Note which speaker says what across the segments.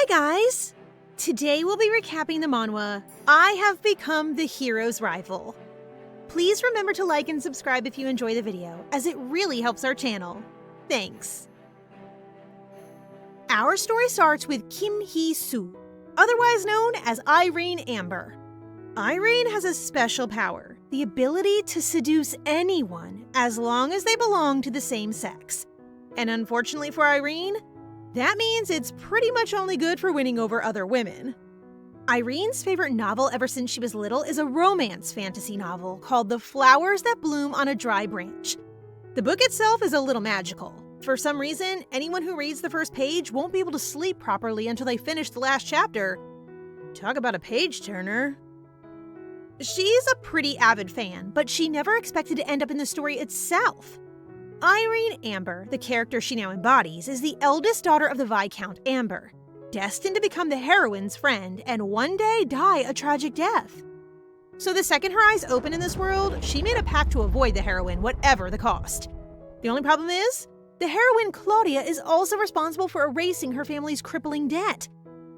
Speaker 1: Hi guys! Today we'll be recapping the manhwa, I Have Become the Hero's Rival. Please remember to like and subscribe if you enjoy the video, as it really helps our channel. Thanks. Our story starts with Kim Hee-soo, otherwise known as Irene Amber. Irene has a special power, the ability to seduce anyone as long as they belong to the same sex. And unfortunately for Irene, that means it's pretty much only good for winning over other women. Irene's favorite novel ever since she was little is a romance fantasy novel called The Flowers That Bloom on a Dry Branch. The book itself is a little magical. For some reason, anyone who reads the first page won't be able to sleep properly until they finish the last chapter. Talk about a page-turner. She's a pretty avid fan, but she never expected to end up in the story itself. Irene Amber, the character she now embodies, is the eldest daughter of the Viscount Amber, destined to become the heroine's friend and one day die a tragic death. So the second her eyes open in this world, she made a pact to avoid the heroine, whatever the cost. The only problem is, the heroine Claudia is also responsible for erasing her family's crippling debt.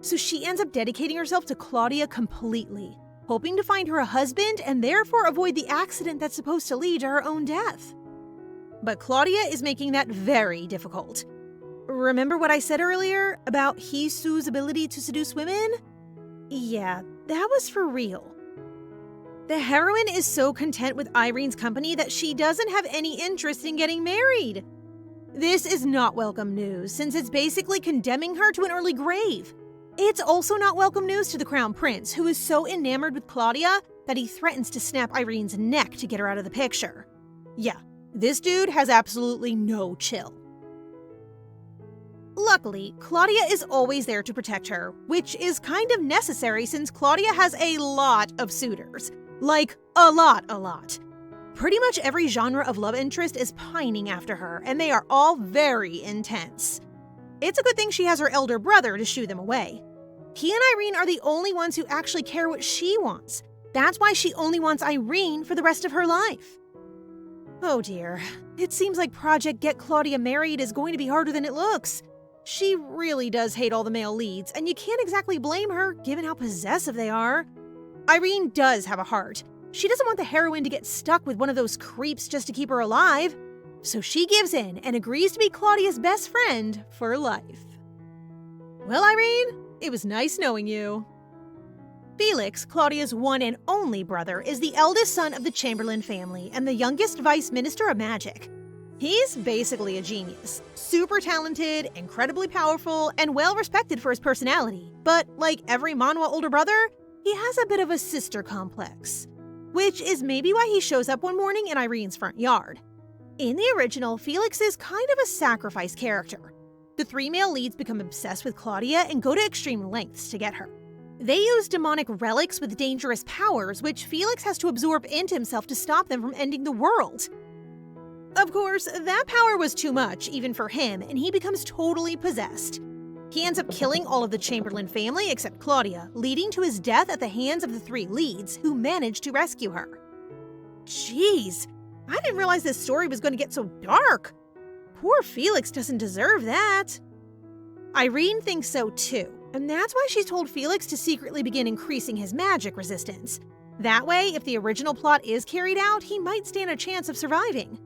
Speaker 1: So she ends up dedicating herself to Claudia completely, hoping to find her a husband and therefore avoid the accident that's supposed to lead to her own death. But Claudia is making that very difficult. Remember what I said earlier about Hee-soo's ability to seduce women? Yeah, that was for real. The heroine is so content with Irene's company that she doesn't have any interest in getting married. This is not welcome news, since it's basically condemning her to an early grave. It's also not welcome news to the Crown Prince, who is so enamored with Claudia that he threatens to snap Irene's neck to get her out of the picture. Yeah, this dude has absolutely no chill. Luckily, Claudia is always there to protect her, which is kind of necessary since Claudia has a lot of suitors. Like, a lot. Pretty much every genre of love interest is pining after her, and they are all very intense. It's a good thing she has her elder brother to shoo them away. He and Irene are the only ones who actually care what she wants. That's why she only wants Irene for the rest of her life. Oh dear, it seems like Project Get Claudia Married is going to be harder than it looks. She really does hate all the male leads, and you can't exactly blame her given how possessive they are. Irene does have a heart. She doesn't want the heroine to get stuck with one of those creeps just to keep her alive. So she gives in and agrees to be Claudia's best friend for life. Well, Irene, it was nice knowing you. Felix, Claudia's one and only brother, is the eldest son of the Chamberlain family and the youngest vice minister of magic. He's basically a genius, super talented, incredibly powerful, and well respected for his personality. But like every manhwa older brother, he has a bit of a sister complex, which is maybe why he shows up one morning in Irene's front yard. In the original, Felix is kind of a sacrifice character. The three male leads become obsessed with Claudia and go to extreme lengths to get her. They use demonic relics with dangerous powers, which Felix has to absorb into himself to stop them from ending the world. Of course, that power was too much, even for him, and he becomes totally possessed. He ends up killing all of the Chamberlain family except Claudia, leading to his death at the hands of the three leads, who managed to rescue her. Jeez, I didn't realize this story was going to get so dark. Poor Felix doesn't deserve that. Irene thinks so too, and that's why she's told Felix to secretly begin increasing his magic resistance. That way, if the original plot is carried out, he might stand a chance of surviving.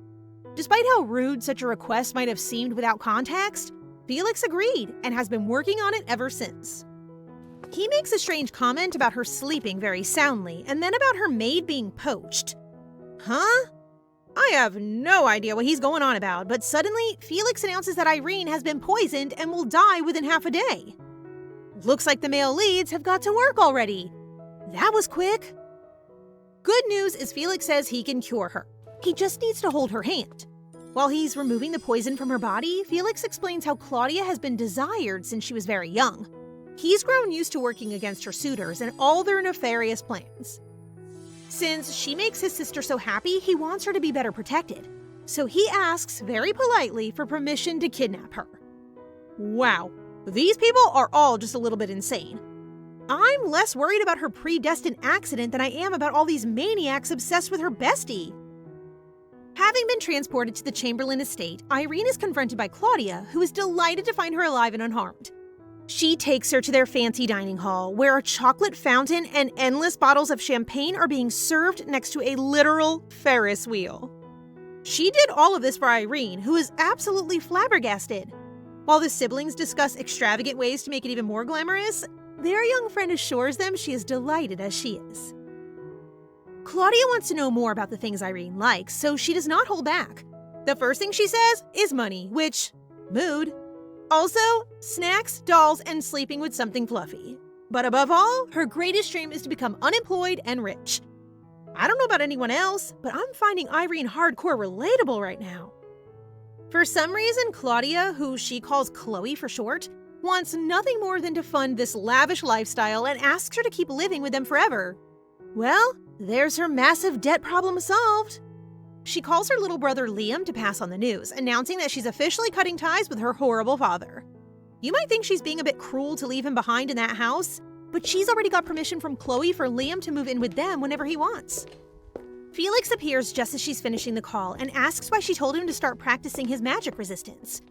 Speaker 1: Despite how rude such a request might have seemed without context, Felix agreed and has been working on it ever since. He makes a strange comment about her sleeping very soundly, and then about her maid being poached. Huh? I have no idea what he's going on about, but suddenly, Felix announces that Irene has been poisoned and will die within half a day. Looks like the male leads have got to work already. That was quick. Good news is Felix says he can cure her. He just needs to hold her hand. While he's removing the poison from her body, Felix explains how Claudia has been desired since she was very young. He's grown used to working against her suitors and all their nefarious plans. Since she makes his sister so happy, he wants her to be better protected. So he asks very politely for permission to kidnap her. Wow, these people are all just a little bit insane. I'm less worried about her predestined accident than I am about all these maniacs obsessed with her bestie. Having been transported to the Chamberlain estate, Irene is confronted by Claudia, who is delighted to find her alive and unharmed. She takes her to their fancy dining hall, where a chocolate fountain and endless bottles of champagne are being served next to a literal Ferris wheel. She did all of this for Irene, who is absolutely flabbergasted. While the siblings discuss extravagant ways to make it even more glamorous, their young friend assures them she is delighted as she is. Claudia wants to know more about the things Irene likes, so she does not hold back. The first thing she says is money, which, mood. Also, snacks, dolls, and sleeping with something fluffy. But above all, her greatest dream is to become unemployed and rich. I don't know about anyone else, but I'm finding Irene hardcore relatable right now. For some reason, Claudia, who she calls Chloe for short, wants nothing more than to fund this lavish lifestyle and asks her to keep living with them forever. Well, there's her massive debt problem solved. She calls her little brother Liam to pass on the news, announcing that she's officially cutting ties with her horrible father. You might think she's being a bit cruel to leave him behind in that house, but she's already got permission from Chloe for Liam to move in with them whenever he wants. Felix appears just as she's finishing the call and asks why she told him to start practicing his magic resistance.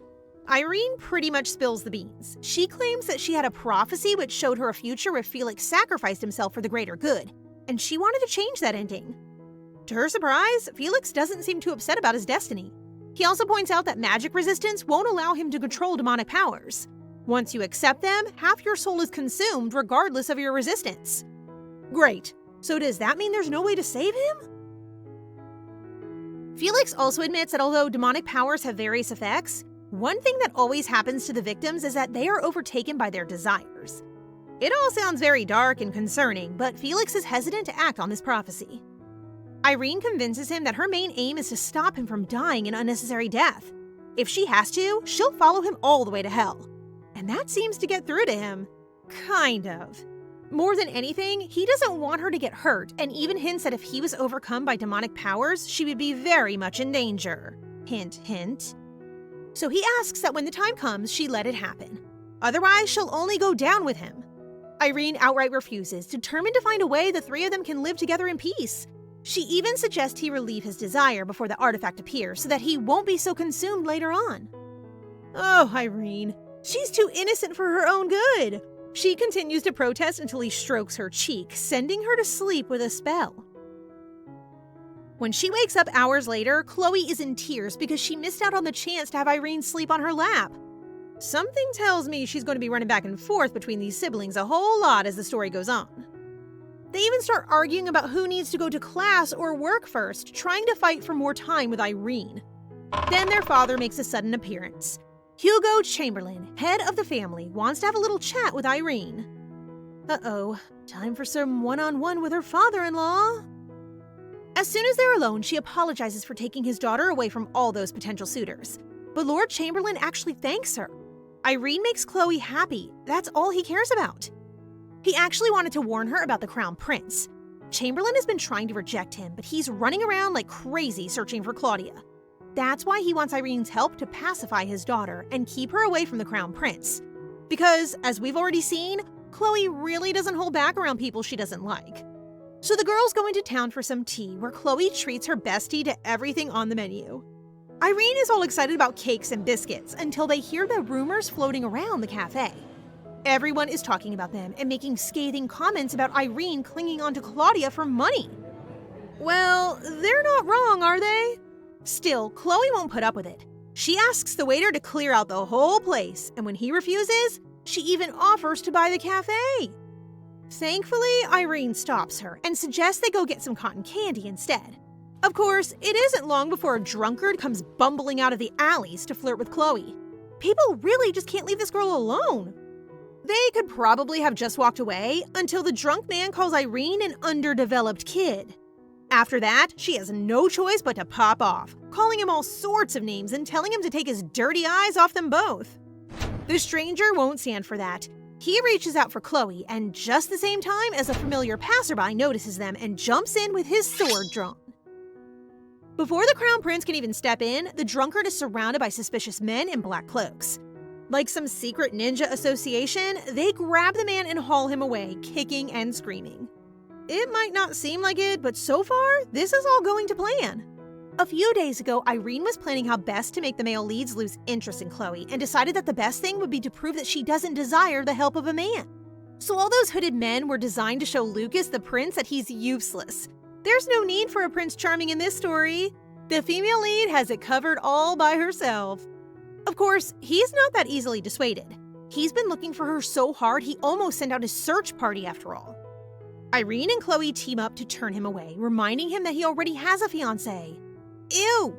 Speaker 1: Irene pretty much spills the beans. She claims that she had a prophecy which showed her a future where Felix sacrificed himself for the greater good, and she wanted to change that ending. To her surprise, Felix doesn't seem too upset about his destiny. He also points out that magic resistance won't allow him to control demonic powers. Once you accept them, half your soul is consumed regardless of your resistance. Great. So does that mean there's no way to save him? Felix also admits that although demonic powers have various effects, one thing that always happens to the victims is that they are overtaken by their desires. It all sounds very dark and concerning, but Felix is hesitant to act on this prophecy. Irene convinces him that her main aim is to stop him from dying an unnecessary death. If she has to, she'll follow him all the way to hell. And that seems to get through to him. Kind of. More than anything, he doesn't want her to get hurt, and even hints that if he was overcome by demonic powers, she would be very much in danger. Hint, hint. So he asks that when the time comes, she let it happen. Otherwise, she'll only go down with him. Irene outright refuses, determined to find a way the three of them can live together in peace. She even suggests he relieve his desire before the artifact appears so that he won't be so consumed later on. Oh, Irene. She's too innocent for her own good. She continues to protest until he strokes her cheek, sending her to sleep with a spell. When she wakes up hours later, Chloe is in tears because she missed out on the chance to have Irene sleep on her lap. Something tells me she's going to be running back and forth between these siblings a whole lot as the story goes on. They even start arguing about who needs to go to class or work first, trying to fight for more time with Irene. Then their father makes a sudden appearance. Hugo Chamberlain, head of the family, wants to have a little chat with Irene. Uh-oh, time for some one-on-one with her father-in-law. As soon as they're alone, she apologizes for taking his daughter away from all those potential suitors. But Lord Chamberlain actually thanks her. Irene makes Chloe happy. That's all he cares about. He actually wanted to warn her about the Crown Prince. Chamberlain has been trying to reject him, but he's running around like crazy searching for Claudia. That's why he wants Irene's help to pacify his daughter and keep her away from the Crown Prince. Because, as we've already seen, Chloe really doesn't hold back around people she doesn't like. So the girls go into town for some tea, where Chloe treats her bestie to everything on the menu. Irene is all excited about cakes and biscuits until they hear the rumors floating around the cafe. Everyone is talking about them and making scathing comments about Irene clinging on to Claudia for money. Well, they're not wrong, are they? Still, Chloe won't put up with it. She asks the waiter to clear out the whole place, and when he refuses, she even offers to buy the cafe. Thankfully, Irene stops her and suggests they go get some cotton candy instead. Of course, it isn't long before a drunkard comes bumbling out of the alleys to flirt with Chloe. People really just can't leave this girl alone. They could probably have just walked away until the drunk man calls Irene an underdeveloped kid. After that, she has no choice but to pop off, calling him all sorts of names and telling him to take his dirty eyes off them both. The stranger won't stand for that. He reaches out for Chloe, and just the same time as a familiar passerby notices them and jumps in with his sword drawn. Before the Crown Prince can even step in, the drunkard is surrounded by suspicious men in black cloaks. Like some secret ninja association, they grab the man and haul him away, kicking and screaming. It might not seem like it, but so far, this is all going to plan. A few days ago, Irene was planning how best to make the male leads lose interest in Chloe and decided that the best thing would be to prove that she doesn't desire the help of a man. So all those hooded men were designed to show Lucas, the prince, that he's useless. There's no need for a Prince Charming in this story. The female lead has it covered all by herself. Of course, he's not that easily dissuaded. He's been looking for her so hard he almost sent out his search party after all. Irene and Chloe team up to turn him away, reminding him that he already has a fiancé. Ew!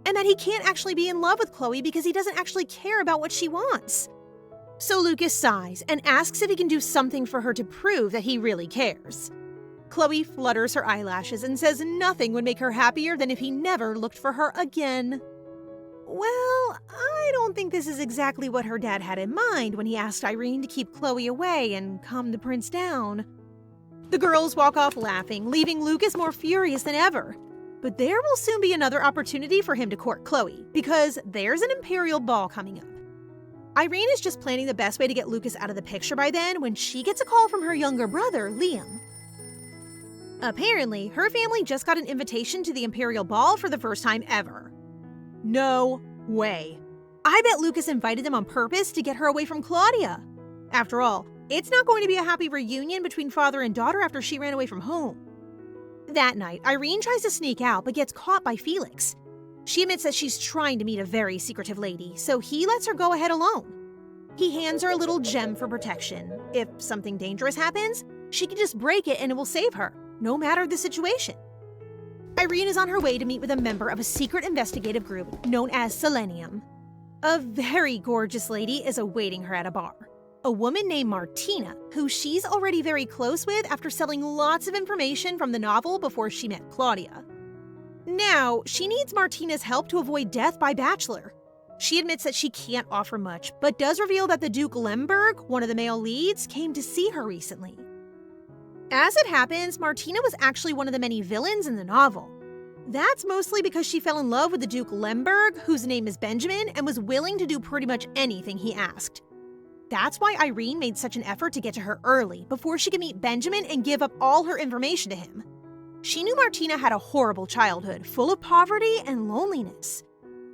Speaker 1: And that he can't actually be in love with Chloe because he doesn't actually care about what she wants. So Lucas sighs and asks if he can do something for her to prove that he really cares. Chloe flutters her eyelashes and says nothing would make her happier than if he never looked for her again. Well, I don't think this is exactly what her dad had in mind when he asked Irene to keep Chloe away and calm the prince down. The girls walk off laughing, leaving Lucas more furious than ever. But there will soon be another opportunity for him to court Chloe, because there's an imperial ball coming up. Irene is just planning the best way to get Lucas out of the picture by then when she gets a call from her younger brother, Liam. Apparently, her family just got an invitation to the imperial ball for the first time ever. No way. I bet Lucas invited them on purpose to get her away from Claudia. After all, it's not going to be a happy reunion between father and daughter after she ran away from home. That night, Irene tries to sneak out but gets caught by Felix. She admits that she's trying to meet a very secretive lady, so he lets her go ahead alone. He hands her a little gem for protection. If something dangerous happens, she can just break it and it will save her, no matter the situation. Irene is on her way to meet with a member of a secret investigative group known as Selenium. A very gorgeous lady is awaiting her at a bar. A woman named Martina, who she's already very close with after selling lots of information from the novel before she met Claudia. Now, she needs Martina's help to avoid death by bachelor. She admits that she can't offer much, but does reveal that the Duke Lemberg, one of the male leads, came to see her recently. As it happens, Martina was actually one of the many villains in the novel. That's mostly because she fell in love with the Duke Lemberg, whose name is Benjamin, and was willing to do pretty much anything he asked. That's why Irene made such an effort to get to her early, before she could meet Benjamin and give up all her information to him. She knew Martina had a horrible childhood, full of poverty and loneliness.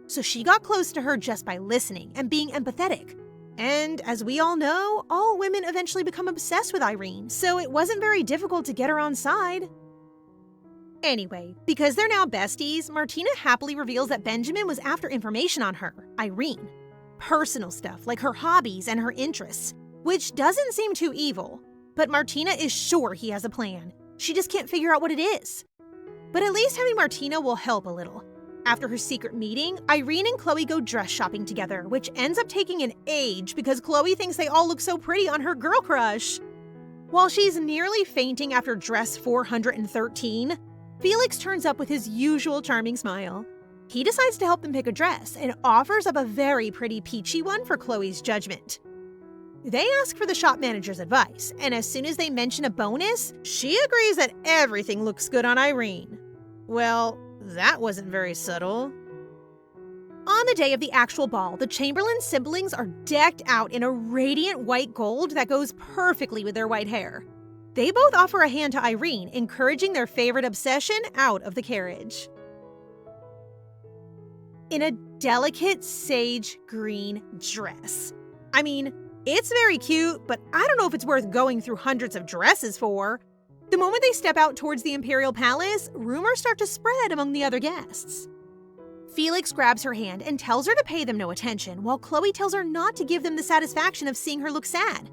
Speaker 1: So she got close to her just by listening and being empathetic. And as we all know, all women eventually become obsessed with Irene, so it wasn't very difficult to get her on side. Anyway, because they're now besties, Martina happily reveals that Benjamin was after information on her, Irene. Personal stuff like her hobbies and her interests, which doesn't seem too evil. But Martina is sure he has a plan. She just can't figure out what it is. But at least having Martina will help a little. After her secret meeting, Irene and Chloe go dress shopping together, which ends up taking an age because Chloe thinks they all look so pretty on her girl crush. While she's nearly fainting after dress 413, Felix turns up with his usual charming smile. He decides to help them pick a dress and offers up a very pretty peachy one for Chloe's judgment. They ask for the shop manager's advice, and as soon as they mention a bonus, she agrees that everything looks good on Irene. Well, that wasn't very subtle. On the day of the actual ball, the Chamberlain siblings are decked out in a radiant white gold that goes perfectly with their white hair. They both offer a hand to Irene, encouraging their favorite obsession out of the carriage. In a delicate sage green dress. I mean, it's very cute, but I don't know if it's worth going through hundreds of dresses for. The moment they step out towards the imperial palace, rumors start to spread among the other guests. Felix grabs her hand and tells her to pay them no attention, while Chloe tells her not to give them the satisfaction of seeing her look sad.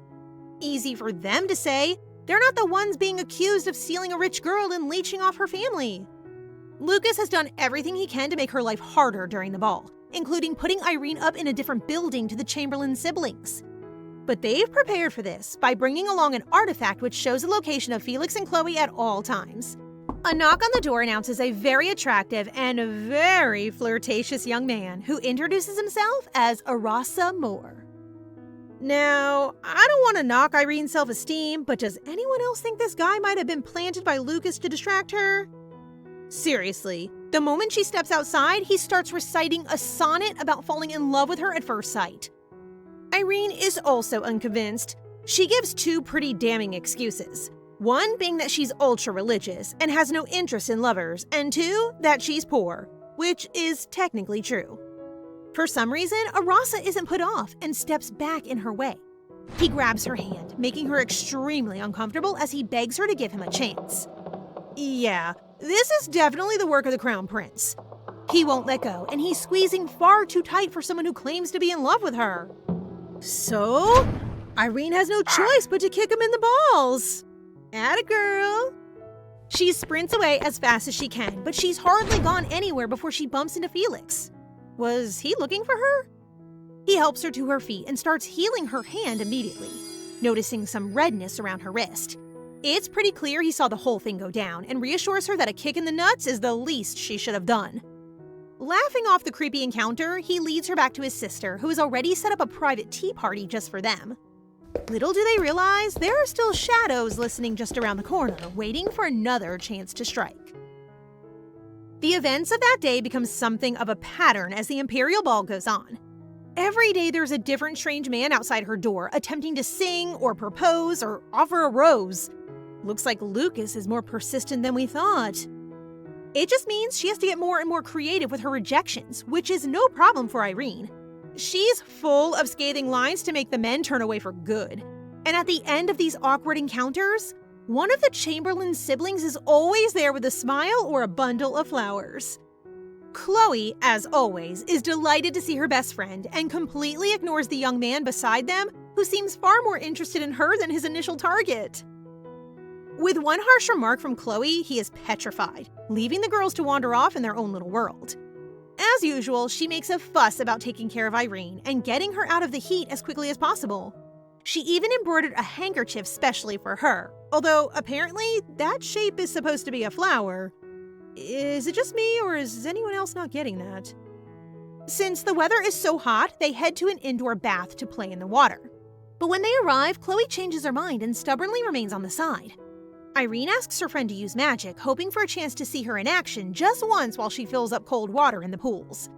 Speaker 1: Easy for them to say. They're not the ones being accused of stealing a rich girl and leeching off her family. Lucas has done everything he can to make her life harder during the ball, including putting Irene up in a different building to the Chamberlain siblings. But they've prepared for this by bringing along an artifact which shows the location of Felix and Chloe at all times. A knock on the door announces a very attractive and very flirtatious young man who introduces himself as Arasa Moore. Now, I don't want to knock Irene's self-esteem, but does anyone else think this guy might have been planted by Lucas to distract her? Seriously, the moment she steps outside, he starts reciting a sonnet about falling in love with her at first sight. Irene is also unconvinced. She gives two pretty damning excuses. One being that she's ultra-religious and has no interest in lovers, and two, that she's poor. which is technically true. For some reason, Arasa isn't put off and steps back in her way. He grabs her hand, making her extremely uncomfortable as he begs her to give him a chance. Yeah, this is definitely the work of the Crown Prince. He won't let go, and he's squeezing far too tight for someone who claims to be in love with her. So, Irene has no choice but to kick him in the balls. Atta girl. She sprints away as fast as she can, but she's hardly gone anywhere before she bumps into Felix. Was he looking for her? He helps her to her feet and starts healing her hand immediately, noticing some redness around her wrist. It's pretty clear he saw the whole thing go down and reassures her that a kick in the nuts is the least she should have done. Laughing off the creepy encounter, he leads her back to his sister, who has already set up a private tea party just for them. Little do they realize, there are still shadows listening just around the corner, waiting for another chance to strike. The events of that day become something of a pattern as the Imperial Ball goes on. Every day there's a different strange man outside her door, attempting to sing or propose or offer a rose. Looks like Lucas is more persistent than we thought. It just means she has to get more and more creative with her rejections, which is no problem for Irene. She's full of scathing lines to make the men turn away for good. And at the end of these awkward encounters, one of the Chamberlain's siblings is always there with a smile or a bundle of flowers. Chloe, as always, is delighted to see her best friend and completely ignores the young man beside them, who seems far more interested in her than his initial target. With one harsh remark from Chloe, he is petrified, leaving the girls to wander off in their own little world. As usual, she makes a fuss about taking care of Irene and getting her out of the heat as quickly as possible. She even embroidered a handkerchief specially for her, although apparently that shape is supposed to be a flower. Is it just me, or is anyone else not getting that? Since the weather is so hot, they head to an indoor bath to play in the water. But when they arrive, Chloe changes her mind and stubbornly remains on the side. Irene asks her friend to use magic, hoping for a chance to see her in action just once while she fills up cold water in the pools.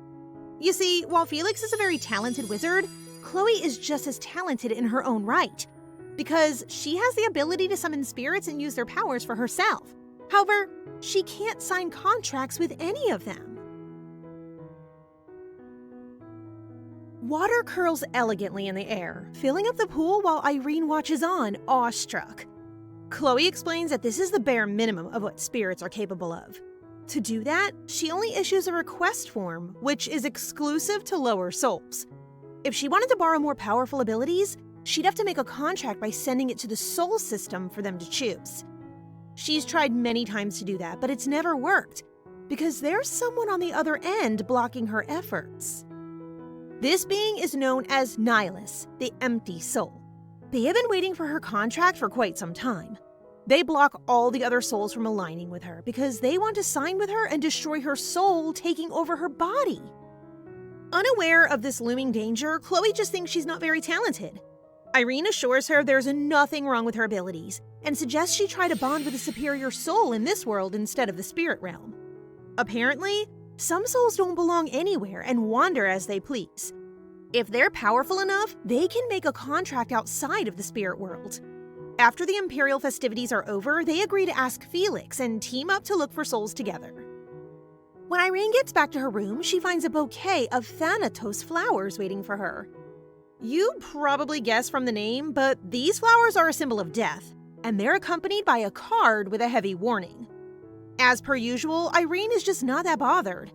Speaker 1: You see, while Felix is a very talented wizard, Chloe is just as talented in her own right, because she has the ability to summon spirits and use their powers for herself. However, she can't sign contracts with any of them. Water curls elegantly in the air, filling up the pool while Irene watches on, awestruck. Chloe explains that this is the bare minimum of what spirits are capable of. To do that, she only issues a request form, which is exclusive to lower souls. If she wanted to borrow more powerful abilities, she'd have to make a contract by sending it to the soul system for them to choose. She's tried many times to do that, but it's never worked, because there's someone on the other end blocking her efforts. This being is known as Nihilus, the empty soul. They have been waiting for her contract for quite some time. They block all the other souls from aligning with her because they want to sign with her and destroy her soul, taking over her body. Unaware of this looming danger, Chloe just thinks she's not very talented. Irene assures her there's nothing wrong with her abilities and suggests she try to bond with a superior soul in this world instead of the spirit realm. Apparently, some souls don't belong anywhere and wander as they please. If they're powerful enough, they can make a contract outside of the spirit world. After the imperial festivities are over, they agree to ask Felix and team up to look for souls together. When Irene gets back to her room, she finds a bouquet of Thanatos flowers waiting for her. You probably guessed from the name, but these flowers are a symbol of death, and they're accompanied by a card with a heavy warning. As per usual, Irene is just not that bothered.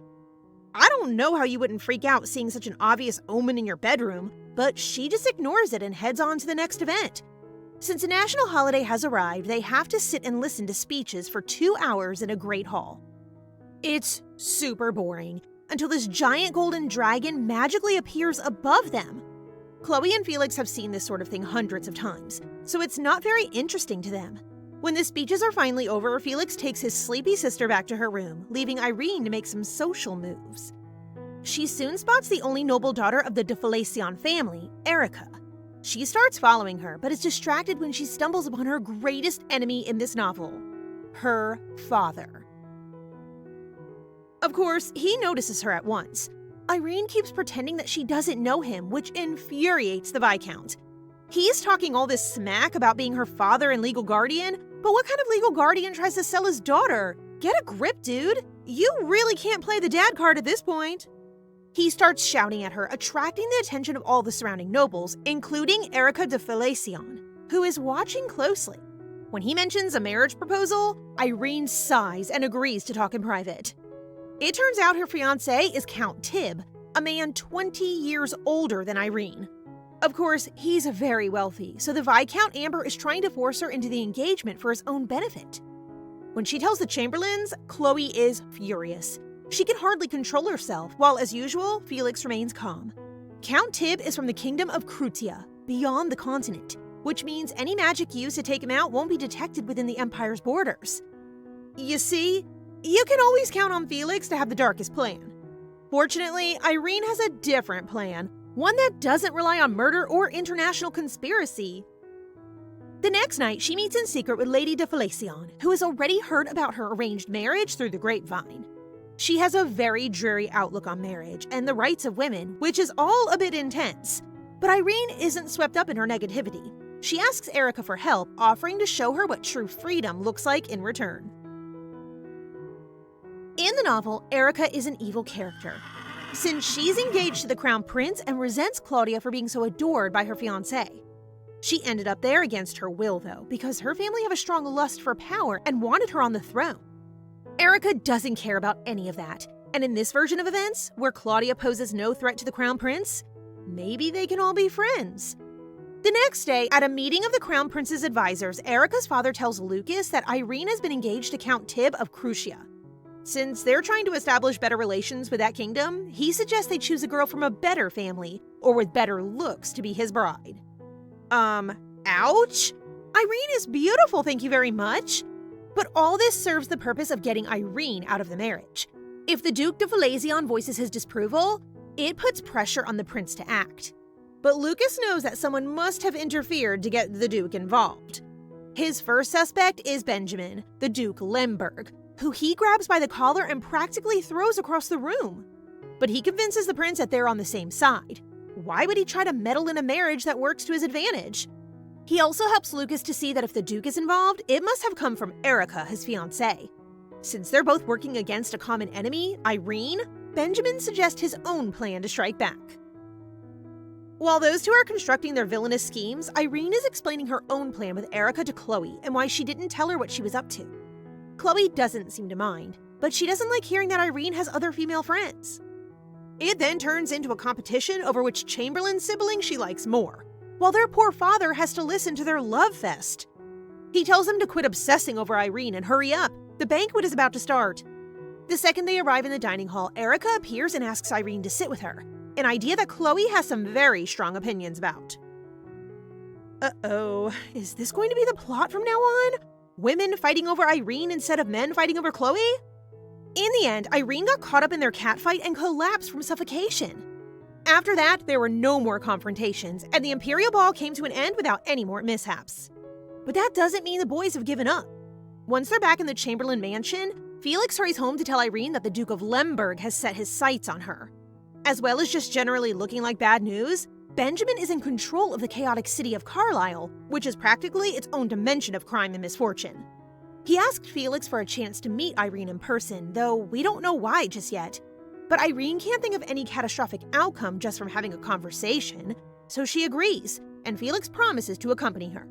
Speaker 1: I don't know how you wouldn't freak out seeing such an obvious omen in your bedroom, but she just ignores it and heads on to the next event. Since a national holiday has arrived, they have to sit and listen to speeches for 2 hours in a great hall. It's super boring, until this giant golden dragon magically appears above them. Chloe and Felix have seen this sort of thing hundreds of times, so it's not very interesting to them. When the speeches are finally over, Felix takes his sleepy sister back to her room, leaving Irene to make some social moves. She soon spots the only noble daughter of the de Felicion family, Erica. She starts following her, but is distracted when she stumbles upon her greatest enemy in this novel, her father. Of course, he notices her at once. Irene keeps pretending that she doesn't know him, which infuriates the Viscount. He's talking all this smack about being her father and legal guardian, but what kind of legal guardian tries to sell his daughter? Get a grip, dude. You really can't play the dad card at this point. He starts shouting at her, attracting the attention of all the surrounding nobles, including Erica de Felicion, who is watching closely. When he mentions a marriage proposal, Irene sighs and agrees to talk in private. It turns out her fiancé is Count Tib, a man 20 years older than Irene. Of course, he's very wealthy, so the Viscount Amber is trying to force her into the engagement for his own benefit. When she tells the Chamberlains, Chloe is furious. She can hardly control herself, while as usual, Felix remains calm. Count Tib is from the kingdom of Crutia, beyond the continent, which means any magic used to take him out won't be detected within the Empire's borders. You see, you can always count on Felix to have the darkest plan. Fortunately, Irene has a different plan, one that doesn't rely on murder or international conspiracy. The next night, she meets in secret with Lady de Felicion, who has already heard about her arranged marriage through the grapevine. She has a very dreary outlook on marriage and the rights of women, which is all a bit intense. But Irene isn't swept up in her negativity. She asks Erica for help, offering to show her what true freedom looks like in return. In the novel, Erica is an evil character, since she's engaged to the Crown Prince and resents Claudia for being so adored by her fiancé. She ended up there against her will, though, because her family have a strong lust for power and wanted her on the throne. Erica doesn't care about any of that, and in this version of events, where Claudia poses no threat to the Crown Prince, maybe they can all be friends. The next day, at a meeting of the Crown Prince's advisors, Erica's father tells Lucas that Irene has been engaged to Count Tib of Crutia. Since they're trying to establish better relations with that kingdom, he suggests they choose a girl from a better family, or with better looks, to be his bride. Ouch? Irene is beautiful, thank you very much. But all this serves the purpose of getting Irene out of the marriage. If the Duke de Felicion voices his disapproval, it puts pressure on the prince to act. But Lucas knows that someone must have interfered to get the Duke involved. His first suspect is Benjamin, the Duke Lemberg, who he grabs by the collar and practically throws across the room. But he convinces the prince that they're on the same side. Why would he try to meddle in a marriage that works to his advantage? He also helps Lucas to see that if the Duke is involved, it must have come from Erica, his fiancée. Since they're both working against a common enemy, Irene, Benjamin suggests his own plan to strike back. While those two are constructing their villainous schemes, Irene is explaining her own plan with Erica to Chloe and why she didn't tell her what she was up to. Chloe doesn't seem to mind, but she doesn't like hearing that Irene has other female friends. It then turns into a competition over which Chamberlain sibling she likes more, while their poor father has to listen to their love fest. He tells them to quit obsessing over Irene and hurry up. The banquet is about to start. The second they arrive in the dining hall, Erica appears and asks Irene to sit with her, an idea that Chloe has some very strong opinions about. Uh-oh, is this going to be the plot from now on? Women fighting over Irene instead of men fighting over Chloe? In the end, Irene got caught up in their catfight and collapsed from suffocation. After that, there were no more confrontations, and the Imperial Ball came to an end without any more mishaps. But that doesn't mean the boys have given up. Once they're back in the Chamberlain mansion, Felix hurries home to tell Irene that the Duke of Lemberg has set his sights on her. As well as just generally looking like bad news, Benjamin is in control of the chaotic city of Carlisle, which is practically its own dimension of crime and misfortune. He asked Felix for a chance to meet Irene in person, though we don't know why just yet. But Irene can't think of any catastrophic outcome just from having a conversation, so she agrees, and Felix promises to accompany her.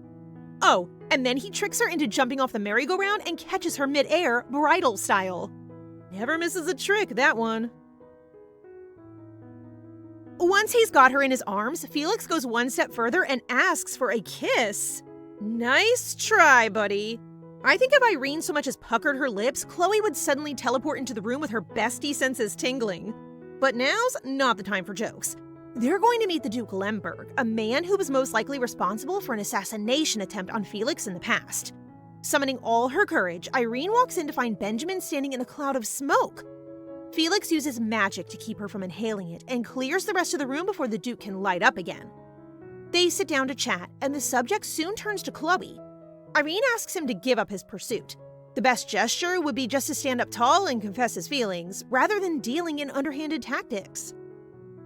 Speaker 1: Oh, and then he tricks her into jumping off the merry-go-round and catches her mid-air, bridal style. Never misses a trick, that one. Once he's got her in his arms, Felix goes one step further and asks for a kiss. Nice try, buddy. I think if Irene so much as puckered her lips, Chloe would suddenly teleport into the room with her bestie senses tingling. But now's not the time for jokes. They're going to meet the Duke Lemberg, a man who was most likely responsible for an assassination attempt on Felix in the past. Summoning all her courage, Irene walks in to find Benjamin standing in a cloud of smoke. Felix uses magic to keep her from inhaling it and clears the rest of the room before the Duke can light up again. They sit down to chat, and the subject soon turns to Chloe. Irene asks him to give up his pursuit. The best gesture would be just to stand up tall and confess his feelings, rather than dealing in underhanded tactics.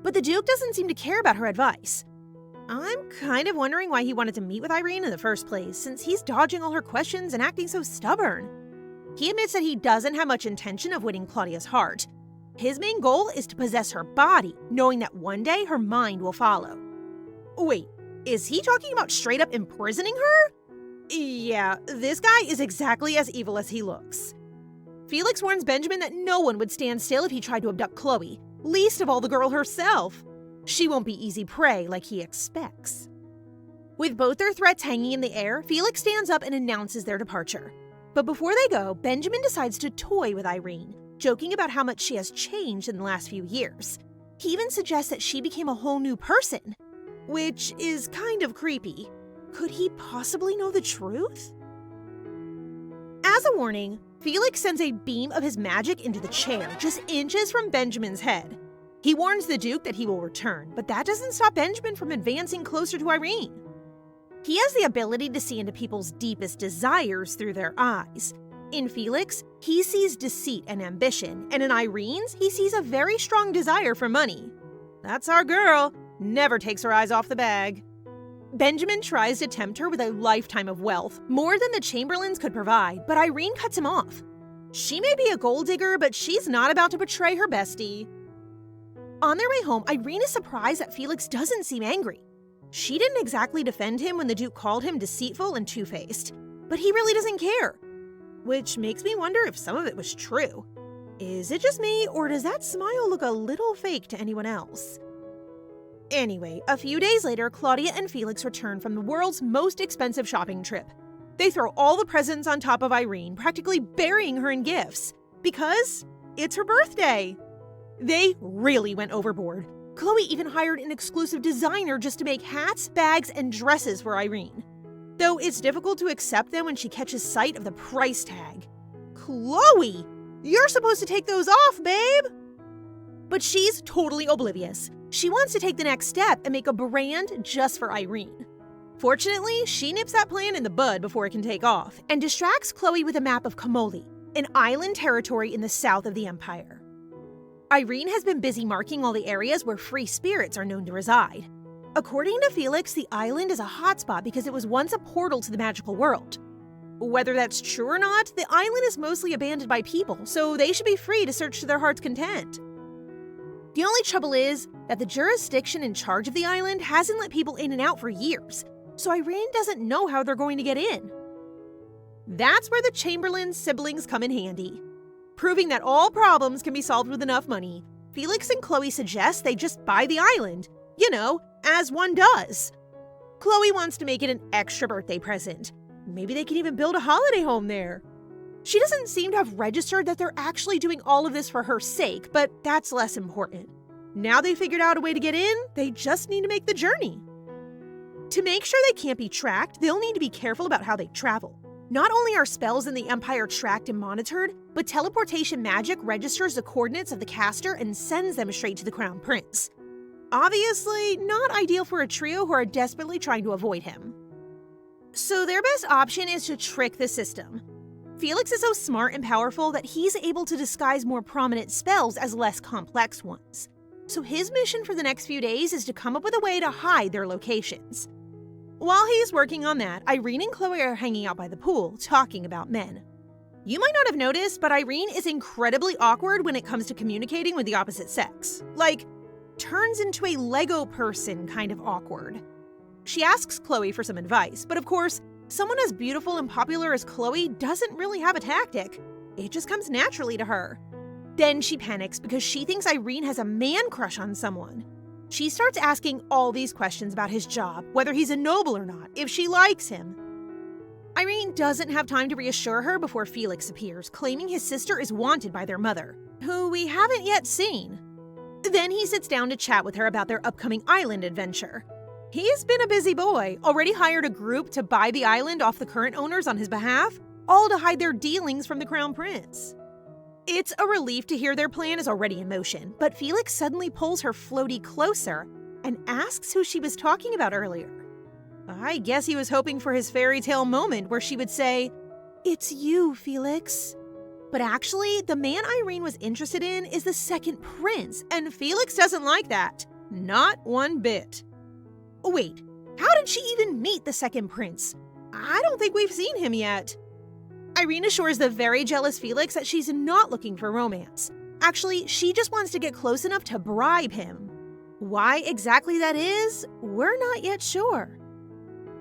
Speaker 1: But the Duke doesn't seem to care about her advice. I'm kind of wondering why he wanted to meet with Irene in the first place, since he's dodging all her questions and acting so stubborn. He admits that he doesn't have much intention of winning Claudia's heart. His main goal is to possess her body, knowing that one day her mind will follow. Wait, is he talking about straight up imprisoning her? Yeah, this guy is exactly as evil as he looks. Felix warns Benjamin that no one would stand still if he tried to abduct Chloe, least of all the girl herself. She won't be easy prey like he expects. With both their threats hanging in the air, Felix stands up and announces their departure. But before they go, Benjamin decides to toy with Irene, joking about how much she has changed in the last few years. He even suggests that she became a whole new person, which is kind of creepy. Could he possibly know the truth? As a warning, Felix sends a beam of his magic into the chair, just inches from Benjamin's head. He warns the Duke that he will return, but that doesn't stop Benjamin from advancing closer to Irene. He has the ability to see into people's deepest desires through their eyes. In Felix, he sees deceit and ambition, and in Irene's, he sees a very strong desire for money. That's our girl, never takes her eyes off the bag. Benjamin tries to tempt her with a lifetime of wealth, more than the Chamberlains could provide, but Irene cuts him off. She may be a gold digger, but she's not about to betray her bestie. On their way home, Irene is surprised that Felix doesn't seem angry. She didn't exactly defend him when the Duke called him deceitful and two-faced, but he really doesn't care. Which makes me wonder if some of it was true. Is it just me, or does that smile look a little fake to anyone else? Anyway, a few days later, Claudia and Felix return from the world's most expensive shopping trip. They throw all the presents on top of Irene, practically burying her in gifts, because it's her birthday. They really went overboard. Chloe even hired an exclusive designer just to make hats, bags, and dresses for Irene. Though it's difficult to accept them when she catches sight of the price tag. Chloe, you're supposed to take those off, babe! But she's totally oblivious. She wants to take the next step and make a brand just for Irene. Fortunately, she nips that plan in the bud before it can take off, and distracts Chloe with a map of Kamoli, an island territory in the south of the empire. Irene has been busy marking all the areas where free spirits are known to reside. According to Felix, the island is a hotspot because it was once a portal to the magical world. Whether that's true or not, the island is mostly abandoned by people, so they should be free to search to their heart's content. The only trouble is that the jurisdiction in charge of the island hasn't let people in and out for years, so Irene doesn't know how they're going to get in. That's where the Chamberlain siblings come in handy. Proving that all problems can be solved with enough money, Felix and Chloe suggest they just buy the island. You know, as one does. Chloe wants to make it an extra birthday present. Maybe they can even build a holiday home there. She doesn't seem to have registered that they're actually doing all of this for her sake, but that's less important. Now they figured out a way to get in, they just need to make the journey. To make sure they can't be tracked, they'll need to be careful about how they travel. Not only are spells in the Empire tracked and monitored, but teleportation magic registers the coordinates of the caster and sends them straight to the Crown Prince. Obviously, not ideal for a trio who are desperately trying to avoid him. So their best option is to trick the system. Felix is so smart and powerful that he's able to disguise more prominent spells as less complex ones. So his mission for the next few days is to come up with a way to hide their locations. While he's working on that, Irene and Chloe are hanging out by the pool, talking about men. You might not have noticed, but Irene is incredibly awkward when it comes to communicating with the opposite sex. Like, turns into a Lego person kind of awkward. She asks Chloe for some advice, but of course, someone as beautiful and popular as Chloe doesn't really have a tactic. It just comes naturally to her. Then she panics because she thinks Irene has a man crush on someone. She starts asking all these questions about his job, whether he's a noble or not, if she likes him. Irene doesn't have time to reassure her before Felix appears, claiming his sister is wanted by their mother, who we haven't yet seen. Then he sits down to chat with her about their upcoming island adventure. He's been a busy boy, already hired a group to buy the island off the current owners on his behalf, all to hide their dealings from the Crown Prince. It's a relief to hear their plan is already in motion, but Felix suddenly pulls her floaty closer and asks who she was talking about earlier. I guess he was hoping for his fairy tale moment where she would say, "It's you, Felix." But actually, the man Irene was interested in is the second prince, and Felix doesn't like that. Not one bit. Wait, how did she even meet the second prince? I don't think we've seen him yet. Irene assures the very jealous Felix that she's not looking for romance. Actually, she just wants to get close enough to bribe him. Why exactly that is, we're not yet sure.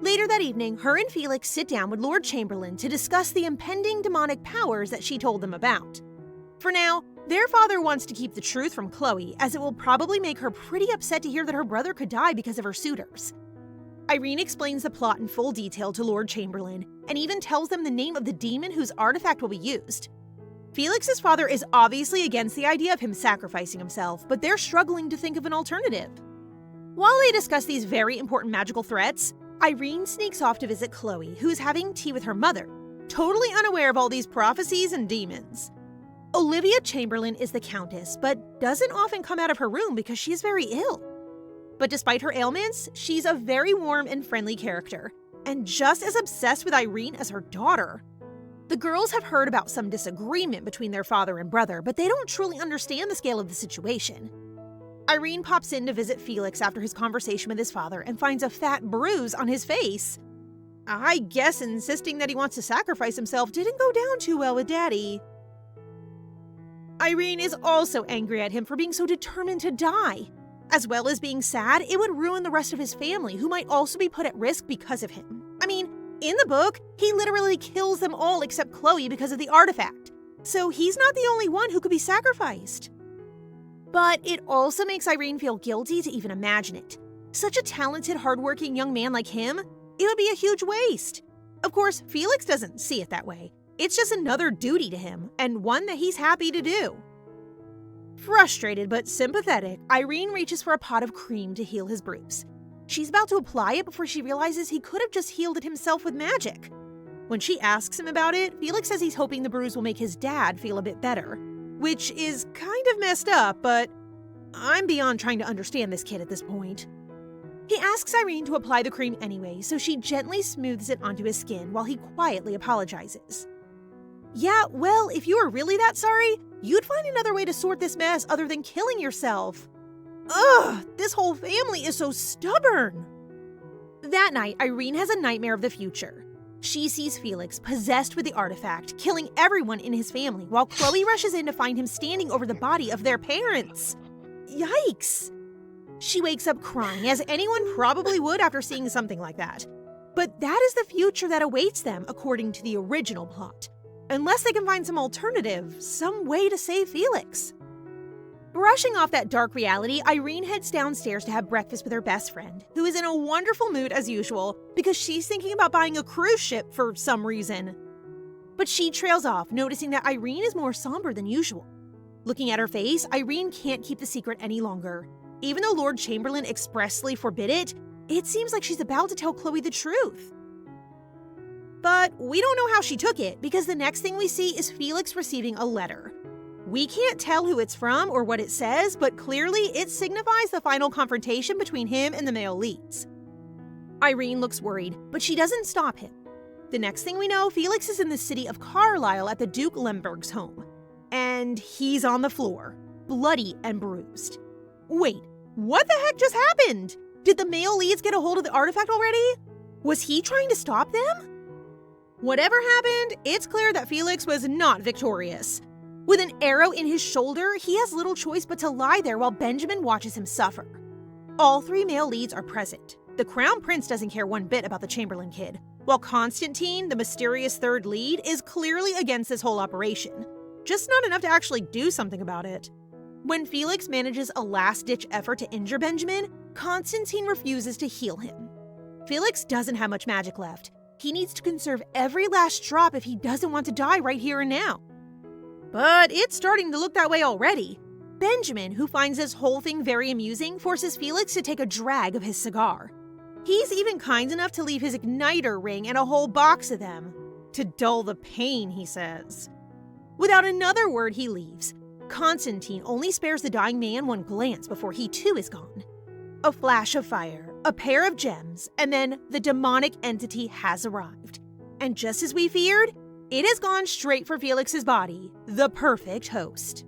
Speaker 1: Later that evening, her and Felix sit down with Lord Chamberlain to discuss the impending demonic powers that she told them about. For now, their father wants to keep the truth from Chloe, as it will probably make her pretty upset to hear that her brother could die because of her suitors. Irene explains the plot in full detail to Lord Chamberlain, and even tells them the name of the demon whose artifact will be used. Felix's father is obviously against the idea of him sacrificing himself, but they're struggling to think of an alternative. While they discuss these very important magical threats, Irene sneaks off to visit Chloe, who is having tea with her mother, totally unaware of all these prophecies and demons. Olivia Chamberlain is the Countess, but doesn't often come out of her room because she is very ill. But despite her ailments, she's a very warm and friendly character, and just as obsessed with Irene as her daughter. The girls have heard about some disagreement between their father and brother, but they don't truly understand the scale of the situation. Irene pops in to visit Felix after his conversation with his father and finds a fat bruise on his face. I guess insisting that he wants to sacrifice himself didn't go down too well with Daddy. Irene is also angry at him for being so determined to die. As well as being sad, it would ruin the rest of his family, who might also be put at risk because of him. I mean, in the book, he literally kills them all except Chloe because of the artifact. So he's not the only one who could be sacrificed. But it also makes Irene feel guilty to even imagine it. Such a talented, hardworking young man like him, it would be a huge waste. Of course, Felix doesn't see it that way. It's just another duty to him, and one that he's happy to do. Frustrated but sympathetic, Irene reaches for a pot of cream to heal his bruise. She's about to apply it before she realizes he could have just healed it himself with magic. When she asks him about it, Felix says he's hoping the bruise will make his dad feel a bit better. Which is kind of messed up, but I'm beyond trying to understand this kid at this point. He asks Irene to apply the cream anyway, so she gently smooths it onto his skin while he quietly apologizes. Yeah, well, if you were really that sorry, you'd find another way to sort this mess other than killing yourself. Ugh, this whole family is so stubborn. That night, Irene has a nightmare of the future. She sees Felix possessed with the artifact, killing everyone in his family, while Chloe rushes in to find him standing over the body of their parents. Yikes! She wakes up crying, as anyone probably would after seeing something like that. But that is the future that awaits them, according to the original plot. Unless they can find some alternative, some way to save Felix. Brushing off that dark reality, Irene heads downstairs to have breakfast with her best friend, who is in a wonderful mood as usual because she's thinking about buying a cruise ship for some reason. But she trails off, noticing that Irene is more somber than usual. Looking at her face, Irene can't keep the secret any longer. Even though Lord Chamberlain expressly forbid it, it seems like she's about to tell Chloe the truth. But we don't know how she took it, because the next thing we see is Felix receiving a letter. We can't tell who it's from or what it says, but clearly it signifies the final confrontation between him and the male leads. Irene looks worried, but she doesn't stop him. The next thing we know, Felix is in the city of Carlisle at the Duke Lemberg's home. And he's on the floor, bloody and bruised. Wait, what the heck just happened? Did the male leads get a hold of the artifact already? Was he trying to stop them? Whatever happened, it's clear that Felix was not victorious. With an arrow in his shoulder, he has little choice but to lie there while Benjamin watches him suffer. All three male leads are present. The Crown Prince doesn't care one bit about the Chamberlain kid, while Constantine, the mysterious third lead, is clearly against this whole operation. Just not enough to actually do something about it. When Felix manages a last-ditch effort to injure Benjamin, Constantine refuses to heal him. Felix doesn't have much magic left. He needs to conserve every last drop if he doesn't want to die right here and now. But it's starting to look that way already. Benjamin, who finds this whole thing very amusing, forces Felix to take a drag of his cigar. He's even kind enough to leave his igniter ring and a whole box of them. To dull the pain, he says. Without another word, he leaves. Constantine only spares the dying man one glance before he too is gone. A flash of fire, a pair of gems, and then the demonic entity has arrived. And just as we feared, it has gone straight for Felix's body, the perfect host.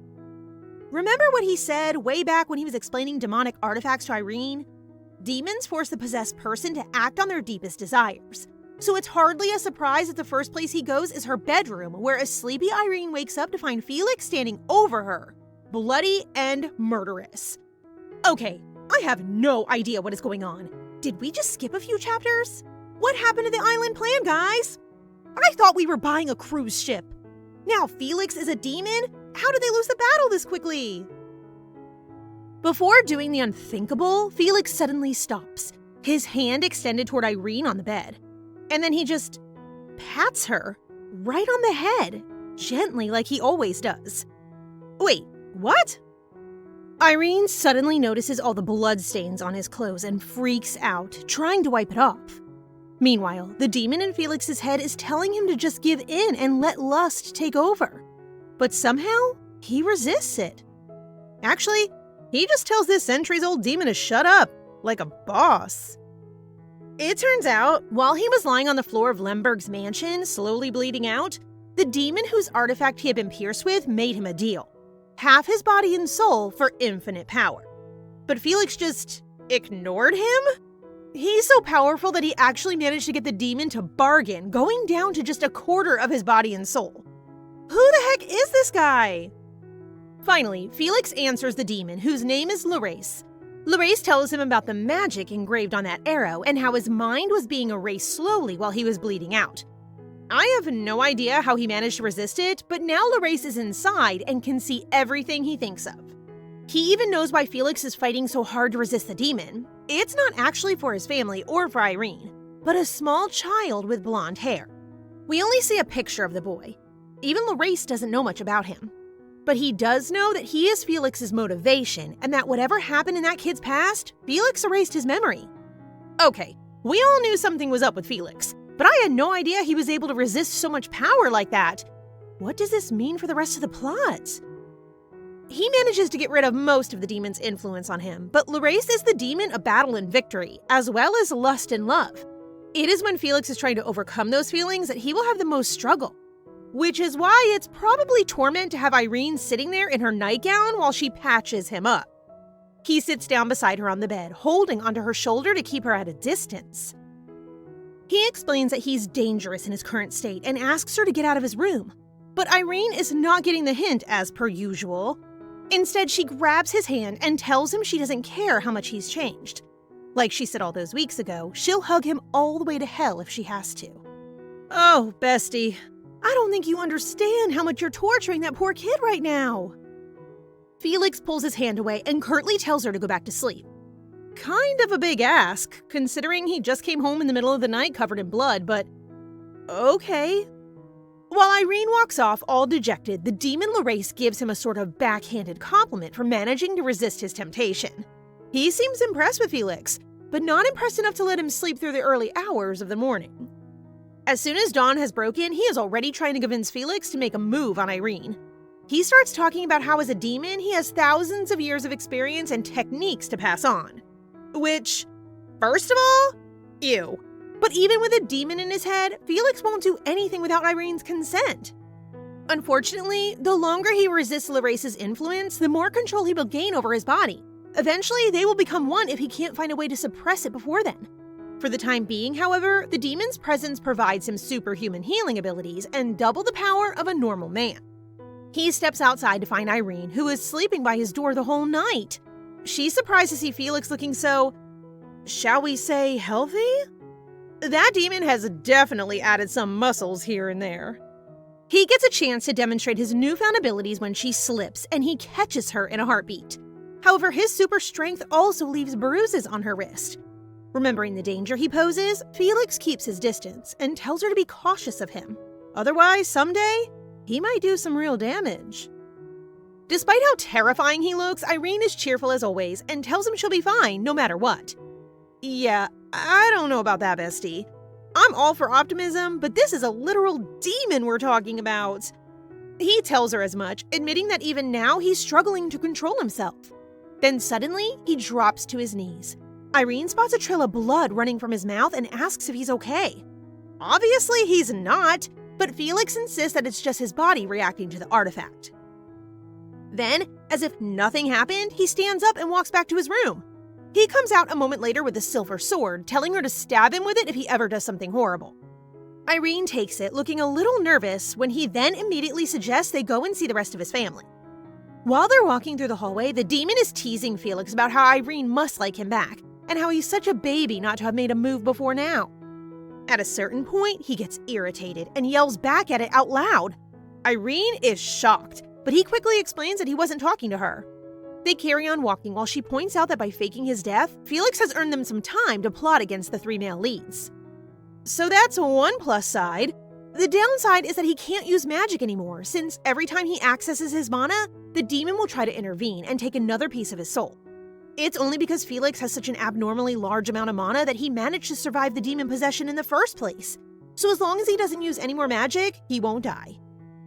Speaker 1: Remember what he said way back when he was explaining demonic artifacts to Irene? Demons force the possessed person to act on their deepest desires. so it's hardly a surprise that the first place he goes is her bedroom, where a sleepy Irene wakes up to find Felix standing over her, bloody and murderous. Okay, I have no idea what is going on. Did we just skip a few chapters? What happened to the island plan, guys? I thought we were buying a cruise ship. Now Felix is a demon? How did they lose the battle this quickly? Before doing the unthinkable, Felix suddenly stops, his hand extended toward Irene on the bed. And then he just pats her right on the head, gently like he always does. Wait, what? Irene suddenly notices all the bloodstains on his clothes and freaks out, trying to wipe it off. Meanwhile, the demon in Felix's head is telling him to just give in and let lust take over. But somehow, he resists it. Actually, he just tells this centuries-old demon to shut up, like a boss. It turns out, while he was lying on the floor of Lemberg's mansion, slowly bleeding out, the demon whose artifact he had been pierced with made him a deal. Half his body and soul for infinite power. But Felix just ignored him? He's so powerful that he actually managed to get the demon to bargain, going down to just a quarter of his body and soul. Who the heck is this guy? Finally, Felix answers the demon, whose name is Larace. Larace tells him about the magic engraved on that arrow and how his mind was being erased slowly while he was bleeding out. I have no idea how he managed to resist it, but now Larace is inside and can see everything he thinks of. He even knows why Felix is fighting so hard to resist the demon. It's not actually for his family or for Irene, but a small child with blonde hair. We only see a picture of the boy. Even Larace doesn't know much about him. But he does know that he is Felix's motivation and that whatever happened in that kid's past, Felix erased his memory. Okay, we all knew something was up with Felix, but I had no idea he was able to resist so much power like that. What does this mean for the rest of the plot? He manages to get rid of most of the demon's influence on him, but Larace is the demon of battle and victory, as well as lust and love. It is when Felix is trying to overcome those feelings that he will have the most struggle. Which is why it's probably torment to have Irene sitting there in her nightgown while she patches him up. He sits down beside her on the bed, holding onto her shoulder to keep her at a distance. He explains that he's dangerous in his current state and asks her to get out of his room. But Irene is not getting the hint as per usual. Instead, she grabs his hand and tells him she doesn't care how much he's changed. Like she said all those weeks ago, she'll hug him all the way to hell if she has to. Oh, bestie. I don't think you understand how much you're torturing that poor kid right now. Felix pulls his hand away and curtly tells her to go back to sleep. Kind of a big ask, considering he just came home in the middle of the night covered in blood, but okay. While Irene walks off all dejected, the demon Larace gives him a sort of backhanded compliment for managing to resist his temptation. He seems impressed with Felix, but not impressed enough to let him sleep through the early hours of the morning. As soon as dawn has broken, he is already trying to convince Felix to make a move on Irene. He starts talking about how as a demon, he has thousands of years of experience and techniques to pass on. Which, first of all, ew. But even with a demon in his head, Felix won't do anything without Irene's consent. Unfortunately, the longer he resists Larace's influence, the more control he will gain over his body. Eventually, they will become one if he can't find a way to suppress it before then. For the time being, however, the demon's presence provides him superhuman healing abilities and double the power of a normal man. He steps outside to find Irene, who is sleeping by his door the whole night. She's surprised to see Felix looking so, shall we say, healthy? That demon has definitely added some muscles here and there. He gets a chance to demonstrate his newfound abilities when she slips, and he catches her in a heartbeat. However, his super strength also leaves bruises on her wrist. Remembering the danger he poses, Felix keeps his distance and tells her to be cautious of him. Otherwise, someday, he might do some real damage. Despite how terrifying he looks, Irene is cheerful as always and tells him she'll be fine no matter what. Yeah, I don't know about that, bestie. I'm all for optimism, but this is a literal demon we're talking about. He tells her as much, admitting that even now he's struggling to control himself. Then suddenly, he drops to his knees. Irene spots a trail of blood running from his mouth and asks if he's okay. Obviously, he's not, but Felix insists that it's just his body reacting to the artifact. Then, as if nothing happened, he stands up and walks back to his room. He comes out a moment later with a silver sword, telling her to stab him with it if he ever does something horrible. Irene takes it, looking a little nervous, when he then immediately suggests they go and see the rest of his family. While they're walking through the hallway, the demon is teasing Felix about how Irene must like him back, and how he's such a baby not to have made a move before now. At a certain point, he gets irritated and yells back at it out loud. Irene is shocked, but he quickly explains that he wasn't talking to her. They carry on walking while she points out that by faking his death, Felix has earned them some time to plot against the 3 male leads. So that's one plus side. The downside is that he can't use magic anymore, since every time he accesses his mana, the demon will try to intervene and take another piece of his soul. It's only because Felix has such an abnormally large amount of mana that he managed to survive the demon possession in the first place. So as long as he doesn't use any more magic, he won't die.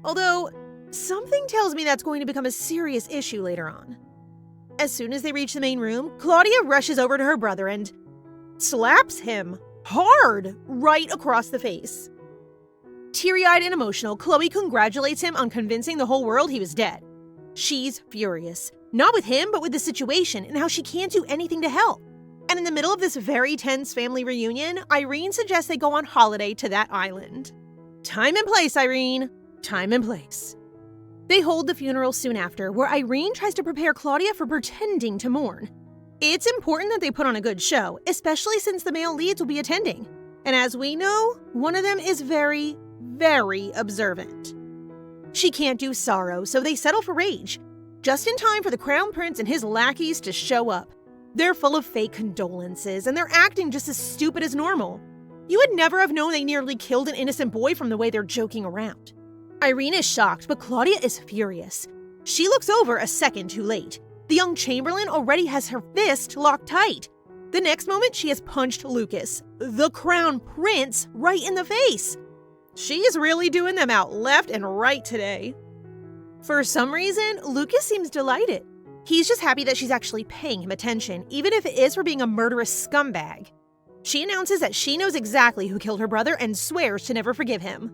Speaker 1: Although, something tells me that's going to become a serious issue later on. As soon as they reach the main room, Claudia rushes over to her brother and slaps him hard right across the face. Teary-eyed and emotional, Chloe congratulates him on convincing the whole world he was dead. She's furious, not with him, but with the situation and how she can't do anything to help. And in the middle of this very tense family reunion, Irene suggests they go on holiday to that island. Time and place, Irene. Time and place. They hold the funeral soon after, where Irene tries to prepare Claudia for pretending to mourn. It's important that they put on a good show, especially since the male leads will be attending. And as we know, one of them is very, very observant. She can't do sorrow, so they settle for rage, just in time for the crown prince and his lackeys to show up. They're full of fake condolences, and they're acting just as stupid as normal. You would never have known they nearly killed an innocent boy from the way they're joking around. Irene is shocked, but Claudia is furious. She looks over a second too late. The young Chamberlain already has her fist locked tight. The next moment, she has punched Lucas, the crown prince, right in the face. She's really doing them out left and right today. For some reason, Lucas seems delighted. He's just happy that she's actually paying him attention, even if it is for being a murderous scumbag. She announces that she knows exactly who killed her brother and swears to never forgive him.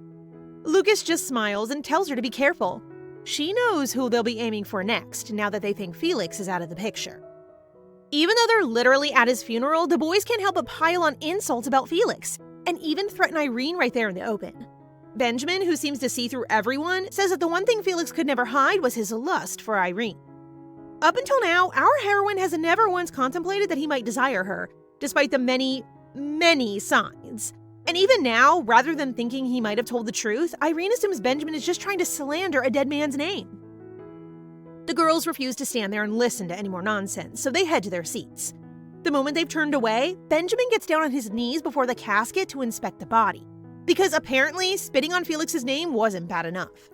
Speaker 1: Lucas just smiles and tells her to be careful. She knows who they'll be aiming for next, now that they think Felix is out of the picture. Even though they're literally at his funeral, the boys can't help but pile on insults about Felix, and even threaten Irene right there in the open. Benjamin, who seems to see through everyone, says that the one thing Felix could never hide was his lust for Irene. Up until now, our heroine has never once contemplated that he might desire her, despite the many, many signs. And even now, rather than thinking he might have told the truth, Irene assumes Benjamin is just trying to slander a dead man's name. The girls refuse to stand there and listen to any more nonsense, so they head to their seats. The moment they've turned away, Benjamin gets down on his knees before the casket to inspect the body, because apparently spitting on Felix's name wasn't bad enough.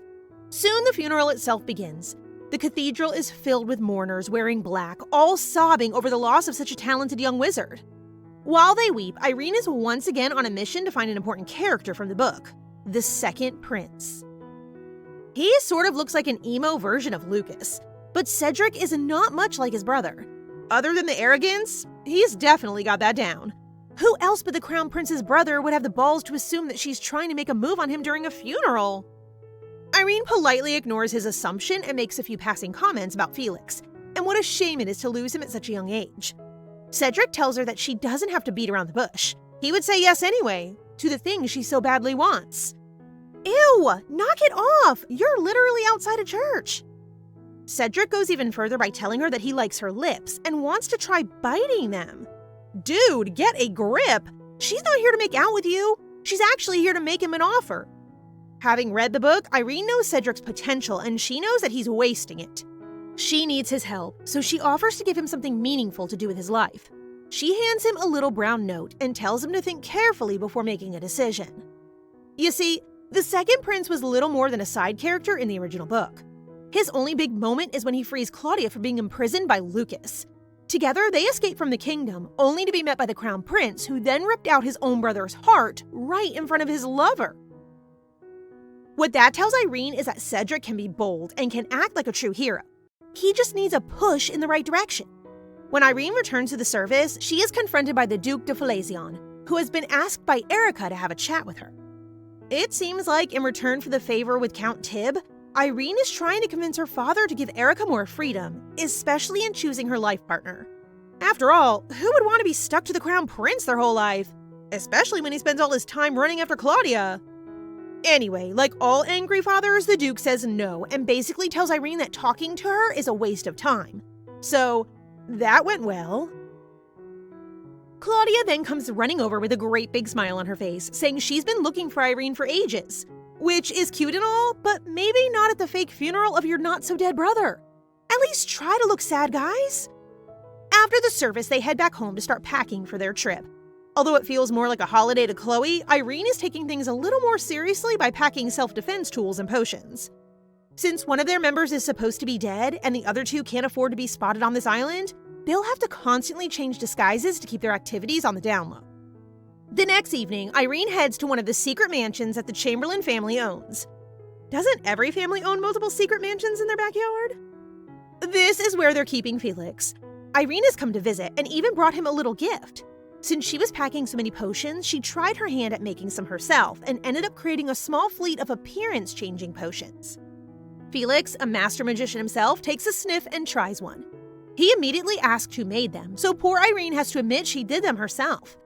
Speaker 1: Soon the funeral itself begins. The cathedral is filled with mourners wearing black, all sobbing over the loss of such a talented young wizard. While they weep, Irene is once again on a mission to find an important character from the book, the second prince. He sort of looks like an emo version of Lucas, but Cedric is not much like his brother. Other than the arrogance, he's definitely got that down. Who else but the crown prince's brother would have the balls to assume that she's trying to make a move on him during a funeral? Irene politely ignores his assumption and makes a few passing comments about Felix, and what a shame it is to lose him at such a young age. Cedric tells her that she doesn't have to beat around the bush. He would say yes anyway, to the thing she so badly wants. Ew, knock it off! You're literally outside of church. Cedric goes even further by telling her that he likes her lips and wants to try biting them. Dude, get a grip! She's not here to make out with you. She's actually here to make him an offer. Having read the book, Irene knows Cedric's potential and she knows that he's wasting it. She needs his help, so she offers to give him something meaningful to do with his life. She hands him a little brown note and tells him to think carefully before making a decision. You see, the second prince was little more than a side character in the original book. His only big moment is when he frees Claudia from being imprisoned by Lucas. Together, they escape from the kingdom, only to be met by the crown prince, who then ripped out his own brother's heart right in front of his lover. What that tells Irene is that Cedric can be bold and can act like a true hero. He just needs a push in the right direction. When Irene returns to the service, she is confronted by the Duke de Falazion, who has been asked by Erica to have a chat with her. It seems like in return for the favor with Count Tib, Irene is trying to convince her father to give Erica more freedom, especially in choosing her life partner. After all, who would want to be stuck to the crown prince their whole life? especially when he spends all his time running after Claudia. Anyway, like all angry fathers, the Duke says no and basically tells Irene that talking to her is a waste of time. So, that went well. Claudia then comes running over with a great big smile on her face, saying she's been looking for Irene for ages. Which is cute and all, but maybe not at the fake funeral of your not-so-dead brother. At least try to look sad, guys. After the service, they head back home to start packing for their trip. Although it feels more like a holiday to Chloe, Irene is taking things a little more seriously by packing self-defense tools and potions. Since one of their members is supposed to be dead and the other two can't afford to be spotted on this island, they'll have to constantly change disguises to keep their activities on the down low. The next evening, Irene heads to one of the secret mansions that the Chamberlain family owns. Doesn't every family own multiple secret mansions in their backyard? This is where they're keeping Felix. Irene has come to visit and even brought him a little gift. Since she was packing so many potions, she tried her hand at making some herself and ended up creating a small fleet of appearance-changing potions. Felix, a master magician himself, takes a sniff and tries one. He immediately asked who made them, so poor Irene has to admit she did them herself.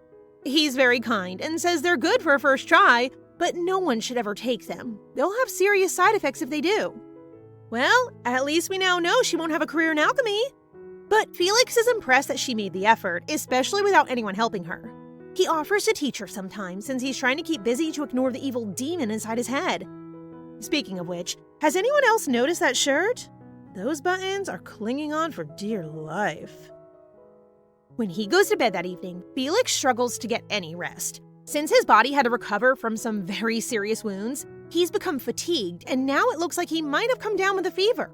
Speaker 1: He's very kind and says they're good for a first try, but no one should ever take them. They'll have serious side effects if they do. Well, at least we now know she won't have a career in alchemy. But Felix is impressed that she made the effort, especially without anyone helping her. He offers to teach her sometimes since he's trying to keep busy to ignore the evil demon inside his head. Speaking of which, has anyone else noticed that shirt? Those buttons are clinging on for dear life. When he goes to bed that evening, Felix struggles to get any rest. Since his body had to recover from some very serious wounds, he's become fatigued and now it looks like he might have come down with a fever.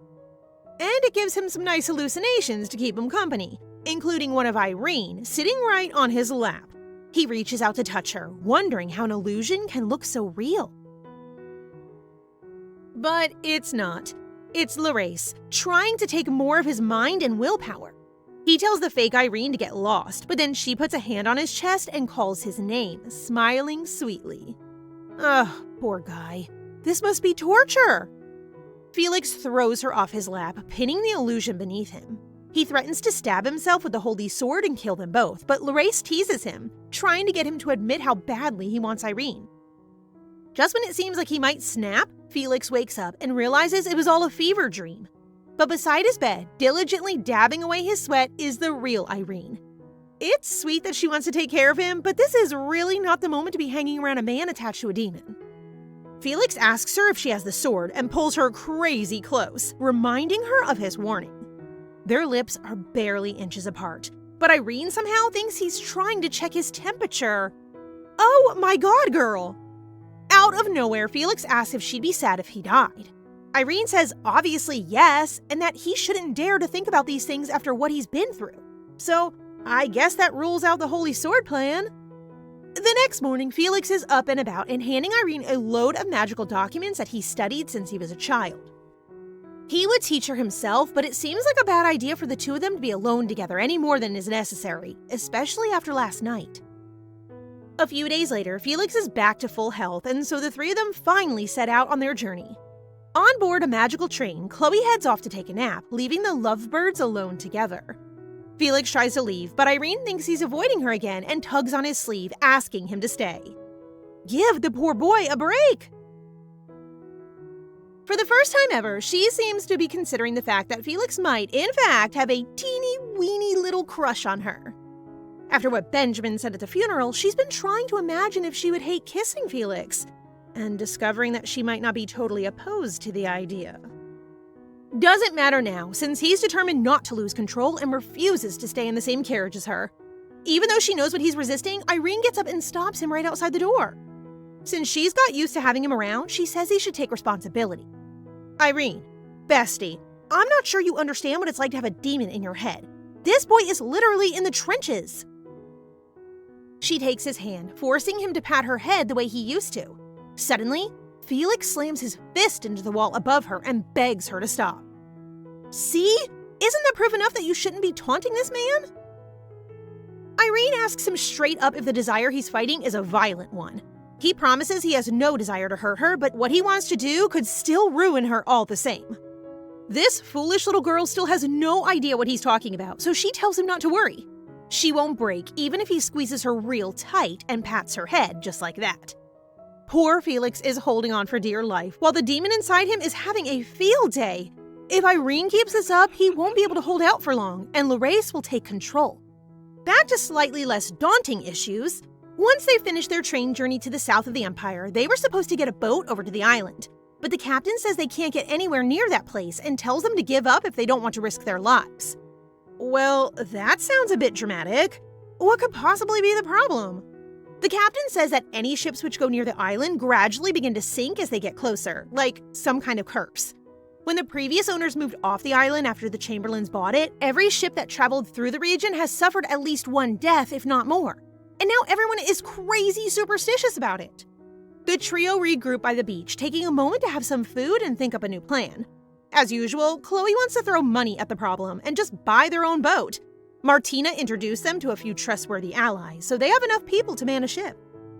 Speaker 1: And it gives him some nice hallucinations to keep him company, including one of Irene sitting right on his lap. He reaches out to touch her, wondering how an illusion can look so real. But it's not. It's Larace, trying to take more of his mind and willpower. He tells the fake Irene to get lost, but then she puts a hand on his chest and calls his name, smiling sweetly. Ugh, poor guy. This must be torture. Felix throws her off his lap, pinning the illusion beneath him. He threatens to stab himself with the holy sword and kill them both, but Larace teases him, trying to get him to admit how badly he wants Irene. Just when it seems like he might snap, Felix wakes up and realizes it was all a fever dream. But beside his bed, diligently dabbing away his sweat, is the real Irene. It's sweet that she wants to take care of him, but this is really not the moment to be hanging around a man attached to a demon. Felix asks her if she has the sword and pulls her crazy close, reminding her of his warning. Their lips are barely inches apart, but Irene somehow thinks he's trying to check his temperature. Oh my god, girl! Out of nowhere, Felix asks if she'd be sad if he died. Irene says obviously yes, and that he shouldn't dare to think about these things after what he's been through. So, I guess that rules out the holy sword plan. The next morning, Felix is up and about and handing Irene a load of magical documents that he studied since he was a child. He would teach her himself, but it seems like a bad idea for the two of them to be alone together any more than is necessary, especially after last night. A few days later, Felix is back to full health, and so the three of them finally set out on their journey. On board a magical train, Chloe heads off to take a nap, leaving the lovebirds alone together. Felix tries to leave, but Irene thinks he's avoiding her again and tugs on his sleeve, asking him to stay. Give the poor boy a break! For the first time ever, she seems to be considering the fact that Felix might, in fact, have a teeny-weeny little crush on her. After what Benjamin said at the funeral, she's been trying to imagine if she would hate kissing Felix, and discovering that she might not be totally opposed to the idea. Doesn't matter now, since he's determined not to lose control and refuses to stay in the same carriage as her. Even though she knows what he's resisting, Irene gets up and stops him right outside the door. Since she's got used to having him around, she says he should take responsibility. Irene, bestie, I'm not sure you understand what it's like to have a demon in your head. This boy is literally in the trenches. She takes his hand, forcing him to pat her head the way he used to. Suddenly, Felix slams his fist into the wall above her and begs her to stop. See? Isn't that proof enough that you shouldn't be taunting this man? Irene asks him straight up if the desire he's fighting is a violent one. He promises he has no desire to hurt her, but what he wants to do could still ruin her all the same. This foolish little girl still has no idea what he's talking about, so she tells him not to worry. She won't break even if he squeezes her real tight and pats her head just like that. Poor Felix is holding on for dear life while the demon inside him is having a field day. If Irene keeps this up, he won't be able to hold out for long, and Larace will take control. Back to slightly less daunting issues. Once they finished their train journey to the south of the Empire, they were supposed to get a boat over to the island. But the captain says they can't get anywhere near that place and tells them to give up if they don't want to risk their lives. Well, that sounds a bit dramatic. What could possibly be the problem? The captain says that any ships which go near the island gradually begin to sink as they get closer, like some kind of curse. When the previous owners moved off the island after the Chamberlains bought it, every ship that traveled through the region has suffered at least one death, if not more. And now everyone is crazy superstitious about it. The trio regroup by the beach, taking a moment to have some food and think up a new plan. As usual, Chloe wants to throw money at the problem and just buy their own boat. Martina introduced them to a few trustworthy allies, so they have enough people to man a ship.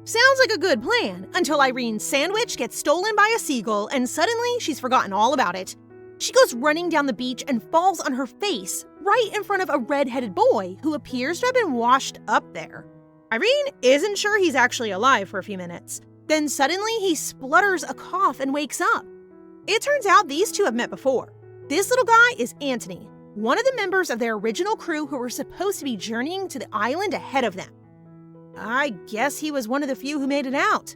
Speaker 1: Sounds like a good plan, until Irene's sandwich gets stolen by a seagull and suddenly she's forgotten all about it. She goes running down the beach and falls on her face, right in front of a red-headed boy who appears to have been washed up there. Irene isn't sure he's actually alive for a few minutes. Then suddenly he splutters a cough and wakes up. It turns out these two have met before. This little guy is Anthony, one of the members of their original crew who were supposed to be journeying to the island ahead of them. I guess he was one of the few who made it out.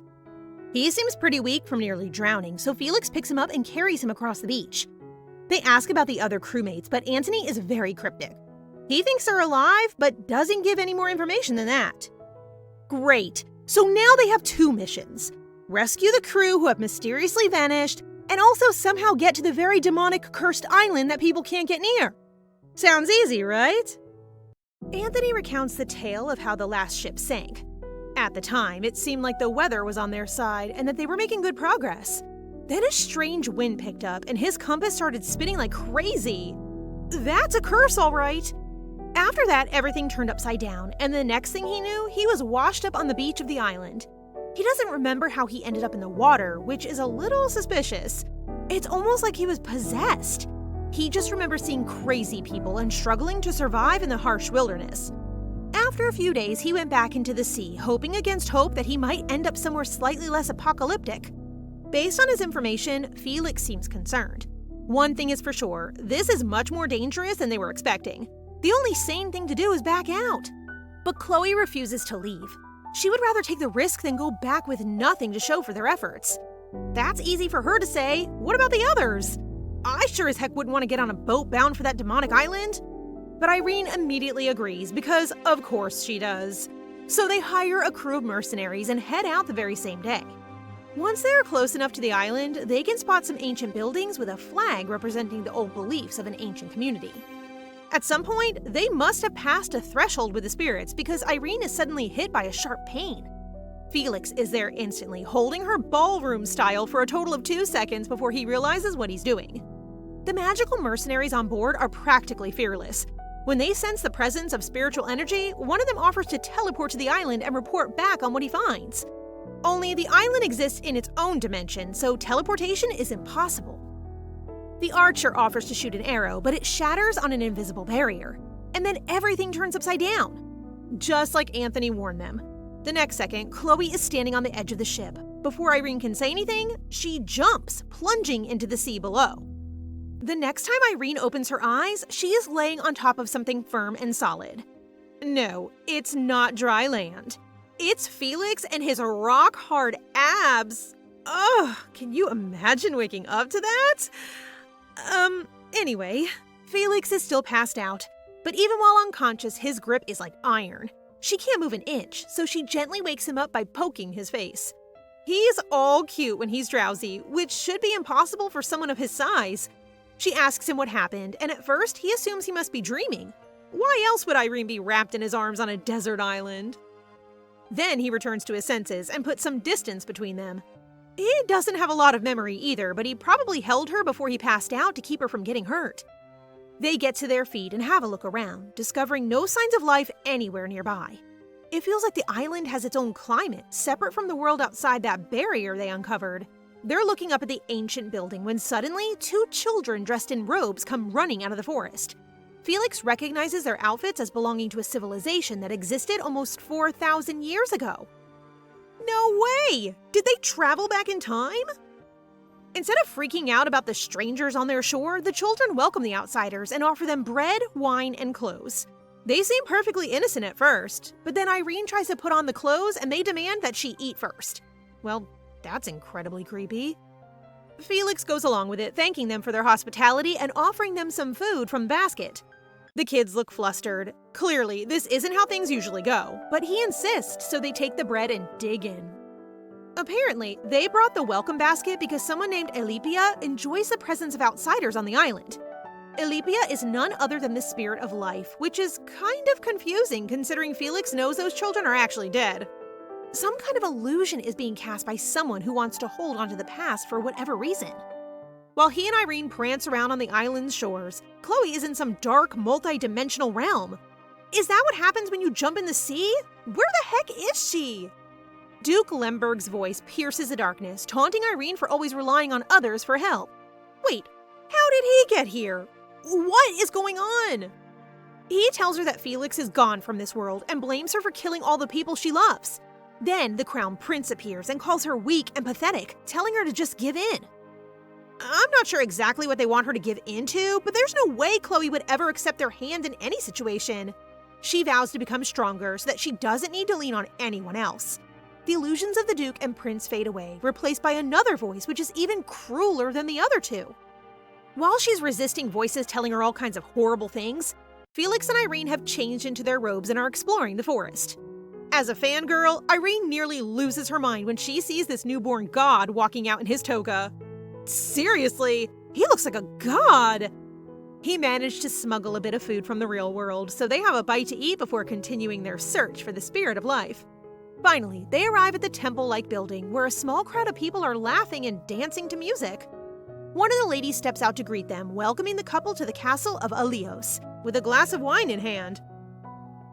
Speaker 1: He seems pretty weak from nearly drowning, so Felix picks him up and carries him across the beach. They ask about the other crewmates, but Anthony is very cryptic. He thinks they're alive, but doesn't give any more information than that. Great, so now they have two missions. Rescue the crew who have mysteriously vanished, and also somehow get to the very demonic cursed island that people can't get near. Sounds easy, right? Anthony recounts the tale of how the last ship sank. At the time, it seemed like the weather was on their side and that they were making good progress. Then a strange wind picked up and his compass started spinning like crazy. That's a curse, all right. After that, everything turned upside down, and the next thing he knew, he was washed up on the beach of the island. He doesn't remember how he ended up in the water, which is a little suspicious. It's almost like he was possessed. He just remembers seeing crazy people and struggling to survive in the harsh wilderness. After a few days, he went back into the sea, hoping against hope that he might end up somewhere slightly less apocalyptic. Based on his information, Felix seems concerned. One thing is for sure, this is much more dangerous than they were expecting. The only sane thing to do is back out. But Chloe refuses to leave. She would rather take the risk than go back with nothing to show for their efforts. That's easy for her to say. What about the others? I sure as heck wouldn't want to get on a boat bound for that demonic island. But Irene immediately agrees because, of course, she does. So they hire a crew of mercenaries and head out the very same day. Once they are close enough to the island, they can spot some ancient buildings with a flag representing the old beliefs of an ancient community. At some point, they must have passed a threshold with the spirits because Irene is suddenly hit by a sharp pain. Felix is there instantly, holding her ballroom style for a total of 2 seconds before he realizes what he's doing. The magical mercenaries on board are practically fearless. When they sense the presence of spiritual energy, one of them offers to teleport to the island and report back on what he finds. Only the island exists in its own dimension, so teleportation is impossible. The archer offers to shoot an arrow, but it shatters on an invisible barrier. And then everything turns upside down. Just like Anthony warned them. The next second, Chloe is standing on the edge of the ship. Before Irene can say anything, she jumps, plunging into the sea below. The next time Irene opens her eyes, she is laying on top of something firm and solid. No, it's not dry land. It's Felix and his rock-hard abs. Ugh, can you imagine waking up to that? Anyway, Felix is still passed out, but even while unconscious, his grip is like iron. She can't move an inch, so she gently wakes him up by poking his face. He's all cute when he's drowsy, which should be impossible for someone of his size. She asks him what happened, and at first, he assumes he must be dreaming. Why else would Irene be wrapped in his arms on a desert island? Then he returns to his senses and puts some distance between them. He doesn't have a lot of memory either, but he probably held her before he passed out to keep her from getting hurt. They get to their feet and have a look around, discovering no signs of life anywhere nearby. It feels like the island has its own climate, separate from the world outside that barrier they uncovered. They're looking up at the ancient building when suddenly 2 children dressed in robes come running out of the forest. Felix recognizes their outfits as belonging to a civilization that existed almost 4,000 years ago. No way! Did they travel back in time? Instead of freaking out about the strangers on their shore, the children welcome the outsiders and offer them bread, wine, and clothes. They seem perfectly innocent at first, but then Irene tries to put on the clothes and they demand that she eat first. Well, that's incredibly creepy. Felix goes along with it, thanking them for their hospitality and offering them some food from the basket. The kids look flustered. Clearly, this isn't how things usually go, but he insists, so they take the bread and dig in. Apparently, they brought the welcome basket because someone named Elipia enjoys the presence of outsiders on the island. Elipia is none other than the spirit of life, which is kind of confusing considering Felix knows those children are actually dead. Some kind of illusion is being cast by someone who wants to hold onto the past for whatever reason. While he and Irene prance around on the island's shores, Chloe is in some dark, multi-dimensional realm. Is that what happens when you jump in the sea? Where the heck is she? Duke Lemberg's voice pierces the darkness, taunting Irene for always relying on others for help. Wait, how did he get here? What is going on? He tells her that Felix is gone from this world and blames her for killing all the people she loves. Then the Crown Prince appears and calls her weak and pathetic, telling her to just give in. I'm not sure exactly what they want her to give into, but there's no way Chloe would ever accept their hand in any situation. She vows to become stronger so that she doesn't need to lean on anyone else. The illusions of the Duke and Prince fade away, replaced by another voice which is even crueler than the other two. While she's resisting voices telling her all kinds of horrible things, Felix and Irene have changed into their robes and are exploring the forest. As a fangirl, Irene nearly loses her mind when she sees this newborn god walking out in his toga. Seriously, he looks like a god! He managed to smuggle a bit of food from the real world, so they have a bite to eat before continuing their search for the spirit of life. Finally, they arrive at the temple-like building, where a small crowd of people are laughing and dancing to music. One of the ladies steps out to greet them, welcoming the couple to the castle of Alios, with a glass of wine in hand.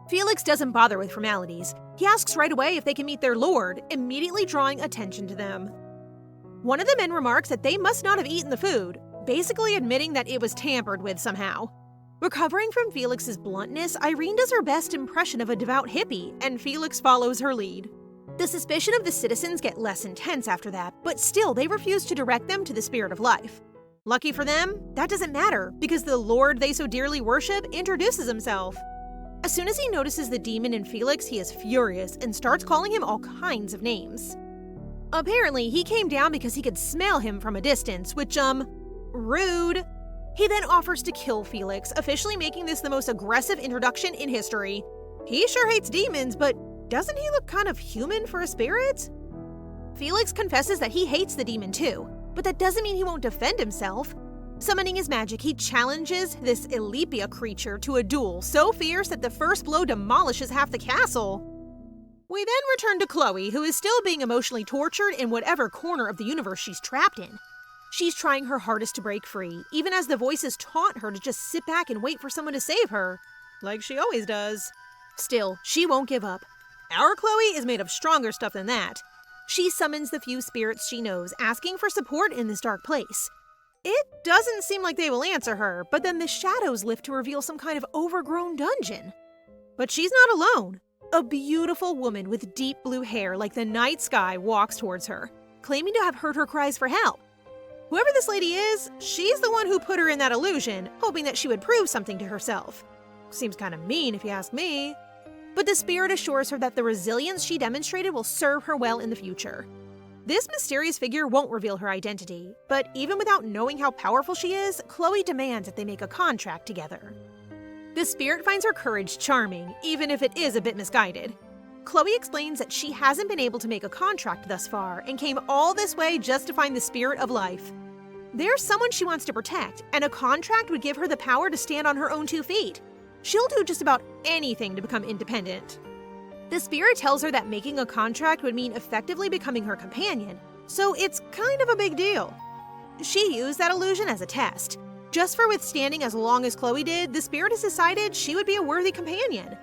Speaker 1: Felix doesn't bother with formalities. He asks right away if they can meet their lord, immediately drawing attention to them. One of the men remarks that they must not have eaten the food, basically admitting that it was tampered with somehow. Recovering from Felix's bluntness, Irene does her best impression of a devout hippie, and Felix follows her lead. The suspicion of the citizens get less intense after that, but still they refuse to direct them to the spirit of life. Lucky for them, that doesn't matter, because the lord they so dearly worship introduces himself. As soon as he notices the demon in Felix, he is furious and starts calling him all kinds of names. Apparently, he came down because he could smell him from a distance, which, rude. He then offers to kill Felix, officially making this the most aggressive introduction in history. He sure hates demons, but doesn't he look kind of human for a spirit? Felix confesses that he hates the demon too, but that doesn't mean he won't defend himself. Summoning his magic, he challenges this Elipia creature to a duel so fierce that the first blow demolishes half the castle. We then return to Chloe, who is still being emotionally tortured in whatever corner of the universe she's trapped in. She's trying her hardest to break free, even as the voices taunt her to just sit back and wait for someone to save her, like she always does. Still, she won't give up. Our Chloe is made of stronger stuff than that. She summons the few spirits she knows, asking for support in this dark place. It doesn't seem like they will answer her, but then the shadows lift to reveal some kind of overgrown dungeon. But she's not alone. A beautiful woman with deep blue hair like the night sky walks towards her, claiming to have heard her cries for help. Whoever this lady is, she's the one who put her in that illusion, hoping that she would prove something to herself. Seems kind of mean if you ask me. But the spirit assures her that the resilience she demonstrated will serve her well in the future. This mysterious figure won't reveal her identity, but even without knowing how powerful she is, Chloe demands that they make a contract together. The spirit finds her courage charming, even if it is a bit misguided. Chloe explains that she hasn't been able to make a contract thus far and came all this way just to find the spirit of life. There's someone she wants to protect, and a contract would give her the power to stand on her own 2 feet. She'll do just about anything to become independent. The spirit tells her that making a contract would mean effectively becoming her companion, so it's kind of a big deal. She used that illusion as a test. Just for withstanding as long as Chloe did, the spirit has decided she would be a worthy companion.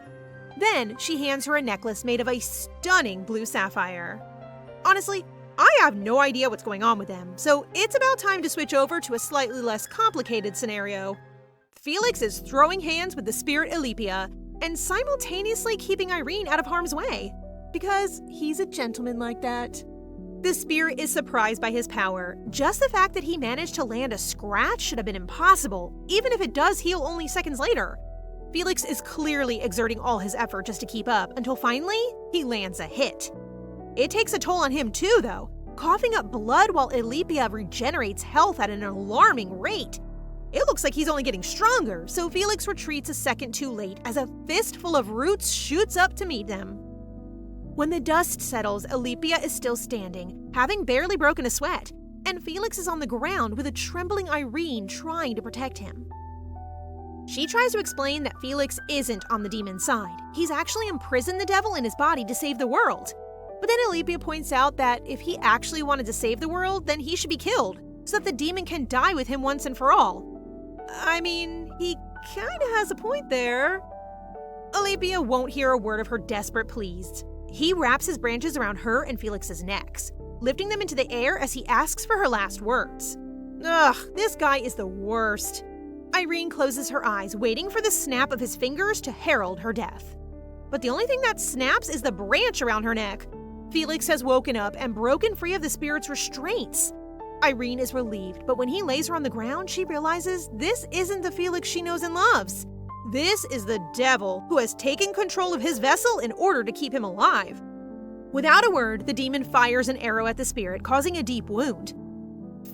Speaker 1: Then, she hands her a necklace made of a stunning blue sapphire. Honestly, I have no idea what's going on with them, so it's about time to switch over to a slightly less complicated scenario. Felix is throwing hands with the spirit Elipia and simultaneously keeping Irene out of harm's way. Because he's a gentleman like that. The spirit is surprised by his power. Just the fact that he managed to land a scratch should have been impossible, even if it does heal only seconds later. Felix is clearly exerting all his effort just to keep up, until finally, he lands a hit. It takes a toll on him too, though, coughing up blood while Elipia regenerates health at an alarming rate. It looks like he's only getting stronger, so Felix retreats a second too late as a fistful of roots shoots up to meet them. When the dust settles, Elipia is still standing, having barely broken a sweat, and Felix is on the ground with a trembling Irene trying to protect him. She tries to explain that Felix isn't on the demon's side. He's actually imprisoned the devil in his body to save the world. But then Elipia points out that if he actually wanted to save the world, then he should be killed, so that the demon can die with him once and for all. I mean, he kinda has a point there. Elipia won't hear a word of her desperate pleas. He wraps his branches around her and Felix's necks, lifting them into the air as he asks for her last words. Ugh, this guy is the worst. Irene closes her eyes, waiting for the snap of his fingers to herald her death. But the only thing that snaps is the branch around her neck. Felix has woken up and broken free of the spirit's restraints. Irene is relieved, but when he lays her on the ground, she realizes this isn't the Felix she knows and loves. This is the devil who has taken control of his vessel in order to keep him alive. Without a word, the demon fires an arrow at the spirit, causing a deep wound.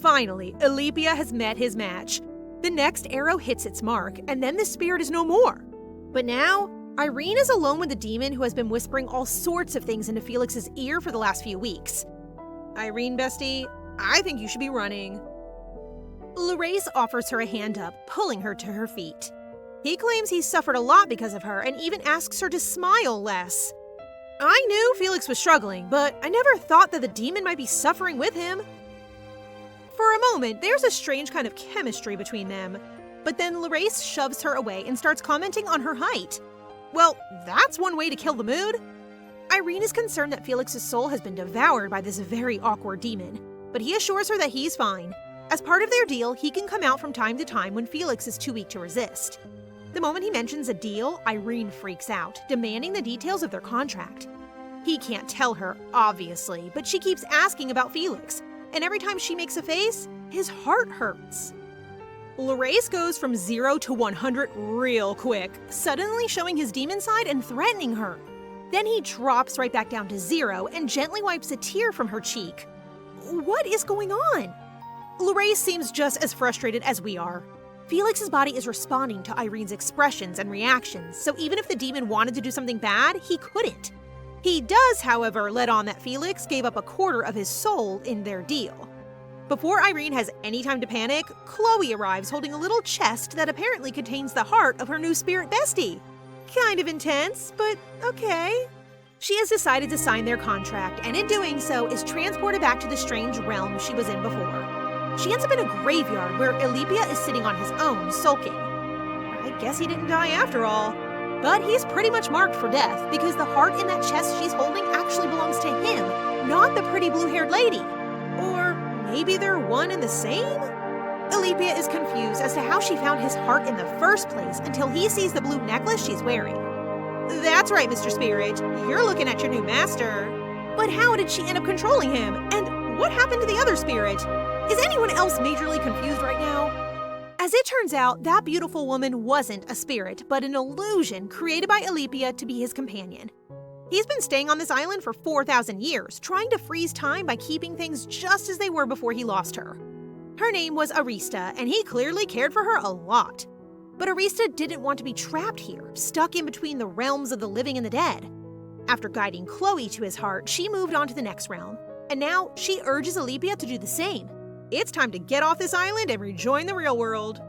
Speaker 1: Finally, Elipia has met his match. The next arrow hits its mark, and then the spirit is no more. But now, Irene is alone with the demon who has been whispering all sorts of things into Felix's ear for the last few weeks. Irene, bestie, I think you should be running. Lerace offers her a hand up, pulling her to her feet. He claims he's suffered a lot because of her and even asks her to smile less. I knew Felix was struggling, but I never thought that the demon might be suffering with him. For a moment, there's a strange kind of chemistry between them, but then Lerace shoves her away and starts commenting on her height. Well, that's one way to kill the mood. Irene is concerned that Felix's soul has been devoured by this very awkward demon, but he assures her that he's fine. As part of their deal, he can come out from time to time when Felix is too weak to resist. The moment he mentions a deal, Irene freaks out, demanding the details of their contract. He can't tell her, obviously, but she keeps asking about Felix, and every time she makes a face, his heart hurts. Lerace goes from 0 to 100 real quick, suddenly showing his demon side and threatening her. Then he drops right back down to 0 and gently wipes a tear from her cheek. What is going on? Lerace seems just as frustrated as we are. Felix's body is responding to Irene's expressions and reactions, so even if the demon wanted to do something bad, he couldn't. He does, however, let on that Felix gave up a quarter of his soul in their deal. Before Irene has any time to panic, Chloe arrives holding a little chest that apparently contains the heart of her new spirit bestie. Kind of intense, but okay. She has decided to sign their contract, and in doing so is transported back to the strange realm she was in before. She ends up in a graveyard where Elipia is sitting on his own, sulking. I guess he didn't die after all. But he's pretty much marked for death because the heart in that chest she's holding actually belongs to him, not the pretty blue-haired lady. Or maybe they're one and the same? Elipia is confused as to how she found his heart in the first place until he sees the blue necklace she's wearing. That's right, Mr. Spirit. You're looking at your new master. But how did she end up controlling him? And what happened to the other spirit? Is anyone else majorly confused right now? As it turns out, that beautiful woman wasn't a spirit, but an illusion created by Elipia to be his companion. He's been staying on this island for 4,000 years, trying to freeze time by keeping things just as they were before he lost her. Her name was Arista, and he clearly cared for her a lot. But Arista didn't want to be trapped here, stuck in between the realms of the living and the dead. After guiding Chloe to his heart, she moved on to the next realm, and now she urges Elipia to do the same. It's time to get off this island and rejoin the real world.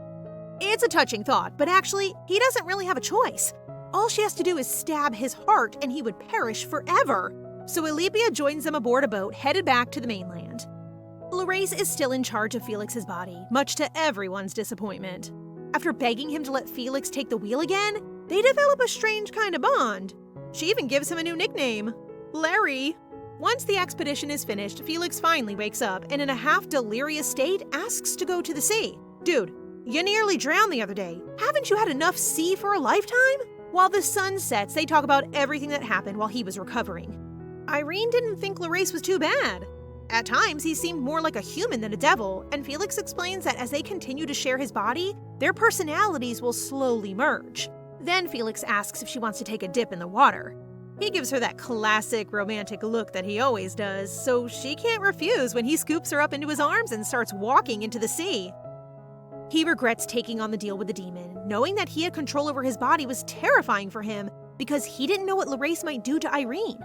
Speaker 1: It's a touching thought, but actually, he doesn't really have a choice. All she has to do is stab his heart and he would perish forever. So Elipia joins them aboard a boat headed back to the mainland. Lerace is still in charge of Felix's body, much to everyone's disappointment. After begging him to let Felix take the wheel again, they develop a strange kind of bond. She even gives him a new nickname, Larry. Once the expedition is finished, Felix finally wakes up and in a half-delirious state asks to go to the sea. Dude, You nearly drowned the other day. Haven't you had enough sea for a lifetime? While the sun sets, they talk about everything that happened while he was recovering. Irene didn't think Larace was too bad. At times, he seemed more like a human than a devil, and Felix explains that as they continue to share his body, their personalities will slowly merge. Then Felix asks if she wants to take a dip in the water. He gives her that classic romantic look that he always does, so she can't refuse when he scoops her up into his arms and starts walking into the sea. He regrets taking on the deal with the demon. Knowing that he had control over his body was terrifying for him because he didn't know what Larace might do to Irene.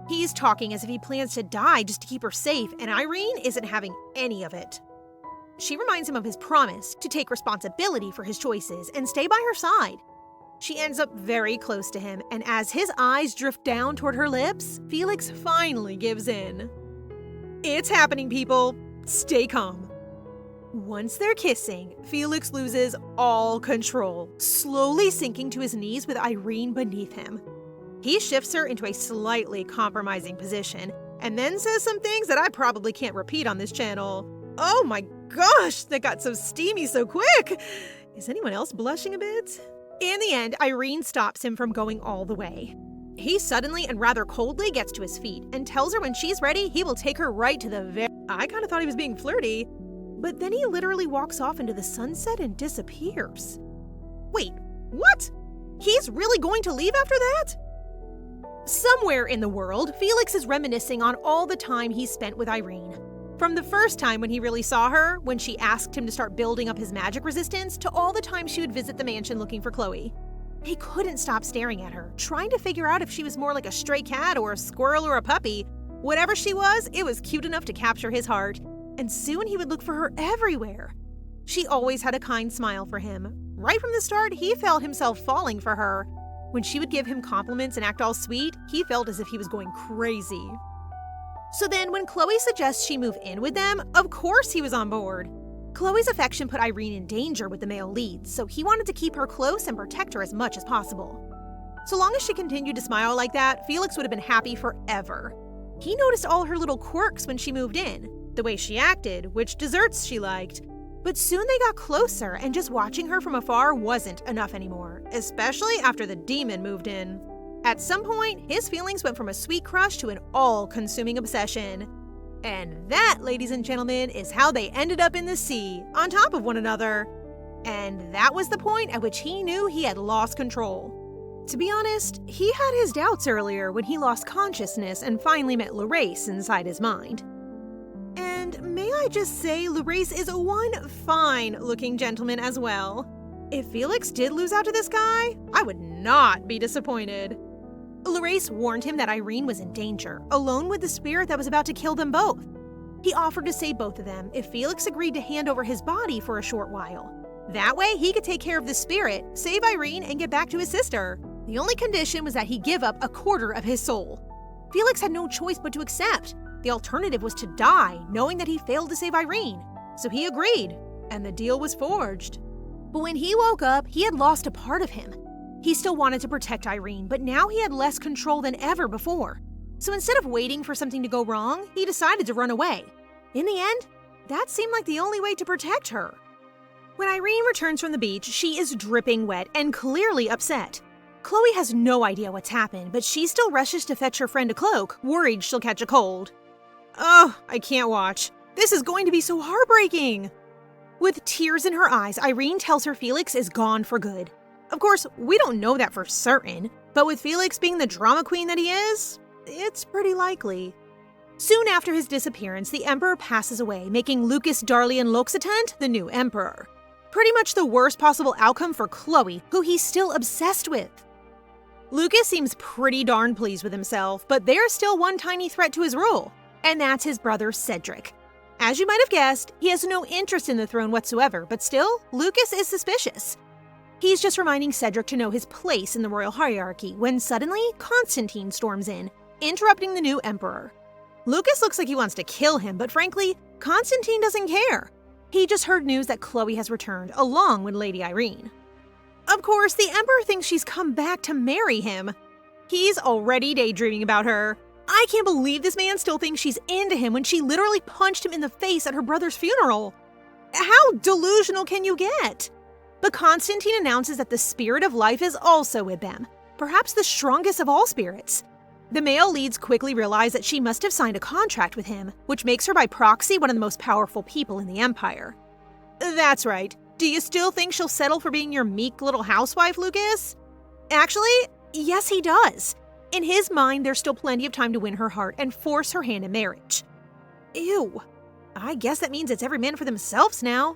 Speaker 1: He's talking as if he plans to die just to keep her safe, and Irene isn't having any of it. She reminds him of his promise to take responsibility for his choices and stay by her side. She ends up very close to him, and as his eyes drift down toward her lips, Felix finally gives in. It's happening, people. Stay calm. Once they're kissing, Felix loses all control, slowly sinking to his knees with Irene beneath him. He shifts her into a slightly compromising position, and then says some things that I probably can't repeat on this channel. Oh my gosh, that got so steamy so quick! Is anyone else blushing a bit? In the end, Irene stops him from going all the way. He suddenly and rather coldly gets to his feet and tells her when she's ready, he will take her right to the I kind of thought he was being flirty. But then he literally walks off into the sunset and disappears. Wait, what? He's really going to leave after that? Somewhere in the world, Felix is reminiscing on all the time he spent with Irene. From the first time when he really saw her, when she asked him to start building up his magic resistance, to all the times she would visit the mansion looking for Chloe. He couldn't stop staring at her, trying to figure out if she was more like a stray cat or a squirrel or a puppy. Whatever she was, it was cute enough to capture his heart. And soon he would look for her everywhere. She always had a kind smile for him. Right from the start, he felt himself falling for her. When she would give him compliments and act all sweet, he felt as if he was going crazy. So then, when Chloe suggests she move in with them, of course he was on board. Chloe's affection put Irene in danger with the male leads, so he wanted to keep her close and protect her as much as possible. So long as she continued to smile like that, Felix would have been happy forever. He noticed all her little quirks when she moved in. The way she acted, which desserts she liked. But soon they got closer, and just watching her from afar wasn't enough anymore, especially after the demon moved in. At some point, his feelings went from a sweet crush to an all-consuming obsession. And that, ladies and gentlemen, is how they ended up in the sea, on top of one another. And that was the point at which he knew he had lost control. To be honest, he had his doubts earlier when he lost consciousness and finally met Larace inside his mind. And may I just say, Larace is one fine-looking gentleman as well. If Felix did lose out to this guy, I would not be disappointed. Larace warned him that Irene was in danger, alone with the spirit that was about to kill them both. He offered to save both of them if Felix agreed to hand over his body for a short while. That way, he could take care of the spirit, save Irene, and get back to his sister. The only condition was that he give up a quarter of his soul. Felix had no choice but to accept. The alternative was to die, knowing that he failed to save Irene. So he agreed, and the deal was forged. But when he woke up, he had lost a part of him. He still wanted to protect Irene, but now he had less control than ever before. So instead of waiting for something to go wrong, he decided to run away. In the end, that seemed like the only way to protect her. When Irene returns from the beach, she is dripping wet and clearly upset. Chloe has no idea what's happened, but she still rushes to fetch her friend a cloak, worried she'll catch a cold. Oh, I can't watch. This is going to be so heartbreaking. With tears in her eyes, Irene tells her Felix is gone for good. Of course, we don't know that for certain, but with Felix being the drama queen that he is, it's pretty likely. Soon after his disappearance, the emperor passes away, making Lucas Darlian L'Occitan the new emperor. Pretty much the worst possible outcome for Chloe, who he's still obsessed with. Lucas seems pretty darn pleased with himself, but there's still one tiny threat to his rule, and that's his brother Cedric. As you might have guessed, he has no interest in the throne whatsoever, but still, Lucas is suspicious. He's just reminding Cedric to know his place in the royal hierarchy when suddenly Constantine storms in, interrupting the new emperor. Lucas looks like he wants to kill him, but frankly, Constantine doesn't care. He just heard news that Chloe has returned, along with Lady Irene. Of course, the emperor thinks she's come back to marry him. He's already daydreaming about her. I can't believe this man still thinks she's into him when she literally punched him in the face at her brother's funeral. How delusional can you get? But Constantine announces that the spirit of life is also with them, perhaps the strongest of all spirits. The male leads quickly realize that she must have signed a contract with him, which makes her by proxy one of the most powerful people in the Empire. That's right. Do you still think she'll settle for being your meek little housewife, Lucas? Actually, yes, he does. In his mind, there's still plenty of time to win her heart and force her hand in marriage. Ew. I guess that means it's every man for themselves now.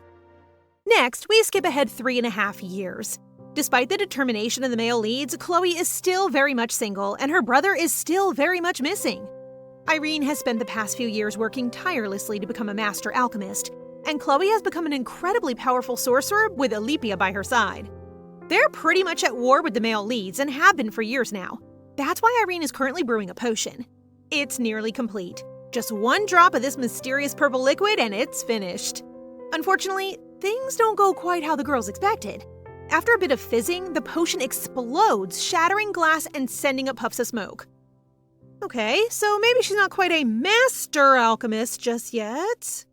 Speaker 1: Next, we skip ahead 3.5 years. Despite the determination of the male leads, Chloe is still very much single, and her brother is still very much missing. Irene has spent the past few years working tirelessly to become a master alchemist, and Chloe has become an incredibly powerful sorcerer with Alypia by her side. They're pretty much at war with the male leads and have been for years now. That's why Irene is currently brewing a potion. It's nearly complete. Just one drop of this mysterious purple liquid and it's finished. Unfortunately, things don't go quite how the girls expected. After a bit of fizzing, the potion explodes, shattering glass and sending up puffs of smoke. Okay, so maybe she's not quite a master alchemist just yet.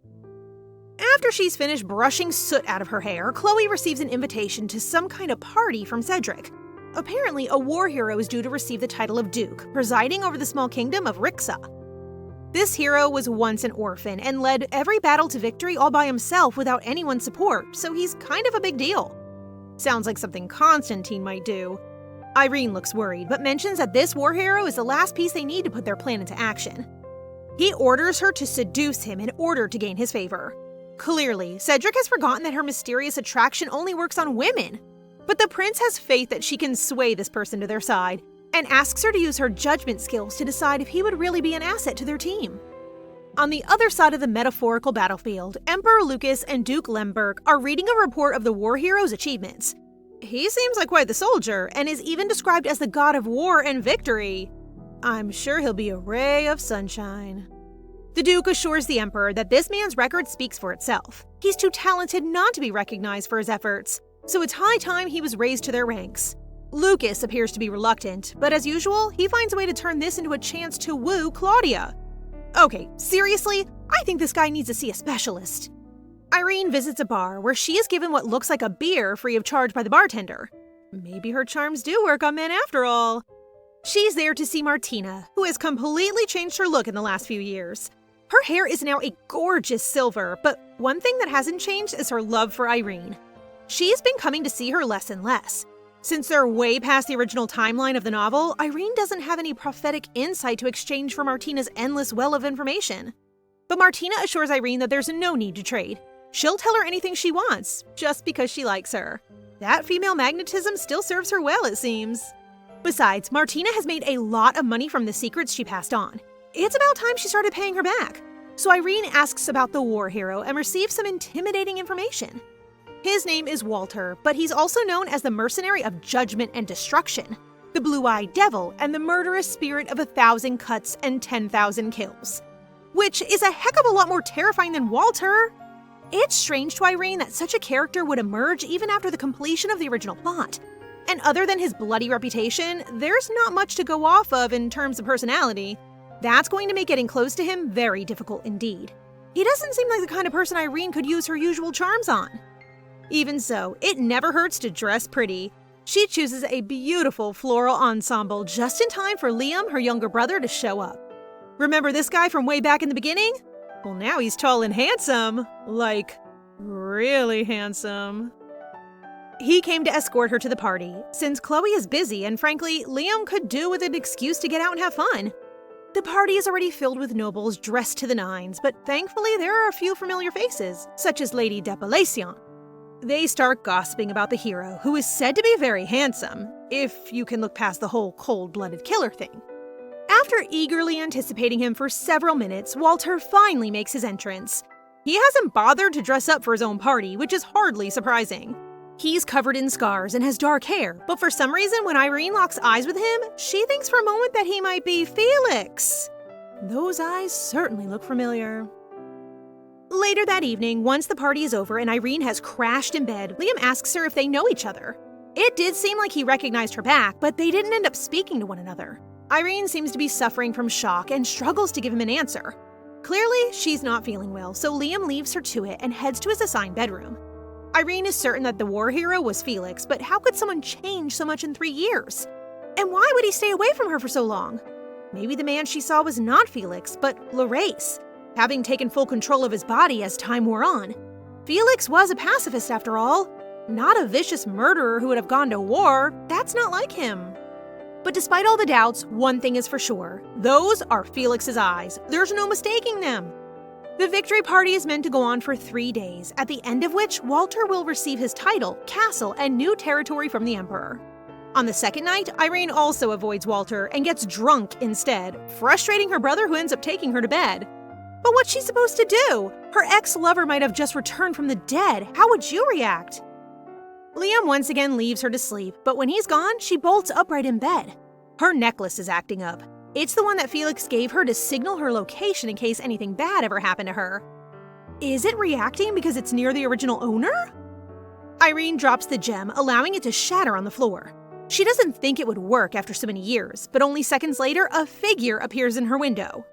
Speaker 1: After she's finished brushing soot out of her hair, Chloe receives an invitation to some kind of party from Cedric. Apparently, a war hero is due to receive the title of Duke, presiding over the small kingdom of Rixa. This hero was once an orphan and led every battle to victory all by himself without anyone's support, so he's kind of a big deal. Sounds like something Constantine might do. Irene looks worried, but mentions that this war hero is the last piece they need to put their plan into action. He orders her to seduce him in order to gain his favor. Clearly, Cedric has forgotten that her mysterious attraction only works on women. But the prince has faith that she can sway this person to their side, and asks her to use her judgment skills to decide if he would really be an asset to their team. On the other side of the metaphorical battlefield, Emperor Lucas and Duke Lemberg are reading a report of the war hero's achievements. He seems like quite the soldier, and is even described as the god of war and victory. I'm sure he'll be a ray of sunshine. The Duke assures the Emperor that this man's record speaks for itself. He's too talented not to be recognized for his efforts, so it's high time he was raised to their ranks. Lucas appears to be reluctant, but as usual, he finds a way to turn this into a chance to woo Claudia. Okay, seriously, I think this guy needs to see a specialist. Irene visits a bar where she is given what looks like a beer free of charge by the bartender. Maybe her charms do work on men after all. She's there to see Martina, who has completely changed her look in the last few years. Her hair is now a gorgeous silver, but one thing that hasn't changed is her love for Irene. She's been coming to see her less and less. Since they're way past the original timeline of the novel, Irene doesn't have any prophetic insight to exchange for Martina's endless well of information. But Martina assures Irene that there's no need to trade. She'll tell her anything she wants, just because she likes her. That female magnetism still serves her well, it seems. Besides, Martina has made a lot of money from the secrets she passed on. It's about time she started paying her back. So Irene asks about the war hero and receives some intimidating information. His name is Walter, but he's also known as the mercenary of judgment and destruction, the blue-eyed devil, and the murderous spirit of 1,000 cuts and 10,000 kills. Which is a heck of a lot more terrifying than Walter. It's strange to Irene that such a character would emerge even after the completion of the original plot. And other than his bloody reputation, there's not much to go off of in terms of personality. That's going to make getting close to him very difficult indeed. He doesn't seem like the kind of person Irene could use her usual charms on. Even so, it never hurts to dress pretty. She chooses a beautiful floral ensemble just in time for Liam, her younger brother, to show up. Remember this guy from way back in the beginning? Well, now he's tall and handsome. Like, really handsome. He came to escort her to the party, since Chloe is busy and frankly, Liam could do with an excuse to get out and have fun. The party is already filled with nobles dressed to the nines, but thankfully there are a few familiar faces, such as Lady Depalacion. They start gossiping about the hero, who is said to be very handsome, if you can look past the whole cold-blooded killer thing. After eagerly anticipating him for several minutes, Walter finally makes his entrance. He hasn't bothered to dress up for his own party, which is hardly surprising. He's covered in scars and has dark hair, but for some reason when Irene locks eyes with him, she thinks for a moment that he might be Felix. Those eyes certainly look familiar. Later that evening, once the party is over and Irene has crashed in bed, Liam asks her if they know each other. It did seem like he recognized her back, but they didn't end up speaking to one another. Irene seems to be suffering from shock and struggles to give him an answer. Clearly, she's not feeling well, so Liam leaves her to it and heads to his assigned bedroom. Irene is certain that the war hero was Felix, but how could someone change so much in 3 years? And why would he stay away from her for so long? Maybe the man she saw was not Felix, but Larace, having taken full control of his body as time wore on. Felix was a pacifist after all, not a vicious murderer who would have gone to war. That's not like him. But despite all the doubts, one thing is for sure. Those are Felix's eyes. There's no mistaking them. The victory party is meant to go on for 3 days, at the end of which Walter will receive his title, castle, and new territory from the Emperor. On the second night, Irene also avoids Walter and gets drunk instead, frustrating her brother who ends up taking her to bed. But what's she supposed to do? Her ex-lover might have just returned from the dead. How would you react? Liam once again leaves her to sleep, but when he's gone, she bolts upright in bed. Her necklace is acting up. It's the one that Felix gave her to signal her location in case anything bad ever happened to her. Is it reacting because it's near the original owner? Irene drops the gem, allowing it to shatter on the floor. She doesn't think it would work after so many years, but only seconds later, a figure appears in her window.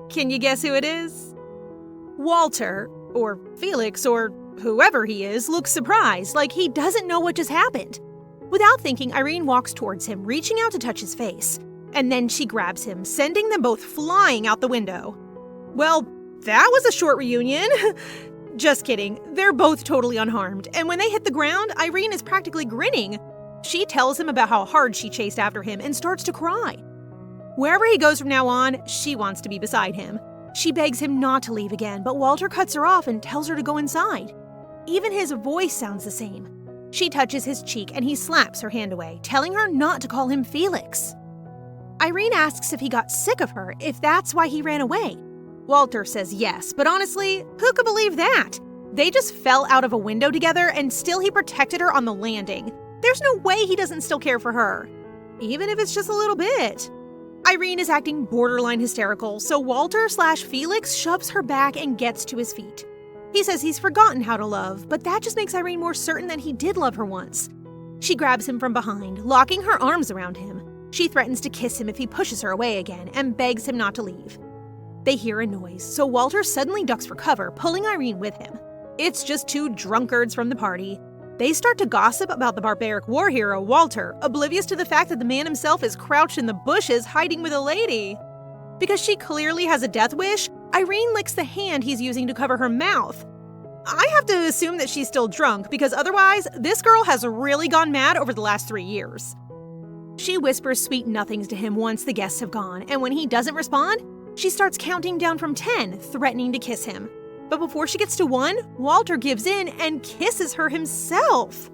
Speaker 1: Can you guess who it is? Walter, or Felix, or whoever he is, looks surprised, like he doesn't know what just happened. Without thinking, Irene walks towards him, reaching out to touch his face. And then she grabs him, sending them both flying out the window. Well, that was a short reunion. Just kidding, they're both totally unharmed, and when they hit the ground, Irene is practically grinning. She tells him about how hard she chased after him and starts to cry. Wherever he goes from now on, she wants to be beside him. She begs him not to leave again, but Walter cuts her off and tells her to go inside. Even his voice sounds the same. She touches his cheek and he slaps her hand away, telling her not to call him Felix. Irene asks if he got sick of her, if that's why he ran away. Walter says yes, but honestly, who could believe that? They just fell out of a window together and still he protected her on the landing. There's no way he doesn't still care for her, even if it's just a little bit. Irene is acting borderline hysterical, so Walter/Felix shoves her back and gets to his feet. He says he's forgotten how to love, but that just makes Irene more certain that he did love her once. She grabs him from behind, locking her arms around him. She threatens to kiss him if he pushes her away again and begs him not to leave. They hear a noise, so Walter suddenly ducks for cover, pulling Irene with him. It's just 2 drunkards from the party. They start to gossip about the barbaric war hero, Walter, oblivious to the fact that the man himself is crouched in the bushes hiding with a lady. Because she clearly has a death wish, Irene licks the hand he's using to cover her mouth. I have to assume that she's still drunk, because otherwise, this girl has really gone mad over the last 3 years. She whispers sweet nothings to him once the guests have gone, and when he doesn't respond, she starts counting down from 10, threatening to kiss him. But before she gets to 1, Walter gives in and kisses her himself.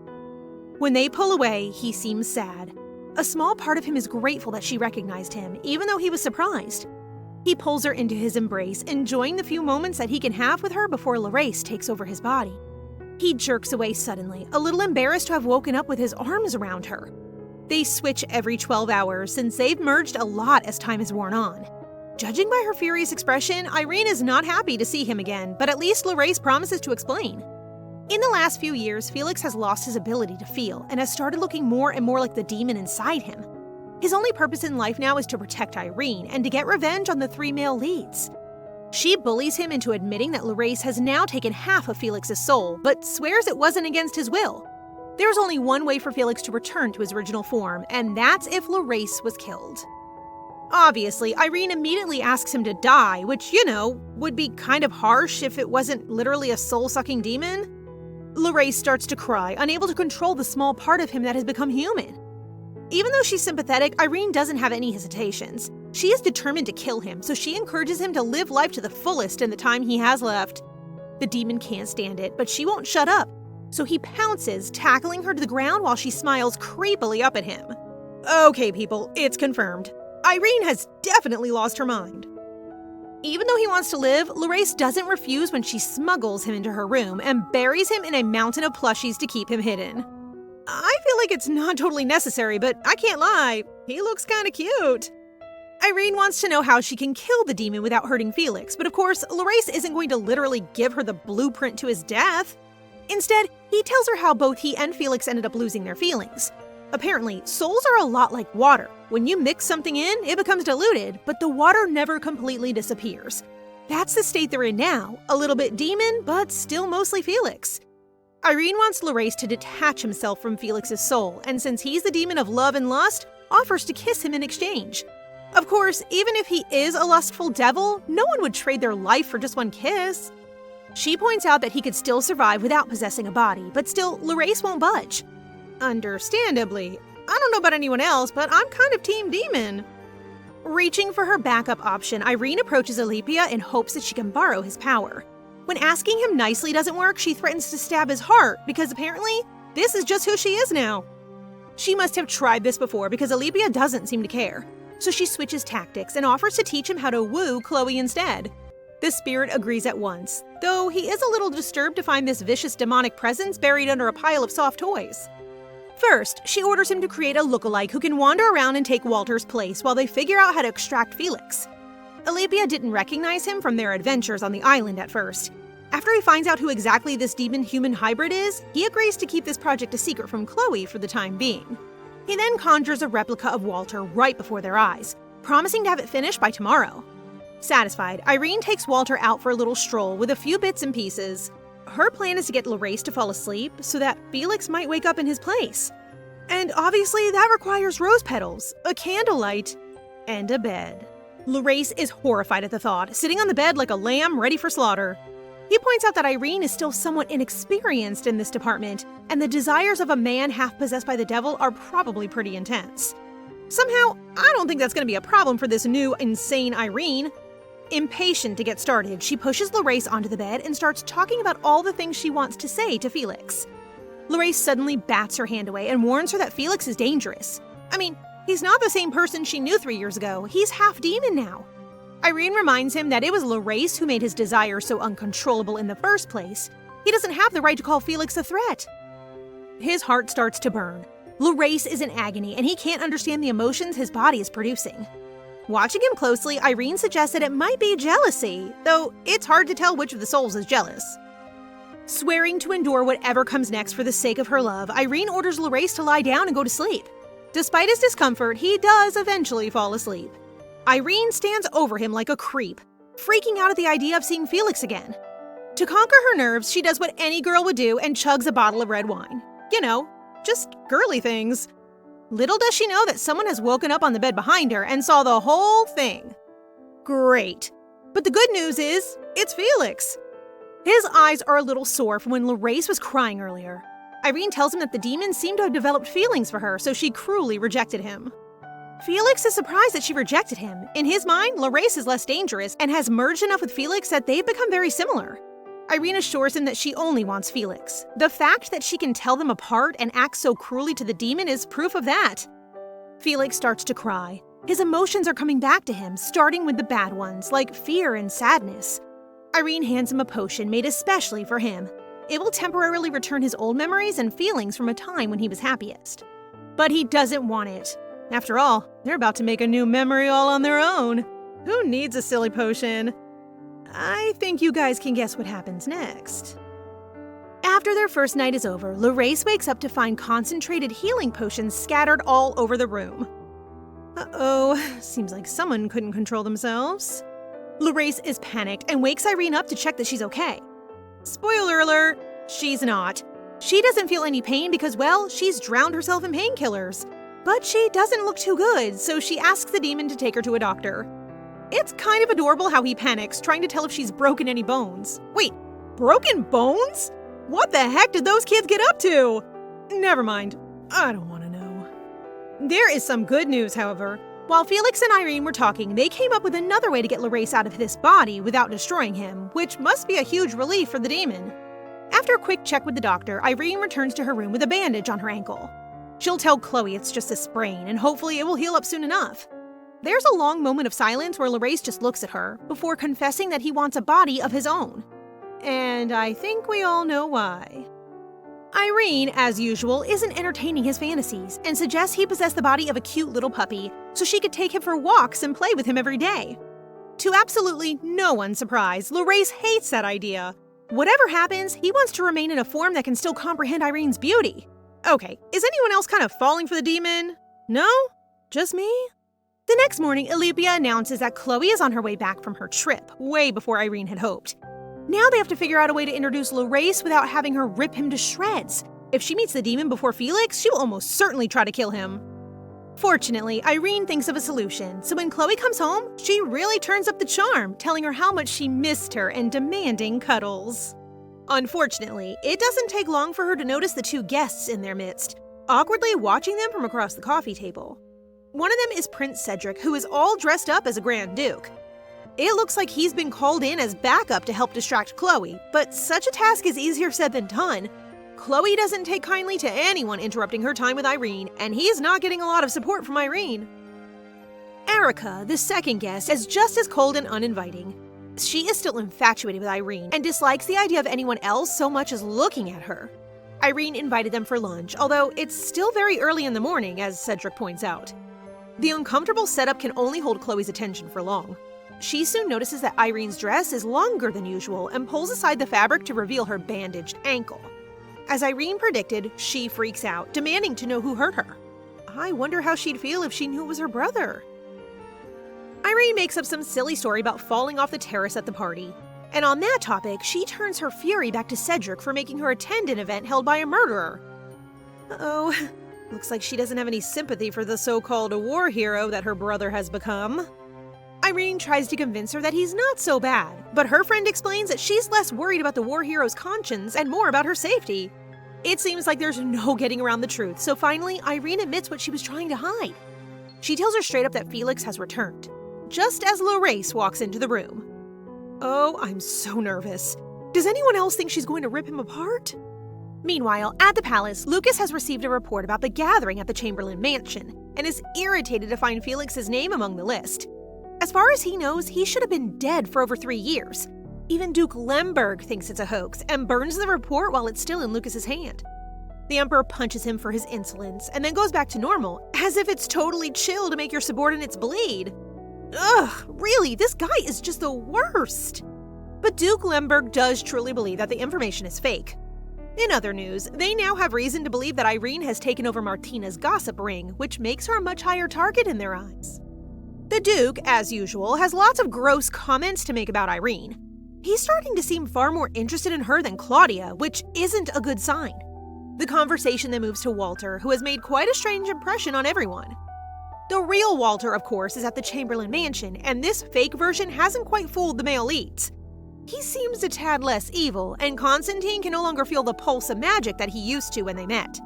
Speaker 1: When they pull away, he seems sad. A small part of him is grateful that she recognized him, even though he was surprised. He pulls her into his embrace, enjoying the few moments that he can have with her before Larace takes over his body. He jerks away suddenly, a little embarrassed to have woken up with his arms around her. They switch every 12 hours since they've merged a lot as time has worn on. Judging by her furious expression, Irene is not happy to see him again, but at least Larace promises to explain. In the last few years, Felix has lost his ability to feel and has started looking more and more like the demon inside him. His only purpose in life now is to protect Irene and to get revenge on the 3 male leads. She bullies him into admitting that Larace has now taken half of Felix's soul, but swears it wasn't against his will. There's only one way for Felix to return to his original form, and that's if Larace was killed. Obviously, Irene immediately asks him to die, which, would be kind of harsh if it wasn't literally a soul-sucking demon. Larace starts to cry, unable to control the small part of him that has become human. Even though she's sympathetic, Irene doesn't have any hesitations. She is determined to kill him, so she encourages him to live life to the fullest in the time he has left. The demon can't stand it, but she won't shut up, so he pounces, tackling her to the ground while she smiles creepily up at him. Okay, people, it's confirmed. Irene has definitely lost her mind. Even though he wants to live, Larace doesn't refuse when she smuggles him into her room and buries him in a mountain of plushies to keep him hidden. I feel like it's not totally necessary, but I can't lie, he looks kinda cute. Irene wants to know how she can kill the demon without hurting Felix, but of course, Larace isn't going to literally give her the blueprint to his death. Instead, he tells her how both he and Felix ended up losing their feelings. Apparently, souls are a lot like water. When you mix something in, it becomes diluted, but the water never completely disappears. That's the state they're in now, a little bit demon, but still mostly Felix. Irene wants Larace to detach himself from Felix's soul, and since he's the demon of love and lust, offers to kiss him in exchange. Of course, even if he is a lustful devil, no one would trade their life for just one kiss. She points out that he could still survive without possessing a body, but still, Larace won't budge. Understandably. I don't know about anyone else, but I'm kind of team demon. Reaching for her backup option, Irene approaches Alepia in hopes that she can borrow his power. When asking him nicely doesn't work, she threatens to stab his heart, because apparently, this is just who she is now. She must have tried this before because Alepia doesn't seem to care. So she switches tactics and offers to teach him how to woo Chloe instead. The spirit agrees at once, though he is a little disturbed to find this vicious demonic presence buried under a pile of soft toys. First, she orders him to create a lookalike who can wander around and take Walter's place while they figure out how to extract Felix. Alepia didn't recognize him from their adventures on the island at first. After he finds out who exactly this demon-human hybrid is, he agrees to keep this project a secret from Chloe for the time being. He then conjures a replica of Walter right before their eyes, promising to have it finished by tomorrow. Satisfied, Irene takes Walter out for a little stroll with a few bits and pieces. Her plan is to get Larace to fall asleep so that Felix might wake up in his place. And obviously that requires rose petals, a candlelight, and a bed. Larace is horrified at the thought, sitting on the bed like a lamb ready for slaughter. He points out that Irene is still somewhat inexperienced in this department, and the desires of a man half possessed by the devil are probably pretty intense. Somehow, I don't think that's going to be a problem for this new, insane Irene. Impatient to get started, she pushes Larace onto the bed and starts talking about all the things she wants to say to Felix. Larace suddenly bats her hand away and warns her that Felix is dangerous. I mean, he's not the same person she knew 3 years ago. He's half demon now. Irene reminds him that it was Larace who made his desires so uncontrollable in the first place. He doesn't have the right to call Felix a threat. His heart starts to burn. Larace is in agony, and he can't understand the emotions his body is producing. Watching him closely, Irene suggests that it might be jealousy, though it's hard to tell which of the souls is jealous. Swearing to endure whatever comes next for the sake of her love, Irene orders Larace to lie down and go to sleep. Despite his discomfort, he does eventually fall asleep. Irene stands over him like a creep, freaking out at the idea of seeing Felix again. To conquer her nerves, she does what any girl would do and chugs a bottle of red wine. You know, just girly things. Little does she know that someone has woken up on the bed behind her and saw the whole thing. Great. But the good news is, it's Felix. His eyes are a little sore from when Larace was crying earlier. Irene tells him that the demon seemed to have developed feelings for her, so she cruelly rejected him. Felix is surprised that she rejected him. In his mind, Larace is less dangerous and has merged enough with Felix that they've become very similar. Irene assures him that she only wants Felix. The fact that she can tell them apart and act so cruelly to the demon is proof of that. Felix starts to cry. His emotions are coming back to him, starting with the bad ones, like fear and sadness. Irene hands him a potion made especially for him. It will temporarily return his old memories and feelings from a time when he was happiest. But he doesn't want it. After all, they're about to make a new memory all on their own. Who needs a silly potion? I think you guys can guess what happens next. After their first night is over, Larace wakes up to find concentrated healing potions scattered all over the room. Uh-oh, seems like someone couldn't control themselves. Larace is panicked and wakes Irene up to check that she's okay. Spoiler alert, she's not. She doesn't feel any pain because, well, she's drowned herself in painkillers. But she doesn't look too good, so she asks the demon to take her to a doctor. It's kind of adorable how he panics, trying to tell if she's broken any bones. Wait, broken bones? What the heck did those kids get up to? Never mind, I don't want to know. There is some good news, however. While Felix and Irene were talking, they came up with another way to get Larace out of this body without destroying him, which must be a huge relief for the demon. After a quick check with the doctor, Irene returns to her room with a bandage on her ankle. She'll tell Chloe it's just a sprain, and hopefully it will heal up soon enough. There's a long moment of silence where Larace just looks at her, before confessing that he wants a body of his own. And I think we all know why. Irene, as usual, isn't entertaining his fantasies, and suggests he possess the body of a cute little puppy, so she could take him for walks and play with him every day. To absolutely no one's surprise, Larace hates that idea. Whatever happens, he wants to remain in a form that can still comprehend Irene's beauty. Okay, is anyone else kind of falling for the demon? No? Just me? The next morning, Olympia announces that Chloe is on her way back from her trip, way before Irene had hoped. Now they have to figure out a way to introduce Larace without having her rip him to shreds. If she meets the demon before Felix, she will almost certainly try to kill him. Fortunately, Irene thinks of a solution, so when Chloe comes home, she really turns up the charm, telling her how much she missed her and demanding cuddles. Unfortunately, it doesn't take long for her to notice the two guests in their midst, awkwardly watching them from across the coffee table. One of them is Prince Cedric, who is all dressed up as a Grand Duke. It looks like he's been called in as backup to help distract Chloe, but such a task is easier said than done. Chloe doesn't take kindly to anyone interrupting her time with Irene, and he is not getting a lot of support from Irene. Erica, the second guest, is just as cold and uninviting. She is still infatuated with Irene and dislikes the idea of anyone else so much as looking at her. Irene invited them for lunch, although it's still very early in the morning, as Cedric points out. The uncomfortable setup can only hold Chloe's attention for long. She soon notices that Irene's dress is longer than usual and pulls aside the fabric to reveal her bandaged ankle. As Irene predicted, she freaks out, demanding to know who hurt her. I wonder how she'd feel if she knew it was her brother. Irene makes up some silly story about falling off the terrace at the party. And on that topic, she turns her fury back to Cedric for making her attend an event held by a murderer. Uh-oh. Looks like she doesn't have any sympathy for the so-called war hero that her brother has become. Irene tries to convince her that he's not so bad, but her friend explains that she's less worried about the war hero's conscience and more about her safety. It seems like there's no getting around the truth, so finally, Irene admits what she was trying to hide. She tells her straight up that Felix has returned, just as Larace walks into the room. Oh, I'm so nervous. Does anyone else think she's going to rip him apart? Meanwhile, at the palace, Lucas has received a report about the gathering at the Chamberlain mansion and is irritated to find Felix's name among the list. As far as he knows, he should have been dead for over 3 years. Even Duke Lemberg thinks it's a hoax and burns the report while it's still in Lucas's hand. The Emperor punches him for his insolence and then goes back to normal, as if it's totally chill to make your subordinates bleed. Ugh, really, this guy is just the worst. But Duke Lemberg does truly believe that the information is fake. In other news, they now have reason to believe that Irene has taken over Martina's gossip ring, which makes her a much higher target in their eyes. The Duke, as usual, has lots of gross comments to make about Irene. He's starting to seem far more interested in her than Claudia, which isn't a good sign. The conversation then moves to Walter, who has made quite a strange impression on everyone. The real Walter, of course, is at the Chamberlain mansion, and this fake version hasn't quite fooled the male leads. He seems a tad less evil, and Constantine can no longer feel the pulse of magic that he used to when they met.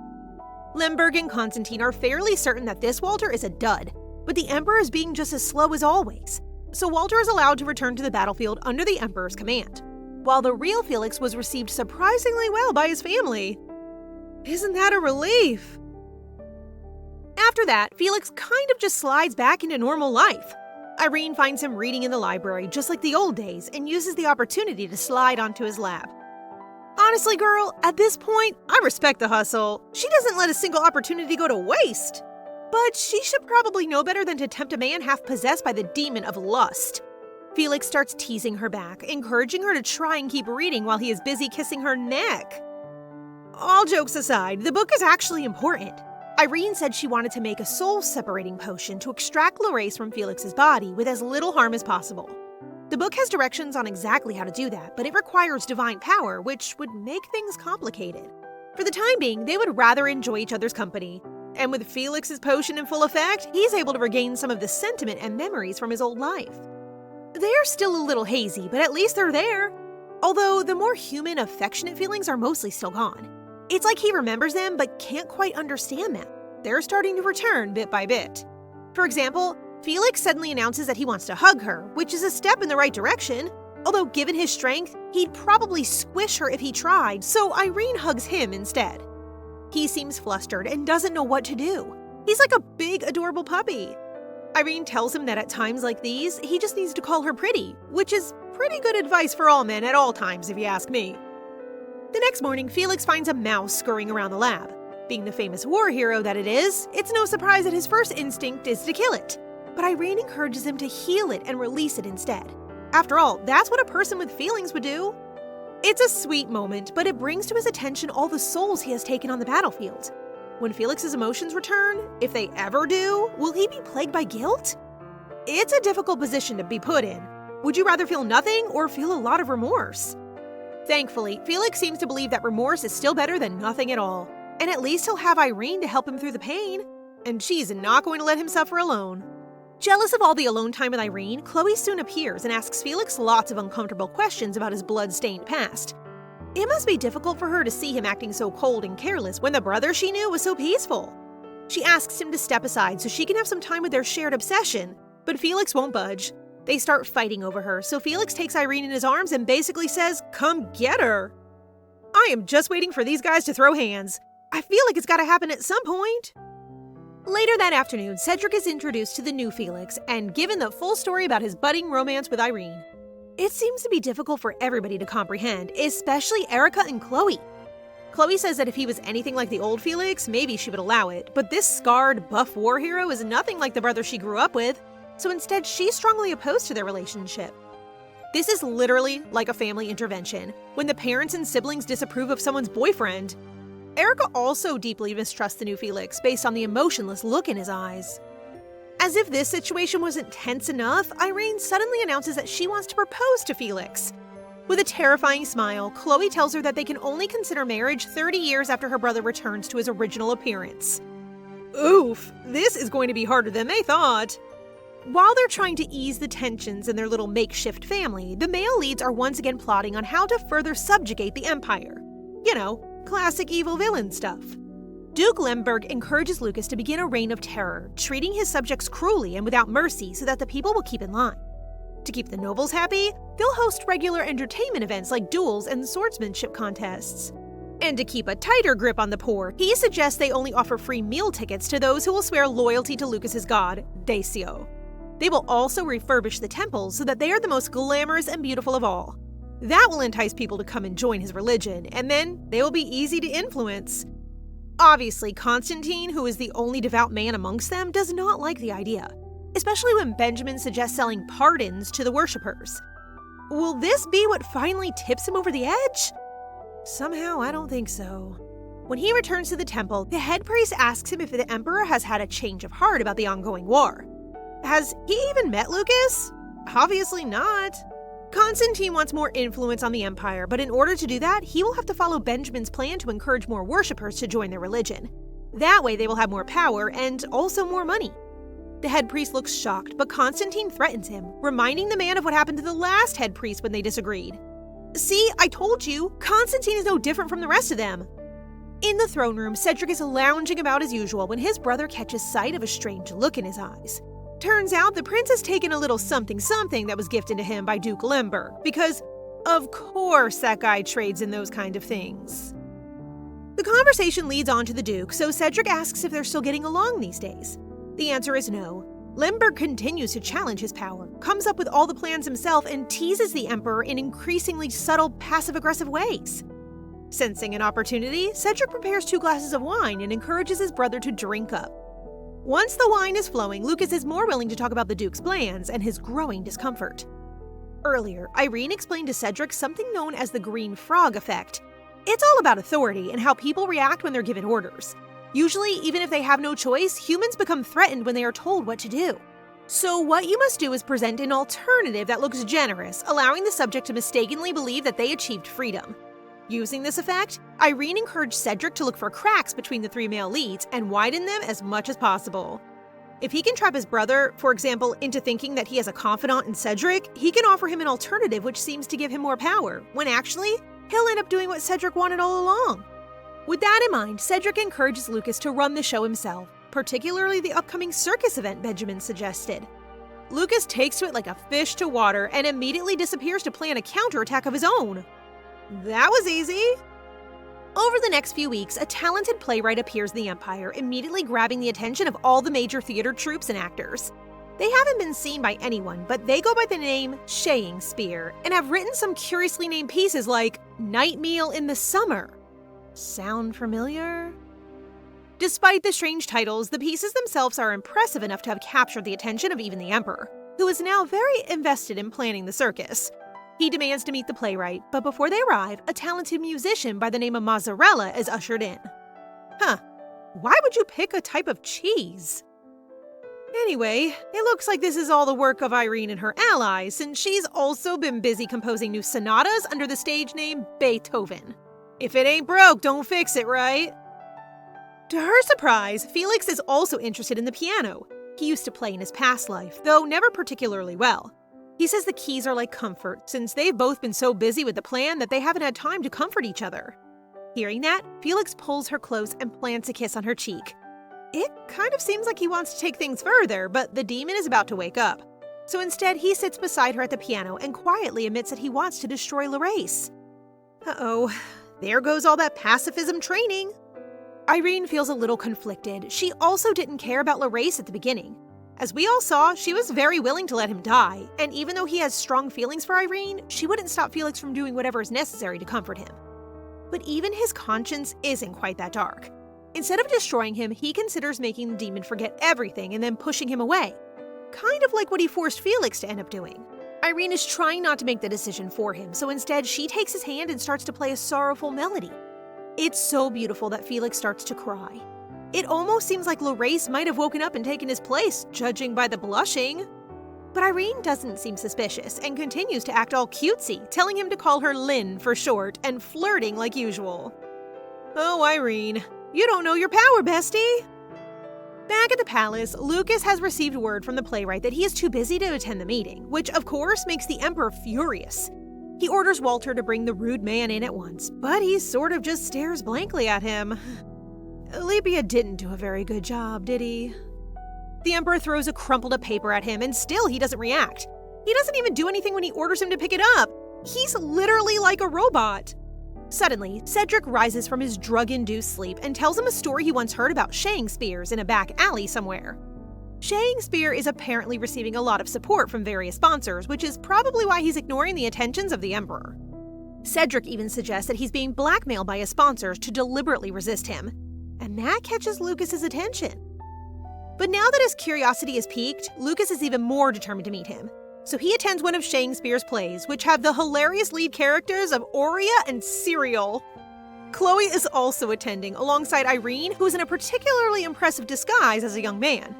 Speaker 1: Lemberg and Constantine are fairly certain that this Walter is a dud, but the Emperor is being just as slow as always. So Walter is allowed to return to the battlefield under the Emperor's command, while the real Felix was received surprisingly well by his family. Isn't that a relief? After that, Felix kind of just slides back into normal life. Irene finds him reading in the library just like the old days and uses the opportunity to slide onto his lap. Honestly, girl, at this point, I respect the hustle. She doesn't let a single opportunity go to waste. But she should probably know better than to tempt a man half possessed by the demon of lust. Felix starts teasing her back, encouraging her to try and keep reading while he is busy kissing her neck. All jokes aside, the book is actually important. Irene said she wanted to make a soul-separating potion to extract Larace from Felix's body with as little harm as possible. The book has directions on exactly how to do that, but it requires divine power, which would make things complicated. For the time being, they would rather enjoy each other's company. And with Felix's potion in full effect, he's able to regain some of the sentiment and memories from his old life. They're still a little hazy, but at least they're there. Although the more human, affectionate feelings are mostly still gone. It's like he remembers them but can't quite understand them. They're starting to return bit by bit. For example, Felix suddenly announces that he wants to hug her, which is a step in the right direction. Although given his strength, he'd probably squish her if he tried, so Irene hugs him instead. He seems flustered and doesn't know what to do. He's like a big, adorable puppy. Irene tells him that at times like these, he just needs to call her pretty, which is pretty good advice for all men at all times if you ask me. The next morning, Felix finds a mouse scurrying around the lab. Being the famous war hero that it is, it's no surprise that his first instinct is to kill it. But Irene encourages him to heal it and release it instead. After all, that's what a person with feelings would do. It's a sweet moment, but it brings to his attention all the souls he has taken on the battlefield. When Felix's emotions return, if they ever do, will he be plagued by guilt? It's a difficult position to be put in. Would you rather feel nothing or feel a lot of remorse? Thankfully, Felix seems to believe that remorse is still better than nothing at all. And at least he'll have Irene to help him through the pain. And she's not going to let him suffer alone. Jealous of all the alone time with Irene, Chloe soon appears and asks Felix lots of uncomfortable questions about his blood-stained past. It must be difficult for her to see him acting so cold and careless when the brother she knew was so peaceful. She asks him to step aside so she can have some time with their shared obsession, but Felix won't budge. They start fighting over her, so Felix takes Irene in his arms and basically says, "Come get her." I am just waiting for these guys to throw hands. I feel like it's gotta happen at some point. Later that afternoon, Cedric is introduced to the new Felix and given the full story about his budding romance with Irene. It seems to be difficult for everybody to comprehend, especially Erica and Chloe. Chloe says that if he was anything like the old Felix, maybe she would allow it, but this scarred, buff war hero is nothing like the brother she grew up with, so instead she's strongly opposed to their relationship. This is literally like a family intervention, when the parents and siblings disapprove of someone's boyfriend. Erica also deeply mistrusts the new Felix based on the emotionless look in his eyes. As if this situation wasn't tense enough, Irene suddenly announces that she wants to propose to Felix. With a terrifying smile, Chloe tells her that they can only consider marriage 30 years after her brother returns to his original appearance. Oof, this is going to be harder than they thought. While they're trying to ease the tensions in their little makeshift family, the male leads are once again plotting on how to further subjugate the Empire. You know, classic evil villain stuff. Duke Lemberg encourages Lucas to begin a reign of terror, treating his subjects cruelly and without mercy so that the people will keep in line. To keep the nobles happy, they'll host regular entertainment events like duels and swordsmanship contests. And to keep a tighter grip on the poor, he suggests they only offer free meal tickets to those who will swear loyalty to Lucas's god, Dacio. They will also refurbish the temples so that they are the most glamorous and beautiful of all. That will entice people to come and join his religion, and then they will be easy to influence. Obviously, Constantine, who is the only devout man amongst them, does not like the idea, especially when Benjamin suggests selling pardons to the worshippers. Will this be what finally tips him over the edge? Somehow, I don't think so. When he returns to the temple, the head priest asks him if the emperor has had a change of heart about the ongoing war. Has he even met Lucas? Obviously not. Constantine wants more influence on the empire, but in order to do that, he will have to follow Benjamin's plan to encourage more worshippers to join their religion. That way they will have more power and also more money. The head priest looks shocked, but Constantine threatens him, reminding the man of what happened to the last head priest when they disagreed. See, I told you, Constantine is no different from the rest of them. In the throne room, Cedric is lounging about as usual when his brother catches sight of a strange look in his eyes. Turns out the prince has taken a little something that was gifted to him by Duke Lemberg, because of course that guy trades in those kind of things. The conversation leads on to the Duke, so Cedric asks if they're still getting along these days. The answer is no. Lemberg continues to challenge his power, comes up with all the plans himself, and teases the Emperor in increasingly subtle, passive-aggressive ways. Sensing an opportunity, Cedric prepares 2 glasses of wine and encourages his brother to drink up. Once the wine is flowing, Lucas is more willing to talk about the Duke's plans and his growing discomfort. Earlier, Irene explained to Cedric something known as the green frog effect. It's all about authority and how people react when they're given orders. Usually, even if they have no choice, humans become threatened when they are told what to do. So what you must do is present an alternative that looks generous, allowing the subject to mistakenly believe that they achieved freedom. Using this effect, Irene encouraged Cedric to look for cracks between the 3 male leads and widen them as much as possible. If he can trap his brother, for example, into thinking that he has a confidant in Cedric, he can offer him an alternative which seems to give him more power, when actually, he'll end up doing what Cedric wanted all along. With that in mind, Cedric encourages Lucas to run the show himself, particularly the upcoming circus event Benjamin suggested. Lucas takes to it like a fish to water and immediately disappears to plan a counterattack of his own. That was easy. Over the next few weeks, a talented playwright appears in the Empire, immediately grabbing the attention of all the major theater troupes and actors. They haven't been seen by anyone, but they go by the name Shaying Spear and have written some curiously named pieces like Night Meal in the Summer. Sound familiar? Despite the strange titles, the pieces themselves are impressive enough to have captured the attention of even the Emperor, who is now very invested in planning the circus. He demands to meet the playwright, but before they arrive, a talented musician by the name of Mozzarella is ushered in. Why would you pick a type of cheese? Anyway, it looks like this is all the work of Irene and her allies, since she's also been busy composing new sonatas under the stage name Beethoven. If it ain't broke, don't fix it, right? To her surprise, Felix is also interested in the piano. He used to play in his past life, though never particularly well. He says the keys are like comfort, since they've both been so busy with the plan that they haven't had time to comfort each other. Hearing that, Felix pulls her close and plants a kiss on her cheek. It kind of seems like he wants to take things further, but the demon is about to wake up. So instead, he sits beside her at the piano and quietly admits that he wants to destroy Larace. Uh-oh, there goes all that pacifism training. Irene feels a little conflicted. She also didn't care about Larace at the beginning. As we all saw, she was very willing to let him die, and even though he has strong feelings for Irene, she wouldn't stop Felix from doing whatever is necessary to comfort him. But even his conscience isn't quite that dark. Instead of destroying him, he considers making the demon forget everything and then pushing him away. Kind of like what he forced Felix to end up doing. Irene is trying not to make the decision for him, so instead she takes his hand and starts to play a sorrowful melody. It's so beautiful that Felix starts to cry. It almost seems like Larace might have woken up and taken his place, judging by the blushing. But Irene doesn't seem suspicious and continues to act all cutesy, telling him to call her Lynn for short and flirting like usual. Oh, Irene, you don't know your power, bestie! Back at the palace, Lucas has received word from the playwright that he is too busy to attend the meeting, which of course makes the Emperor furious. He orders Walter to bring the rude man in at once, but he sort of just stares blankly at him. Alipia didn't do a very good job, did he? The Emperor throws a crumpled up paper at him and still he doesn't react. He doesn't even do anything when he orders him to pick it up. He's literally like a robot. Suddenly, Cedric rises from his drug-induced sleep and tells him a story he once heard about Shakespeare's in a back alley somewhere. Shakespeare is apparently receiving a lot of support from various sponsors, which is probably why he's ignoring the attentions of the Emperor. Cedric even suggests that he's being blackmailed by his sponsors to deliberately resist him, and that catches Lucas's attention. But now that his curiosity is piqued, Lucas is even more determined to meet him. So he attends one of Shakespeare's plays, which have the hilarious lead characters of Aurea and Serial. Chloe is also attending, alongside Irene, who is in a particularly impressive disguise as a young man.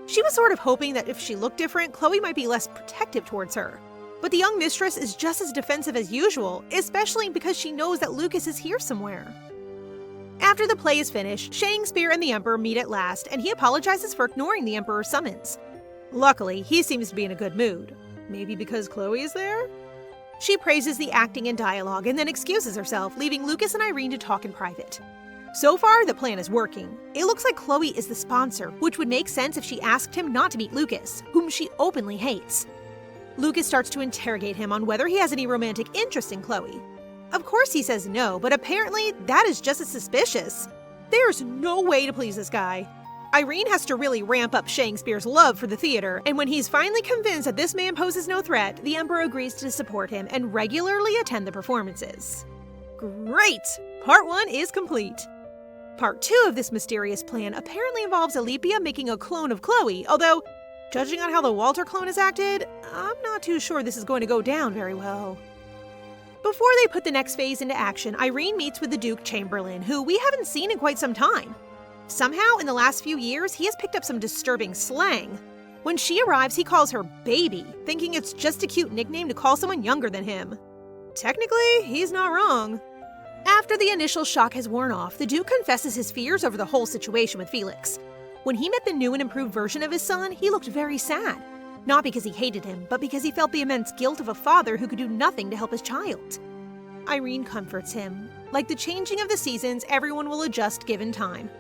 Speaker 1: She was sort of hoping that if she looked different, Chloe might be less protective towards her. But the young mistress is just as defensive as usual, especially because she knows that Lucas is here somewhere. After the play is finished, Shakespeare and the Emperor meet at last, and he apologizes for ignoring the Emperor's summons. Luckily, he seems to be in a good mood. Maybe because Chloe is there? She praises the acting and dialogue and then excuses herself, leaving Lucas and Irene to talk in private. So far, the plan is working. It looks like Chloe is the sponsor, which would make sense if she asked him not to meet Lucas, whom she openly hates. Lucas starts to interrogate him on whether he has any romantic interest in Chloe. Of course he says no, but apparently that is just as suspicious. There's no way to please this guy. Irene has to really ramp up Shakespeare's love for the theater, and when he's finally convinced that this man poses no threat, the Emperor agrees to support him and regularly attend the performances. Great! Part 1 is complete. Part 2 of this mysterious plan apparently involves Alipia making a clone of Chloe, although, judging on how the Walter clone has acted, I'm not too sure this is going to go down very well. Before they put the next phase into action, Irene meets with the Duke Chamberlain, who we haven't seen in quite some time. Somehow, in the last few years, he has picked up some disturbing slang. When she arrives, he calls her baby, thinking it's just a cute nickname to call someone younger than him. Technically, he's not wrong. After the initial shock has worn off, the Duke confesses his fears over the whole situation with Felix. When he met the new and improved version of his son, he looked very sad. Not because he hated him, but because he felt the immense guilt of a father who could do nothing to help his child. Irene comforts him. Like the changing of the seasons, everyone will adjust given time.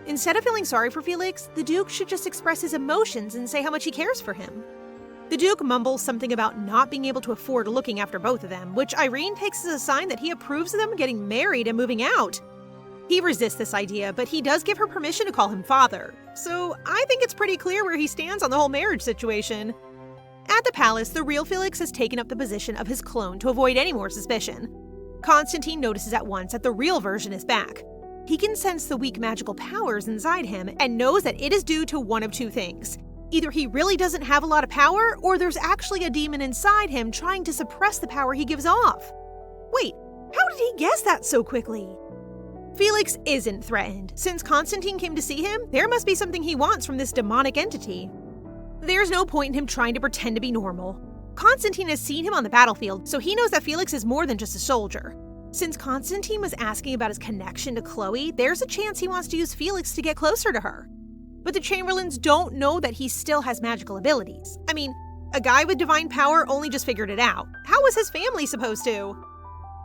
Speaker 1: Instead of feeling sorry for Felix, the Duke should just express his emotions and say how much he cares for him. The Duke mumbles something about not being able to afford looking after both of them, which Irene takes as a sign that he approves of them getting married and moving out. He resists this idea, but he does give her permission to call him father, so I think it's pretty clear where he stands on the whole marriage situation. At the palace, the real Felix has taken up the position of his clone to avoid any more suspicion. Constantine notices at once that the real version is back. He can sense the weak magical powers inside him and knows that it is due to one of two things. Either he really doesn't have a lot of power, or there's actually a demon inside him trying to suppress the power he gives off. Wait, how did he guess that so quickly? Felix isn't threatened. Since Constantine came to see him, there must be something he wants from this demonic entity. There's no point in him trying to pretend to be normal. Constantine has seen him on the battlefield, so he knows that Felix is more than just a soldier. Since Constantine was asking about his connection to Chloe, there's a chance he wants to use Felix to get closer to her. But the Chamberlains don't know that he still has magical abilities. I mean, a guy with divine power only just figured it out. How was his family supposed to?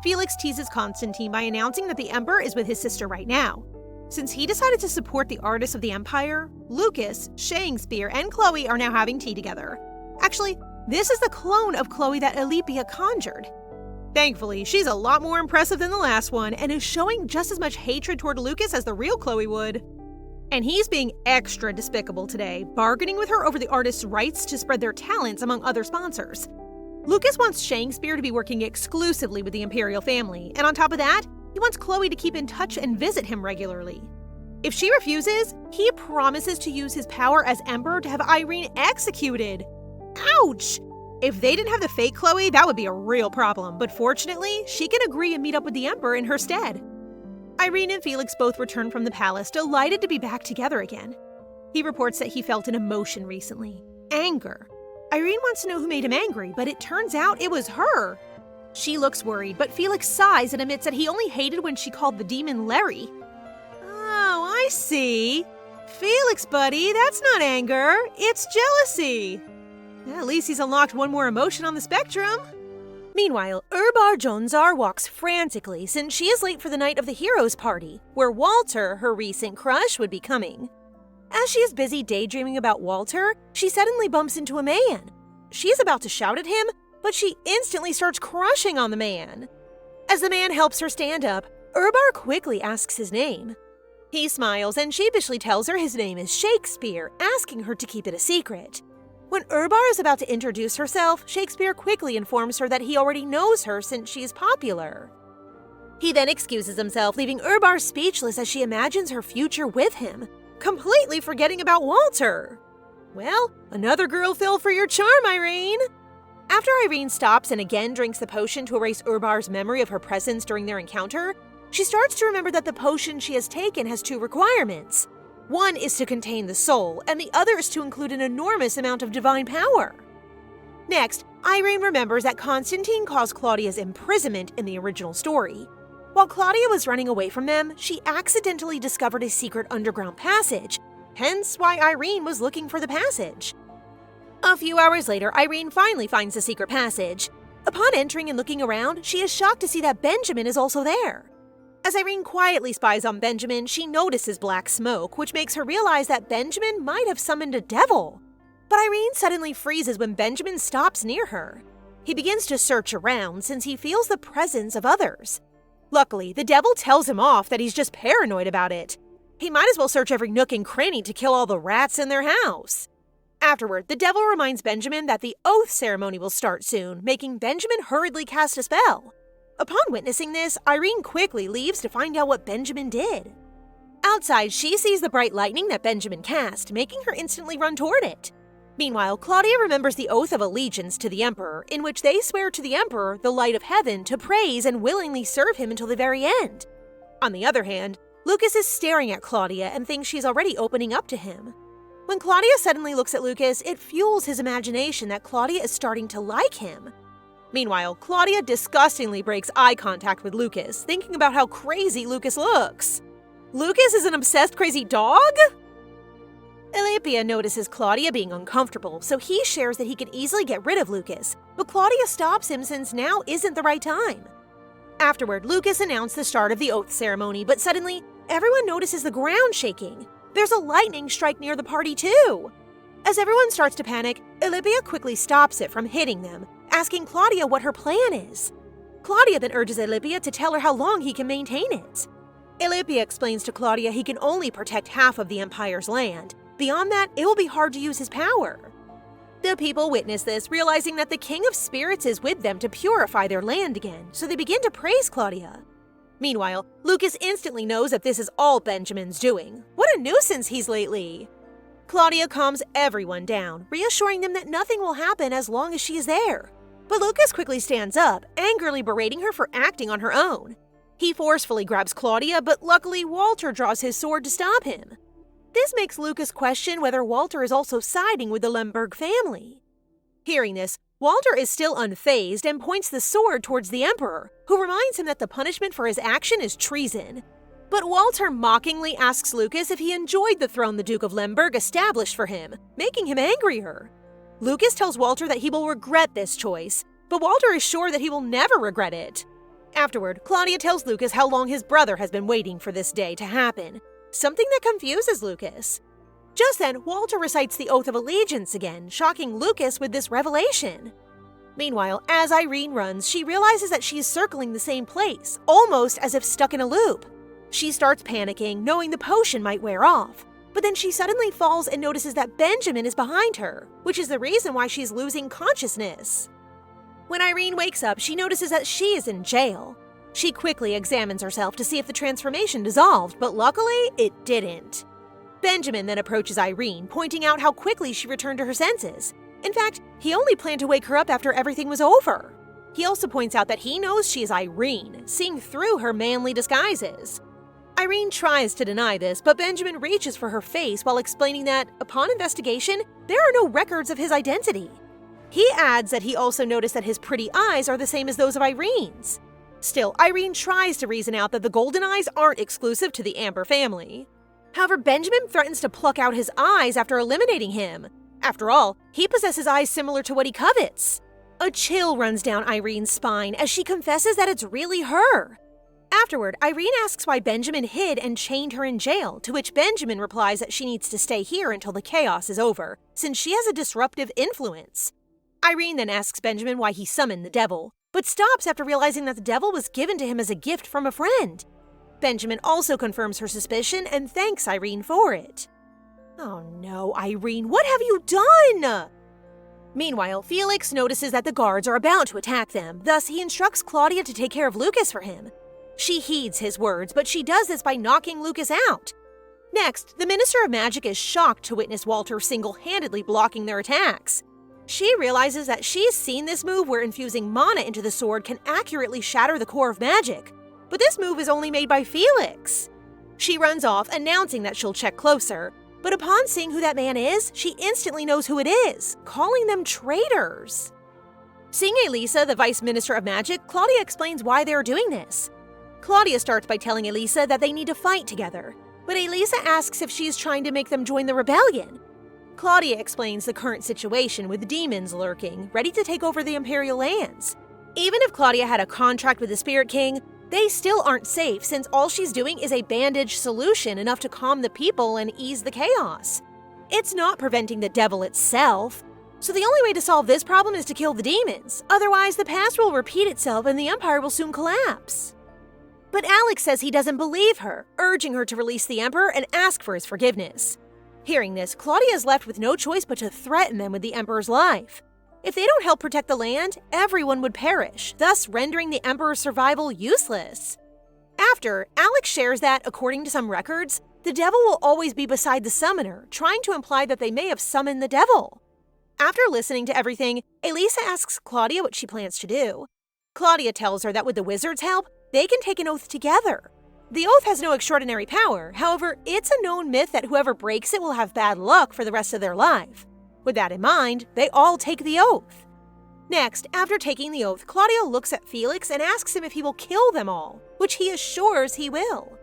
Speaker 1: Felix teases Constantine by announcing that the Emperor is with his sister right now. Since he decided to support the artists of the Empire, Lucas, Shakespeare, and Chloe are now having tea together. Actually, this is the clone of Chloe that Olympia conjured. Thankfully, she's a lot more impressive than the last one and is showing just as much hatred toward Lucas as the real Chloe would. And he's being extra despicable today, bargaining with her over the artist's rights to spread their talents among other sponsors. Lucas wants Shakespeare to be working exclusively with the imperial family, and on top of that, he wants Chloe to keep in touch and visit him regularly. If she refuses, he promises to use his power as emperor to have Irene executed. Ouch! If they didn't have the fake Chloe, that would be a real problem, but fortunately, she can agree and meet up with the emperor in her stead. Irene and Felix both return from the palace, delighted to be back together again. He reports that he felt an emotion recently: anger. Irene wants to know who made him angry, but it turns out it was her. She looks worried, but Felix sighs and admits that he only hated when she called the demon Larry. Oh, I see. Felix, buddy, that's not anger, it's jealousy. At least he's unlocked one more emotion on the spectrum. Meanwhile, Urbar Jonzar walks frantically since she is late for the night of the heroes' party, where Walter, her recent crush, would be coming. As she is busy daydreaming about Walter, she suddenly bumps into a man. She is about to shout at him, but she instantly starts crushing on the man. As the man helps her stand up, Urbar quickly asks his name. He smiles and sheepishly tells her his name is Shakespeare, asking her to keep it a secret. When Urbar is about to introduce herself, Shakespeare quickly informs her that he already knows her since she is popular. He then excuses himself, leaving Urbar speechless as she imagines her future with him, completely forgetting about Walter. Well, another girl fell for your charm, Irene. After Irene stops and again drinks the potion to erase Urbar's memory of her presence during their encounter, she starts to remember that the potion she has taken has two requirements. One is to contain the soul, and the other is to include an enormous amount of divine power. Next, Irene remembers that Constantine caused Claudia's imprisonment in the original story. While Claudia was running away from them, she accidentally discovered a secret underground passage, hence why Irene was looking for the passage. A few hours later, Irene finally finds the secret passage. Upon entering and looking around, she is shocked to see that Benjamin is also there. As Irene quietly spies on Benjamin, she notices black smoke, which makes her realize that Benjamin might have summoned a devil. But Irene suddenly freezes when Benjamin stops near her. He begins to search around since he feels the presence of others. Luckily, the devil tells him off that he's just paranoid about it. He might as well search every nook and cranny to kill all the rats in their house. Afterward, the devil reminds Benjamin that the oath ceremony will start soon, making Benjamin hurriedly cast a spell. Upon witnessing this, Irene quickly leaves to find out what Benjamin did. Outside, she sees the bright lightning that Benjamin cast, making her instantly run toward it. Meanwhile, Claudia remembers the oath of allegiance to the Emperor, in which they swear to the Emperor, the light of heaven, to praise and willingly serve him until the very end. On the other hand, Lucas is staring at Claudia and thinks she's already opening up to him. When Claudia suddenly looks at Lucas, it fuels his imagination that Claudia is starting to like him. Meanwhile, Claudia disgustingly breaks eye contact with Lucas, thinking about how crazy Lucas looks. Lucas is an obsessed crazy dog? Olympia notices Claudia being uncomfortable, so he shares that he can easily get rid of Lucas, but Claudia stops him since now isn't the right time. Afterward, Lucas announced the start of the oath ceremony, but suddenly, everyone notices the ground shaking. There's a lightning strike near the party too. As everyone starts to panic, Olympia quickly stops it from hitting them, asking Claudia what her plan is. Claudia then urges Olympia to tell her how long he can maintain it. Olympia explains to Claudia he can only protect half of the Empire's land. Beyond that, it will be hard to use his power. The people witness this, realizing that the King of Spirits is with them to purify their land again, so they begin to praise Claudia. Meanwhile, Lucas instantly knows that this is all Benjamin's doing. What a nuisance he's lately! Claudia calms everyone down, reassuring them that nothing will happen as long as she is there. But Lucas quickly stands up, angrily berating her for acting on her own. He forcefully grabs Claudia, but luckily Walter draws his sword to stop him. This makes Lucas question whether Walter is also siding with the Lemberg family. Hearing this, Walter is still unfazed and points the sword towards the Emperor, who reminds him that the punishment for his action is treason. But Walter mockingly asks Lucas if he enjoyed the throne the Duke of Lemberg established for him, making him angrier. Lucas tells Walter that he will regret this choice, but Walter is sure that he will never regret it. Afterward, Claudia tells Lucas how long his brother has been waiting for this day to happen, something that confuses Lucas. Just then, Walter recites the Oath of Allegiance again, shocking Lucas with this revelation. Meanwhile, as Irene runs, she realizes that she is circling the same place, almost as if stuck in a loop. She starts panicking, knowing the potion might wear off. But then she suddenly falls and notices that Benjamin is behind her, which is the reason why she's losing consciousness. When Irene wakes up, she notices that she is in jail. She quickly examines herself to see if the transformation dissolved, but luckily, it didn't. Benjamin then approaches Irene, pointing out how quickly she returned to her senses. In fact, he only planned to wake her up after everything was over. He also points out that he knows she is Irene, seeing through her manly disguises. Irene tries to deny this, but Benjamin reaches for her face while explaining that, upon investigation, there are no records of his identity. He adds that he also noticed that his pretty eyes are the same as those of Irene's. Still, Irene tries to reason out that the golden eyes aren't exclusive to the Amber family. However, Benjamin threatens to pluck out his eyes after eliminating him. After all, he possesses eyes similar to what he covets. A chill runs down Irene's spine as she confesses that it's really her. Afterward, Irene asks why Benjamin hid and chained her in jail, to which Benjamin replies that she needs to stay here until the chaos is over, since she has a disruptive influence. Irene then asks Benjamin why he summoned the devil, but stops after realizing that the devil was given to him as a gift from a friend. Benjamin also confirms her suspicion and thanks Irene for it. Oh no, Irene, what have you done? Meanwhile, Felix notices that the guards are about to attack them, thus he instructs Claudia to take care of Lucas for him. She heeds his words, but she does this by knocking Lucas out. Next, the Minister of Magic is shocked to witness Walter single-handedly blocking their attacks. She realizes that she's seen this move where infusing mana into the sword can accurately shatter the core of magic, but this move is only made by Felix. She runs off, announcing that she'll check closer, but upon seeing who that man is, she instantly knows who it is, calling them traitors. Seeing Elisa, the Vice Minister of Magic, Claudia explains why they are doing this. Claudia starts by telling Elisa that they need to fight together, but Elisa asks if she is trying to make them join the rebellion. Claudia explains the current situation with demons lurking, ready to take over the imperial lands. Even if Claudia had a contract with the Spirit King, they still aren't safe since all she's doing is a bandage solution enough to calm the people and ease the chaos. It's not preventing the devil itself. So the only way to solve this problem is to kill the demons, otherwise the past will repeat itself and the empire will soon collapse. But Alex says he doesn't believe her, urging her to release the Emperor and ask for his forgiveness. Hearing this, Claudia is left with no choice but to threaten them with the Emperor's life. If they don't help protect the land, everyone would perish, thus rendering the Emperor's survival useless. After, Alex shares that, according to some records, the devil will always be beside the summoner, trying to imply that they may have summoned the devil. After listening to everything, Elisa asks Claudia what she plans to do. Claudia tells her that with the wizard's help, they can take an oath together. The oath has no extraordinary power, however, it's a known myth that whoever breaks it will have bad luck for the rest of their life. With that in mind, they all take the oath. Next, after taking the oath, Claudia looks at Felix and asks him if he will kill them all, which he assures he will.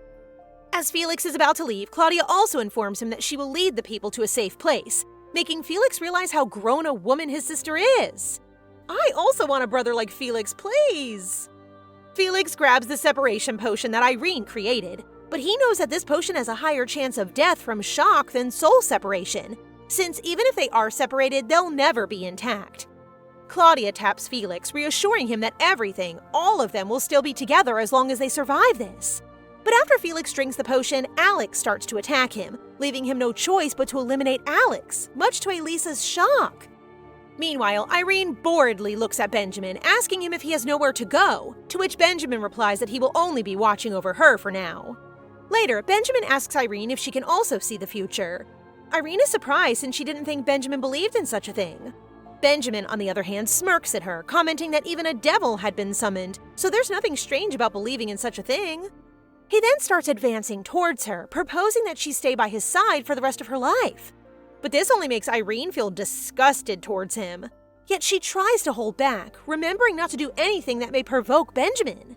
Speaker 1: As Felix is about to leave, Claudia also informs him that she will lead the people to a safe place, making Felix realize how grown a woman his sister is. I also want a brother like Felix, please! Felix grabs the separation potion that Irene created, but he knows that this potion has a higher chance of death from shock than soul separation, since even if they are separated, they'll never be intact. Claudia taps Felix, reassuring him that everything, all of them, will still be together as long as they survive this. But after Felix drinks the potion, Alex starts to attack him, leaving him no choice but to eliminate Alex, much to Elisa's shock. Meanwhile, Irene boredly looks at Benjamin, asking him if he has nowhere to go, to which Benjamin replies that he will only be watching over her for now. Later, Benjamin asks Irene if she can also see the future. Irene is surprised since she didn't think Benjamin believed in such a thing. Benjamin, on the other hand, smirks at her, commenting that even a devil had been summoned, so there's nothing strange about believing in such a thing. He then starts advancing towards her, proposing that she stay by his side for the rest of her life. But this only makes Irene feel disgusted towards him. Yet she tries to hold back, remembering not to do anything that may provoke Benjamin.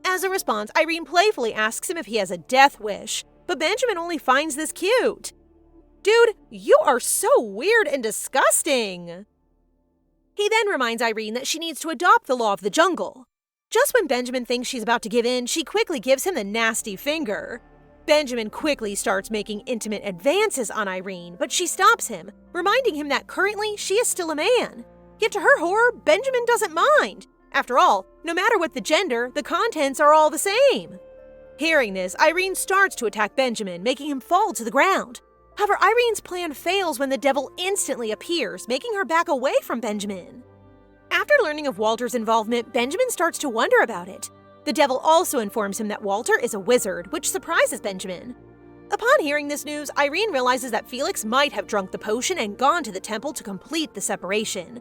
Speaker 1: As a response, Irene playfully asks him if he has a death wish, but Benjamin only finds this cute. Dude, you are so weird and disgusting! He then reminds Irene that she needs to adopt the law of the jungle. Just when Benjamin thinks she's about to give in, she quickly gives him the nasty finger. Benjamin quickly starts making intimate advances on Irene, but she stops him, reminding him that currently she is still a man. Yet to her horror, Benjamin doesn't mind. After all, no matter what the gender, the contents are all the same. Hearing this, Irene starts to attack Benjamin, making him fall to the ground. However, Irene's plan fails when the devil instantly appears, making her back away from Benjamin. After learning of Walter's involvement, Benjamin starts to wonder about it. The devil also informs him that Walter is a wizard, which surprises Benjamin. Upon hearing this news, Irene realizes that Felix might have drunk the potion and gone to the temple to complete the separation.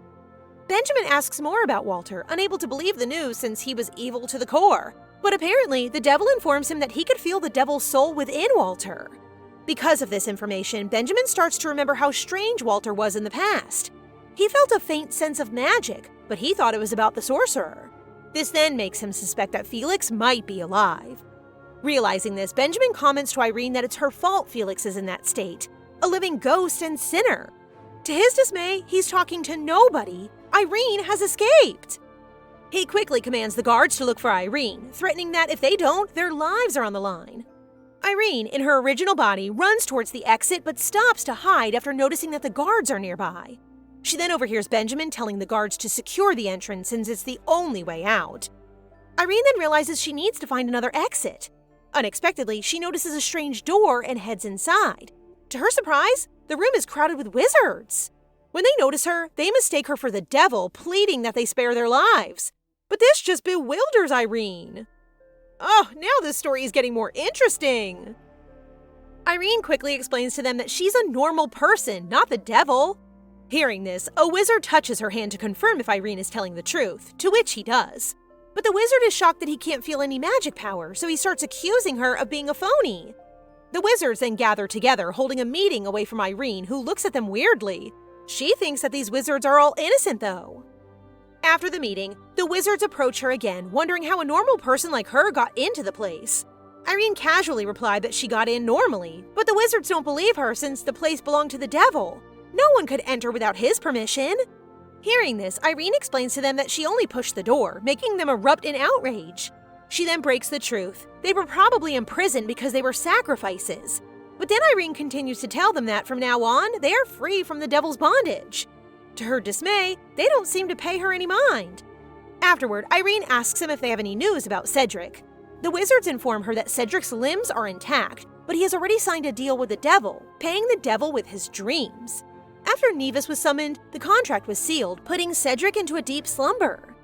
Speaker 1: Benjamin asks more about Walter, unable to believe the news since he was evil to the core. But apparently, the devil informs him that he could feel the devil's soul within Walter. Because of this information, Benjamin starts to remember how strange Walter was in the past. He felt a faint sense of magic, but he thought it was about the sorcerer. This then makes him suspect that Felix might be alive. Realizing this, Benjamin comments to Irene that it's her fault Felix is in that state, a living ghost and sinner. To his dismay, he's talking to nobody. Irene has escaped. He quickly commands the guards to look for Irene, threatening that if they don't, their lives are on the line. Irene, in her original body, runs towards the exit but stops to hide after noticing that the guards are nearby. She then overhears Benjamin telling the guards to secure the entrance since it's the only way out. Irene then realizes she needs to find another exit. Unexpectedly, she notices a strange door and heads inside. To her surprise, the room is crowded with wizards. When they notice her, they mistake her for the devil, pleading that they spare their lives. But this just bewilders Irene. Oh, now this story is getting more interesting. Irene quickly explains to them that she's a normal person, not the devil. Hearing this, a wizard touches her hand to confirm if Irene is telling the truth, to which he does. But the wizard is shocked that he can't feel any magic power, so he starts accusing her of being a phony. The wizards then gather together, holding a meeting away from Irene, who looks at them weirdly. She thinks that these wizards are all innocent, though. After the meeting, the wizards approach her again, wondering how a normal person like her got into the place. Irene casually replied that she got in normally, but the wizards don't believe her since the place belonged to the devil. No one could enter without his permission. Hearing this, Irene explains to them that she only pushed the door, making them erupt in outrage. She then breaks the truth. They were probably imprisoned because they were sacrifices. But then Irene continues to tell them that from now on, they are free from the devil's bondage. To her dismay, they don't seem to pay her any mind. Afterward, Irene asks him if they have any news about Cedric. The wizards inform her that Cedric's limbs are intact, but he has already signed a deal with the devil, paying the devil with his dreams. After Nevis was summoned, the contract was sealed, putting Cedric into a deep slumber.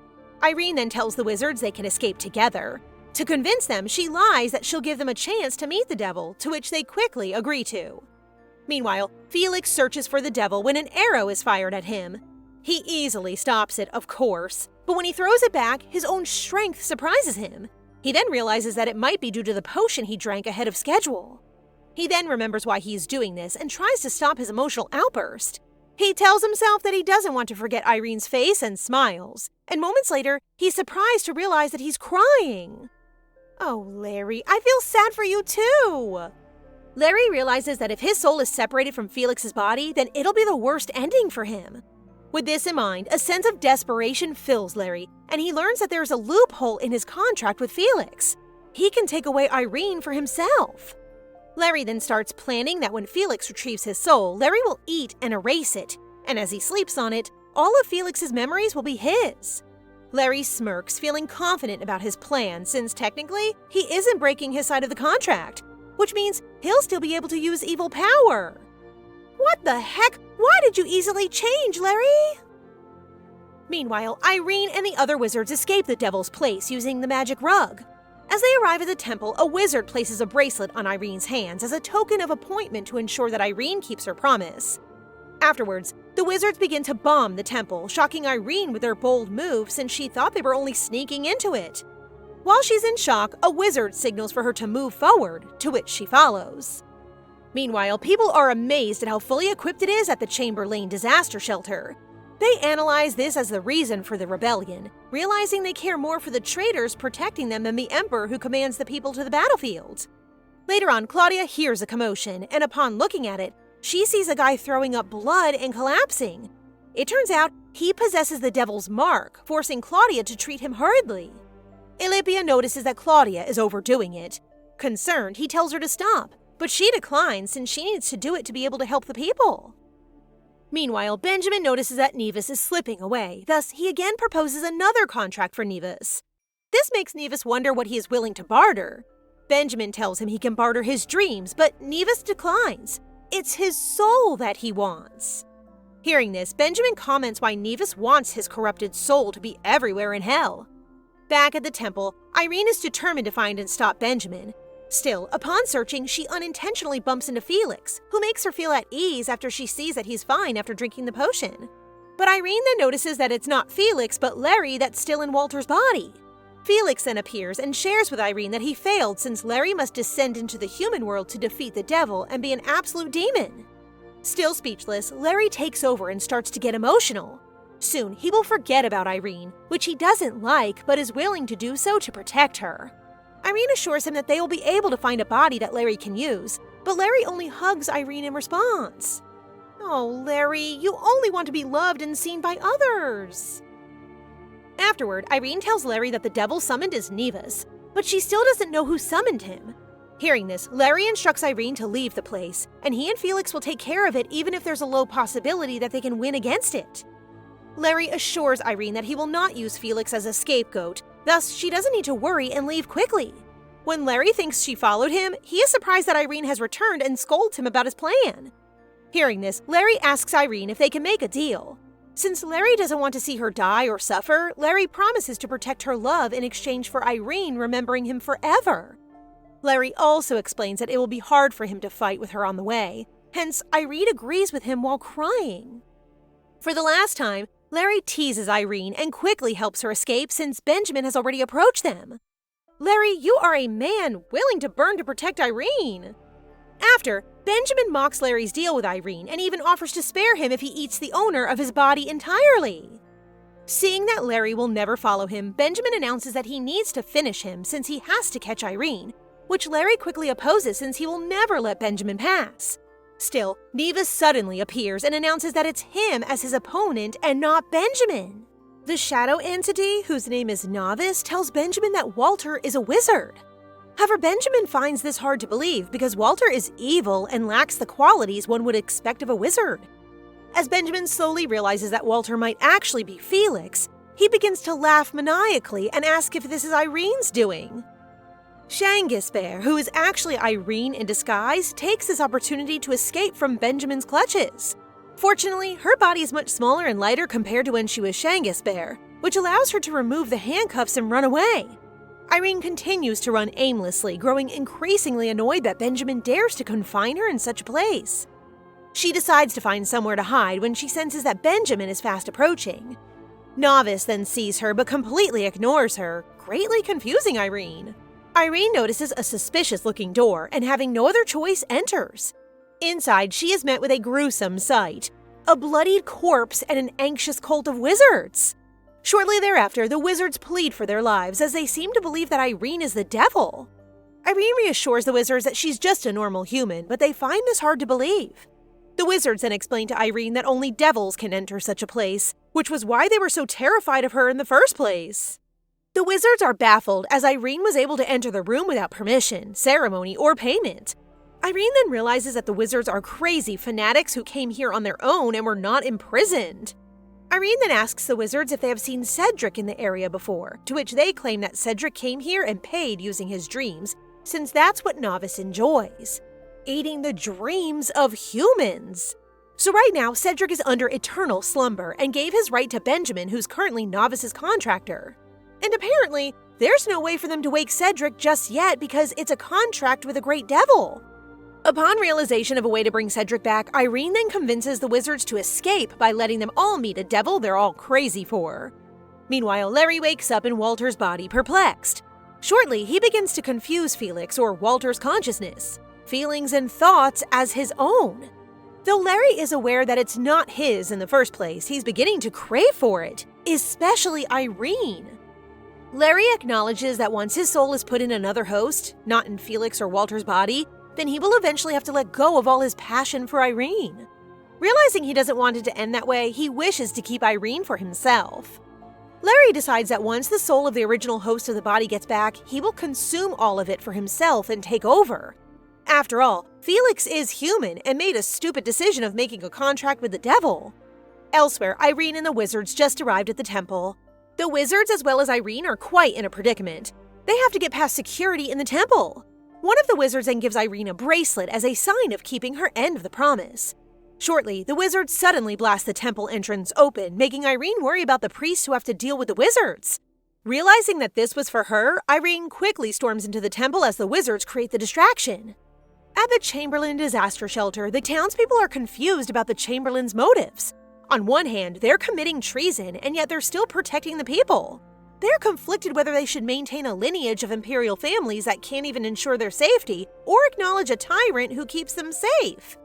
Speaker 1: Irene then tells the wizards they can escape together. To convince them, she lies that she'll give them a chance to meet the devil, to which they quickly agree to. Meanwhile, Felix searches for the devil when an arrow is fired at him. He easily stops it, of course, but when he throws it back, his own strength surprises him. He then realizes that it might be due to the potion he drank ahead of schedule. He then remembers why he's doing this and tries to stop his emotional outburst. He tells himself that he doesn't want to forget Irene's face and smiles, and moments later, he's surprised to realize that he's crying. Oh, Larry, I feel sad for you too! Larry realizes that if his soul is separated from Felix's body, then it'll be the worst ending for him. With this in mind, a sense of desperation fills Larry, and he learns that there's a loophole in his contract with Felix. He can take away Irene for himself. Larry then starts planning that when Felix retrieves his soul, Larry will eat and erase it, and as he sleeps on it, all of Felix's memories will be his. Larry smirks, feeling confident about his plan since technically, he isn't breaking his side of the contract, which means he'll still be able to use evil power. What the heck? Why did you easily change, Larry? Meanwhile, Irene and the other wizards escape the devil's place using the magic rug. As they arrive at the temple, a wizard places a bracelet on Irene's hands as a token of appointment to ensure that Irene keeps her promise. Afterwards, the wizards begin to bomb the temple, shocking Irene with their bold move since she thought they were only sneaking into it. While she's in shock, a wizard signals for her to move forward, to which she follows. Meanwhile, people are amazed at how fully equipped it is at the Chamberlain disaster shelter. They analyze this as the reason for the rebellion, realizing they care more for the traitors protecting them than the emperor who commands the people to the battlefield. Later on, Claudia hears a commotion, and upon looking at it, she sees a guy throwing up blood and collapsing. It turns out he possesses the devil's mark, forcing Claudia to treat him hurriedly. Olympia notices that Claudia is overdoing it. Concerned, he tells her to stop, but she declines since she needs to do it to be able to help the people. Meanwhile, Benjamin notices that Nevis is slipping away, thus he again proposes another contract for Nevis. This makes Nevis wonder what he is willing to barter. Benjamin tells him he can barter his dreams, but Nevis declines. It's his soul that he wants. Hearing this, Benjamin comments why Nevis wants his corrupted soul to be everywhere in hell. Back at the temple, Irene is determined to find and stop Benjamin. Still, upon searching, she unintentionally bumps into Felix, who makes her feel at ease after she sees that he's fine after drinking the potion. But Irene then notices that it's not Felix but Larry that's still in Walter's body. Felix then appears and shares with Irene that he failed since Larry must descend into the human world to defeat the devil and be an absolute demon. Still speechless, Larry takes over and starts to get emotional. Soon, he will forget about Irene, which he doesn't like but is willing to do so to protect her. Irene assures him that they will be able to find a body that Larry can use, but Larry only hugs Irene in response. Oh, Larry, you only want to be loved and seen by others. Afterward, Irene tells Larry that the devil summoned is Nevis, but she still doesn't know who summoned him. Hearing this, Larry instructs Irene to leave the place, and he and Felix will take care of it even if there's a low possibility that they can win against it. Larry assures Irene that he will not use Felix as a scapegoat, thus she doesn't need to worry and leave quickly. When Larry thinks she followed him, he is surprised that Irene has returned and scolds him about his plan. Hearing this, Larry asks Irene if they can make a deal. Since Larry doesn't want to see her die or suffer, Larry promises to protect her love in exchange for Irene remembering him forever. Larry also explains that it will be hard for him to fight with her on the way, hence Irene agrees with him while crying. For the last time, Larry teases Irene and quickly helps her escape since Benjamin has already approached them. Larry, you are a man willing to burn to protect Irene. After, Benjamin mocks Larry's deal with Irene and even offers to spare him if he eats the owner of his body entirely. Seeing that Larry will never follow him, Benjamin announces that he needs to finish him since he has to catch Irene, which Larry quickly opposes since he will never let Benjamin pass. Still, Nevis suddenly appears and announces that it's him as his opponent and not Benjamin. The shadow entity, whose name is Novice, tells Benjamin that Walter is a wizard. However, Benjamin finds this hard to believe because Walter is evil and lacks the qualities one would expect of a wizard. As Benjamin slowly realizes that Walter might actually be Felix, he begins to laugh maniacally and ask if this is Irene's doing. Shangisbear, who is actually Irene in disguise, takes this opportunity to escape from Benjamin's clutches. Fortunately, her body is much smaller and lighter compared to when she was Shangisbear, which allows her to remove the handcuffs and run away. Irene continues to run aimlessly, growing increasingly annoyed that Benjamin dares to confine her in such a place. She decides to find somewhere to hide when she senses that Benjamin is fast approaching. Novice then sees her but completely ignores her, greatly confusing Irene. Irene notices a suspicious-looking door and, having no other choice, enters. Inside, she is met with a gruesome sight: a bloodied corpse and an anxious cult of wizards. Shortly thereafter, the wizards plead for their lives as they seem to believe that Irene is the devil. Irene reassures the wizards that she's just a normal human, but they find this hard to believe. The wizards then explain to Irene that only devils can enter such a place, which was why they were so terrified of her in the first place. The wizards are baffled as Irene was able to enter the room without permission, ceremony, or payment. Irene then realizes that the wizards are crazy fanatics who came here on their own and were not imprisoned. Irene then asks the wizards if they have seen Cedric in the area before, to which they claim that Cedric came here and paid using his dreams, since that's what Novice enjoys: eating the dreams of humans. So right now, Cedric is under eternal slumber and gave his right to Benjamin, who's currently Novice's contractor. And apparently, there's no way for them to wake Cedric just yet because it's a contract with a great devil. Upon realization of a way to bring Cedric back, Irene then convinces the wizards to escape by letting them all meet a devil they're all crazy for. Meanwhile, Larry wakes up in Walter's body, perplexed. Shortly, he begins to confuse Felix or Walter's consciousness, feelings and thoughts as his own. Though Larry is aware that it's not his in the first place, he's beginning to crave for it, especially Irene. Larry acknowledges that once his soul is put in another host, not in Felix or Walter's body, then he will eventually have to let go of all his passion for Irene. Realizing he doesn't want it to end that way, he wishes to keep Irene for himself. Larry decides that once the soul of the original host of the body gets back, he will consume all of it for himself and take over. After all, Felix is human and made a stupid decision of making a contract with the devil. Elsewhere, Irene and the wizards just arrived at the temple. The wizards as well as Irene are quite in a predicament. They have to get past security in the temple. One of the wizards then gives Irene a bracelet as a sign of keeping her end of the promise. Shortly, the wizards suddenly blast the temple entrance open, making Irene worry about the priests who have to deal with the wizards. Realizing that this was for her, Irene quickly storms into the temple as the wizards create the distraction. At the Chamberlain disaster shelter, the townspeople are confused about the Chamberlain's motives. On one hand, they're committing treason, and yet they're still protecting the people. They're conflicted whether they should maintain a lineage of imperial families that can't even ensure their safety, or acknowledge a tyrant who keeps them safe.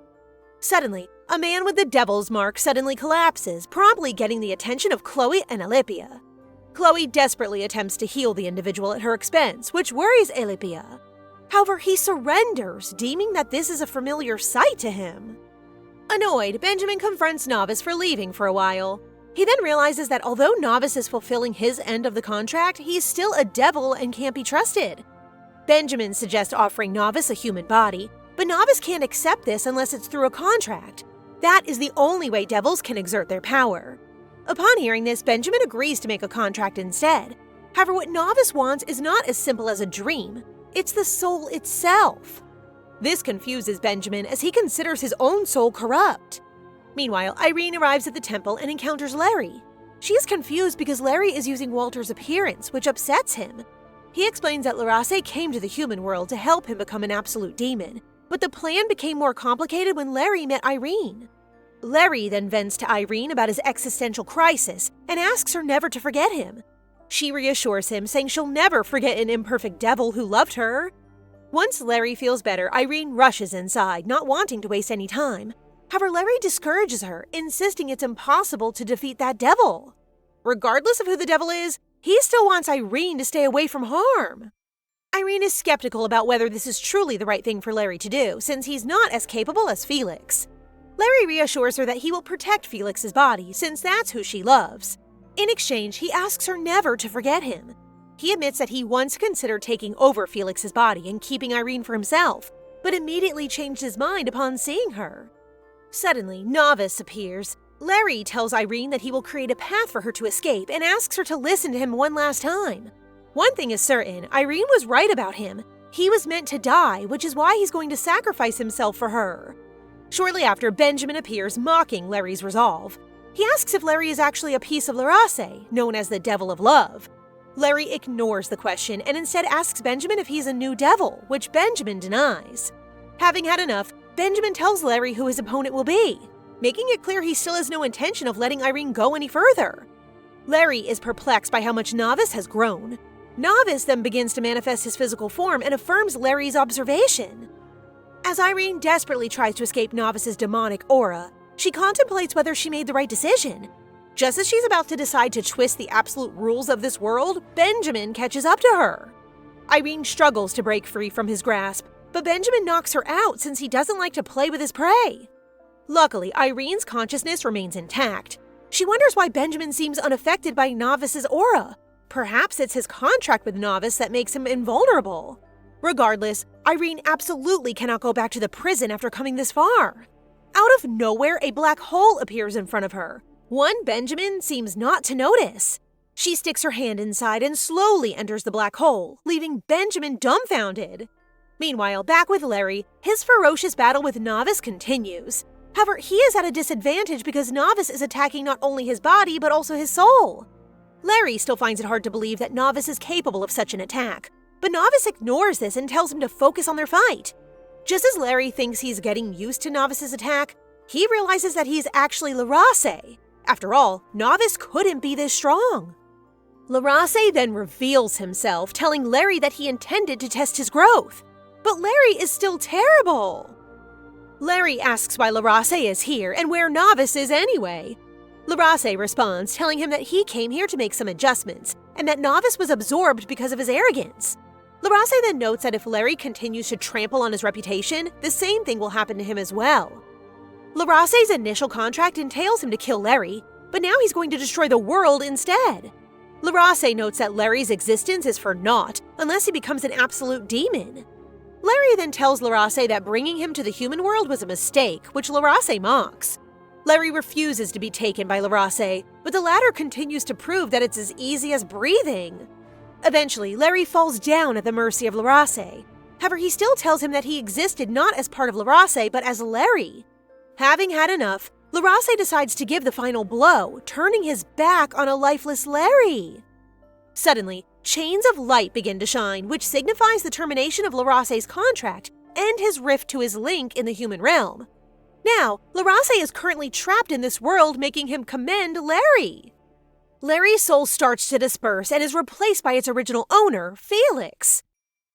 Speaker 1: Suddenly, a man with the devil's mark suddenly collapses, promptly getting the attention of Chloe and Olympia. Chloe desperately attempts to heal the individual at her expense, which worries Olympia. However, he surrenders, deeming that this is a familiar sight to him. Annoyed, Benjamin confronts Novice for leaving for a while. He then realizes that although Novice is fulfilling his end of the contract, he's still a devil and can't be trusted. Benjamin suggests offering Novice a human body, but Novice can't accept this unless it's through a contract. That is the only way devils can exert their power. Upon hearing this, Benjamin agrees to make a contract instead. However, what Novice wants is not as simple as a dream. It's the soul itself. This confuses Benjamin as he considers his own soul corrupt. Meanwhile, Irene arrives at the temple and encounters Larry. She is confused because Larry is using Walter's appearance, which upsets him. He explains that Larace came to the human world to help him become an absolute demon, but the plan became more complicated when Larry met Irene. Larry then vents to Irene about his existential crisis and asks her never to forget him. She reassures him, saying she'll never forget an imperfect devil who loved her. Once Larry feels better, Irene rushes inside, not wanting to waste any time. However, Larry discourages her, insisting it's impossible to defeat that devil. Regardless of who the devil is, he still wants Irene to stay away from harm. Irene is skeptical about whether this is truly the right thing for Larry to do, since he's not as capable as Felix. Larry reassures her that he will protect Felix's body, since that's who she loves. In exchange, he asks her never to forget him. He admits that he once considered taking over Felix's body and keeping Irene for himself, but immediately changed his mind upon seeing her. Suddenly, Novice appears. Larry tells Irene that he will create a path for her to escape and asks her to listen to him one last time. One thing is certain, Irene was right about him. He was meant to die, which is why he's going to sacrifice himself for her. Shortly after, Benjamin appears, mocking Larry's resolve. He asks if Larry is actually a piece of Larace, known as the Devil of Love. Larry ignores the question and instead asks Benjamin if he's a new devil, which Benjamin denies. Having had enough, Benjamin tells Larry who his opponent will be, making it clear he still has no intention of letting Irene go any further. Larry is perplexed by how much Novice has grown. Novice then begins to manifest his physical form and affirms Larry's observation. As Irene desperately tries to escape Novice's demonic aura, she contemplates whether she made the right decision. Just as she's about to decide to twist the absolute rules of this world, Benjamin catches up to her. Irene struggles to break free from his grasp, but Benjamin knocks her out since he doesn't like to play with his prey. Luckily, Irene's consciousness remains intact. She wonders why Benjamin seems unaffected by Novice's aura. Perhaps it's his contract with Novice that makes him invulnerable. Regardless, Irene absolutely cannot go back to the prison after coming this far. Out of nowhere, a black hole appears in front of her. One Benjamin seems not to notice. She sticks her hand inside and slowly enters the black hole, leaving Benjamin dumbfounded. Meanwhile, back with Larry, his ferocious battle with Novice continues. However, he is at a disadvantage because Novice is attacking not only his body, but also his soul. Larry still finds it hard to believe that Novice is capable of such an attack, but Novice ignores this and tells him to focus on their fight. Just as Larry thinks he's getting used to Novice's attack, he realizes that he's actually Larace. After all, Novice couldn't be this strong. Larace then reveals himself, telling Larry that he intended to test his growth. But Larry is still terrible. Larry asks why Larace is here and where Novice is anyway. Larace responds, telling him that he came here to make some adjustments, and that Novice was absorbed because of his arrogance. Larace then notes that if Larry continues to trample on his reputation, the same thing will happen to him as well. Larace's initial contract entails him to kill Larry, but now he's going to destroy the world instead. Larace notes that Larry's existence is for naught unless he becomes an absolute demon. Larry then tells Larace that bringing him to the human world was a mistake, which Larace mocks. Larry refuses to be taken by Larace, but the latter continues to prove that it's as easy as breathing. Eventually, Larry falls down at the mercy of Larace. However, he still tells him that he existed not as part of Larace, but as Larry. Having had enough, Larace decides to give the final blow, turning his back on a lifeless Larry. Suddenly, chains of light begin to shine, which signifies the termination of Larace's contract and his rift to his link in the human realm. Now, Larace is currently trapped in this world, making him commend Larry. Larry's soul starts to disperse and is replaced by its original owner, Felix.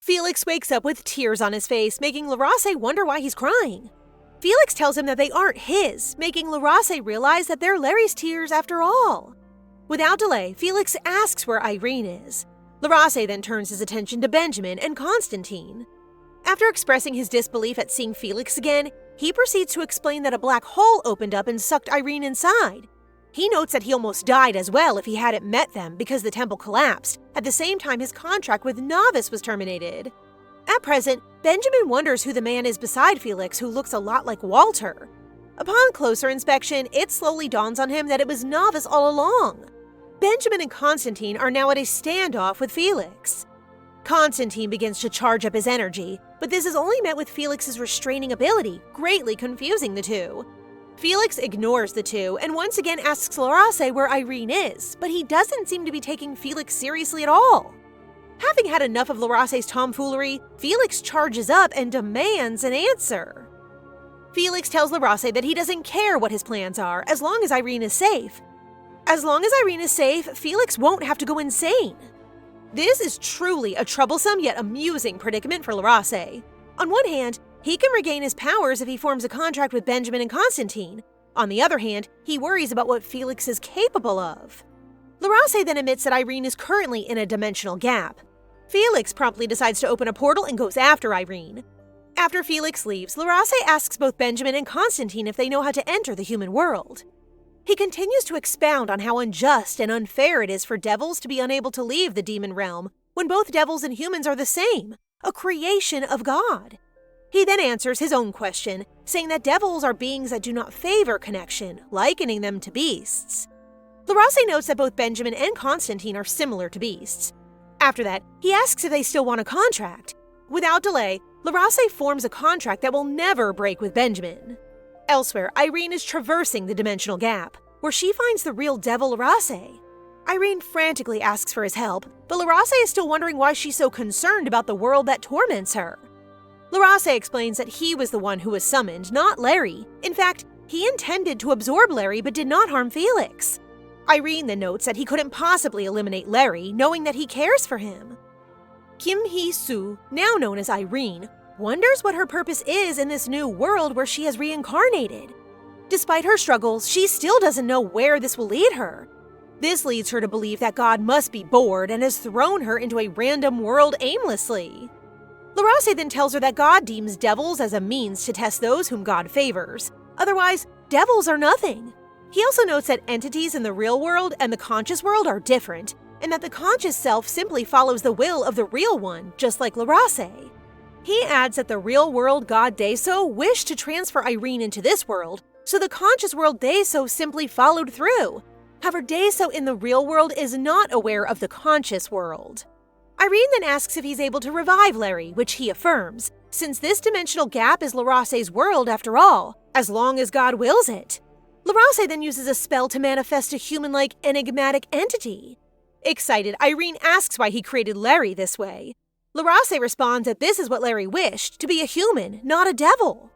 Speaker 1: Felix wakes up with tears on his face, making Larace wonder why he's crying. Felix tells him that they aren't his, making Larace realize that they're Larry's tears after all. Without delay, Felix asks where Irene is. Larace then turns his attention to Benjamin and Constantine. After expressing his disbelief at seeing Felix again, he proceeds to explain that a black hole opened up and sucked Irene inside. He notes that he almost died as well if he hadn't met them because the temple collapsed. At the same time, his contract with Novice was terminated. At present, Benjamin wonders who the man is beside Felix who looks a lot like Walter. Upon closer inspection, it slowly dawns on him that it was Novice all along. Benjamin and Constantine are now at a standoff with Felix. Constantine begins to charge up his energy, but this is only met with Felix's restraining ability, greatly confusing the two. Felix ignores the two and once again asks Larace where Irene is, but he doesn't seem to be taking Felix seriously at all. Having had enough of Larace's tomfoolery, Felix charges up and demands an answer. Felix tells Larace that he doesn't care what his plans are as long as Irene is safe. As long as Irene is safe, Felix won't have to go insane. This is truly a troublesome yet amusing predicament for Larace. On one hand, he can regain his powers if he forms a contract with Benjamin and Constantine. On the other hand, he worries about what Felix is capable of. Larace then admits that Irene is currently in a dimensional gap. Felix promptly decides to open a portal and goes after Irene. After Felix leaves, Larace asks both Benjamin and Constantine if they know how to enter the human world. He continues to expound on how unjust and unfair it is for devils to be unable to leave the demon realm when both devils and humans are the same, a creation of God. He then answers his own question, saying that devils are beings that do not favor connection, likening them to beasts. Larace notes that both Benjamin and Constantine are similar to beasts. After that, he asks if they still want a contract. Without delay, Larace forms a contract that will never break with Benjamin. Elsewhere, Irene is traversing the dimensional gap, where she finds the real devil Larace. Irene frantically asks for his help, but Larace is still wondering why she's so concerned about the world that torments her. Larace explains that he was the one who was summoned, not Larry. In fact, he intended to absorb Larry but did not harm Felix. Irene then notes that he couldn't possibly eliminate Larry, knowing that he cares for him. Kim Hee-soo, now known as Irene, wonders what her purpose is in this new world where she has reincarnated. Despite her struggles, she still doesn't know where this will lead her. This leads her to believe that God must be bored and has thrown her into a random world aimlessly. Larace then tells her that God deems devils as a means to test those whom God favors. Otherwise, devils are nothing. He also notes that entities in the real world and the conscious world are different, and that the conscious self simply follows the will of the real one, just like Larace. He adds that the real world god Daeso wished to transfer Irene into this world, so the conscious world Daeso simply followed through. However, Daeso in the real world is not aware of the conscious world. Irene then asks if he's able to revive Larry, which he affirms, since this dimensional gap is Larace's world after all, as long as God wills it. Larace then uses a spell to manifest a human-like enigmatic entity. Excited, Irene asks why he created Larry this way. Larace responds that this is what Larry wished, to be a human, not a devil.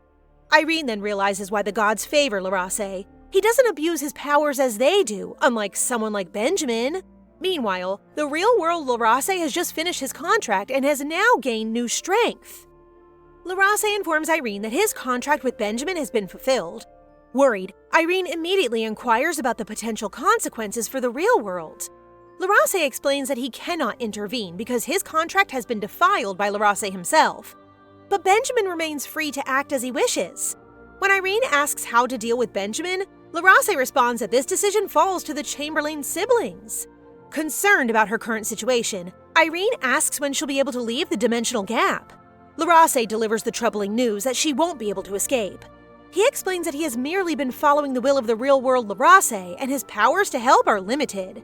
Speaker 1: Irene then realizes why the gods favor Larace. He doesn't abuse his powers as they do, unlike someone like Benjamin. Meanwhile, the real-world Larace has just finished his contract and has now gained new strength. Larace informs Irene that his contract with Benjamin has been fulfilled. Worried, Irene immediately inquires about the potential consequences for the real world. Larace explains that he cannot intervene because his contract has been defiled by Larace himself. But Benjamin remains free to act as he wishes. When Irene asks how to deal with Benjamin, Larace responds that this decision falls to the Chamberlain siblings. Concerned about her current situation, Irene asks when she'll be able to leave the dimensional gap. Larace delivers the troubling news that she won't be able to escape. He explains that he has merely been following the will of the real-world Larace and his powers to help are limited.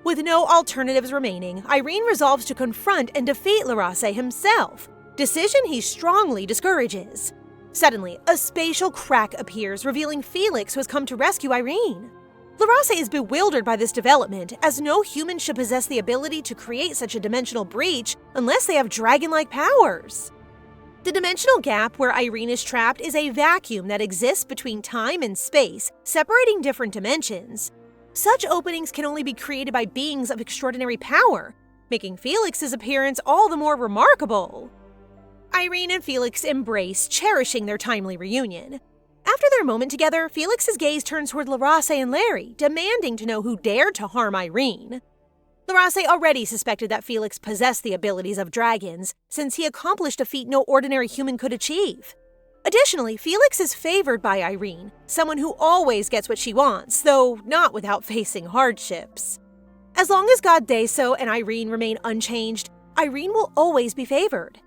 Speaker 1: With no alternatives remaining, Irene resolves to confront and defeat Larace himself, decision he strongly discourages. Suddenly, a spatial crack appears, revealing Felix, who has come to rescue Irene. Larace is bewildered by this development, as no human should possess the ability to create such a dimensional breach unless they have dragon-like powers. The dimensional gap where Irene is trapped is a vacuum that exists between time and space, separating different dimensions. Such openings can only be created by beings of extraordinary power, making Felix's appearance all the more remarkable. Irene and Felix embrace, cherishing their timely reunion. After their moment together, Felix's gaze turns toward Larace and Larry, demanding to know who dared to harm Irene. Larace already suspected that Felix possessed the abilities of dragons, since he accomplished a feat no ordinary human could achieve. Additionally, Felix is favored by Irene, someone who always gets what she wants, though not without facing hardships. As long as God Deso and Irene remain unchanged, Irene will always be favored.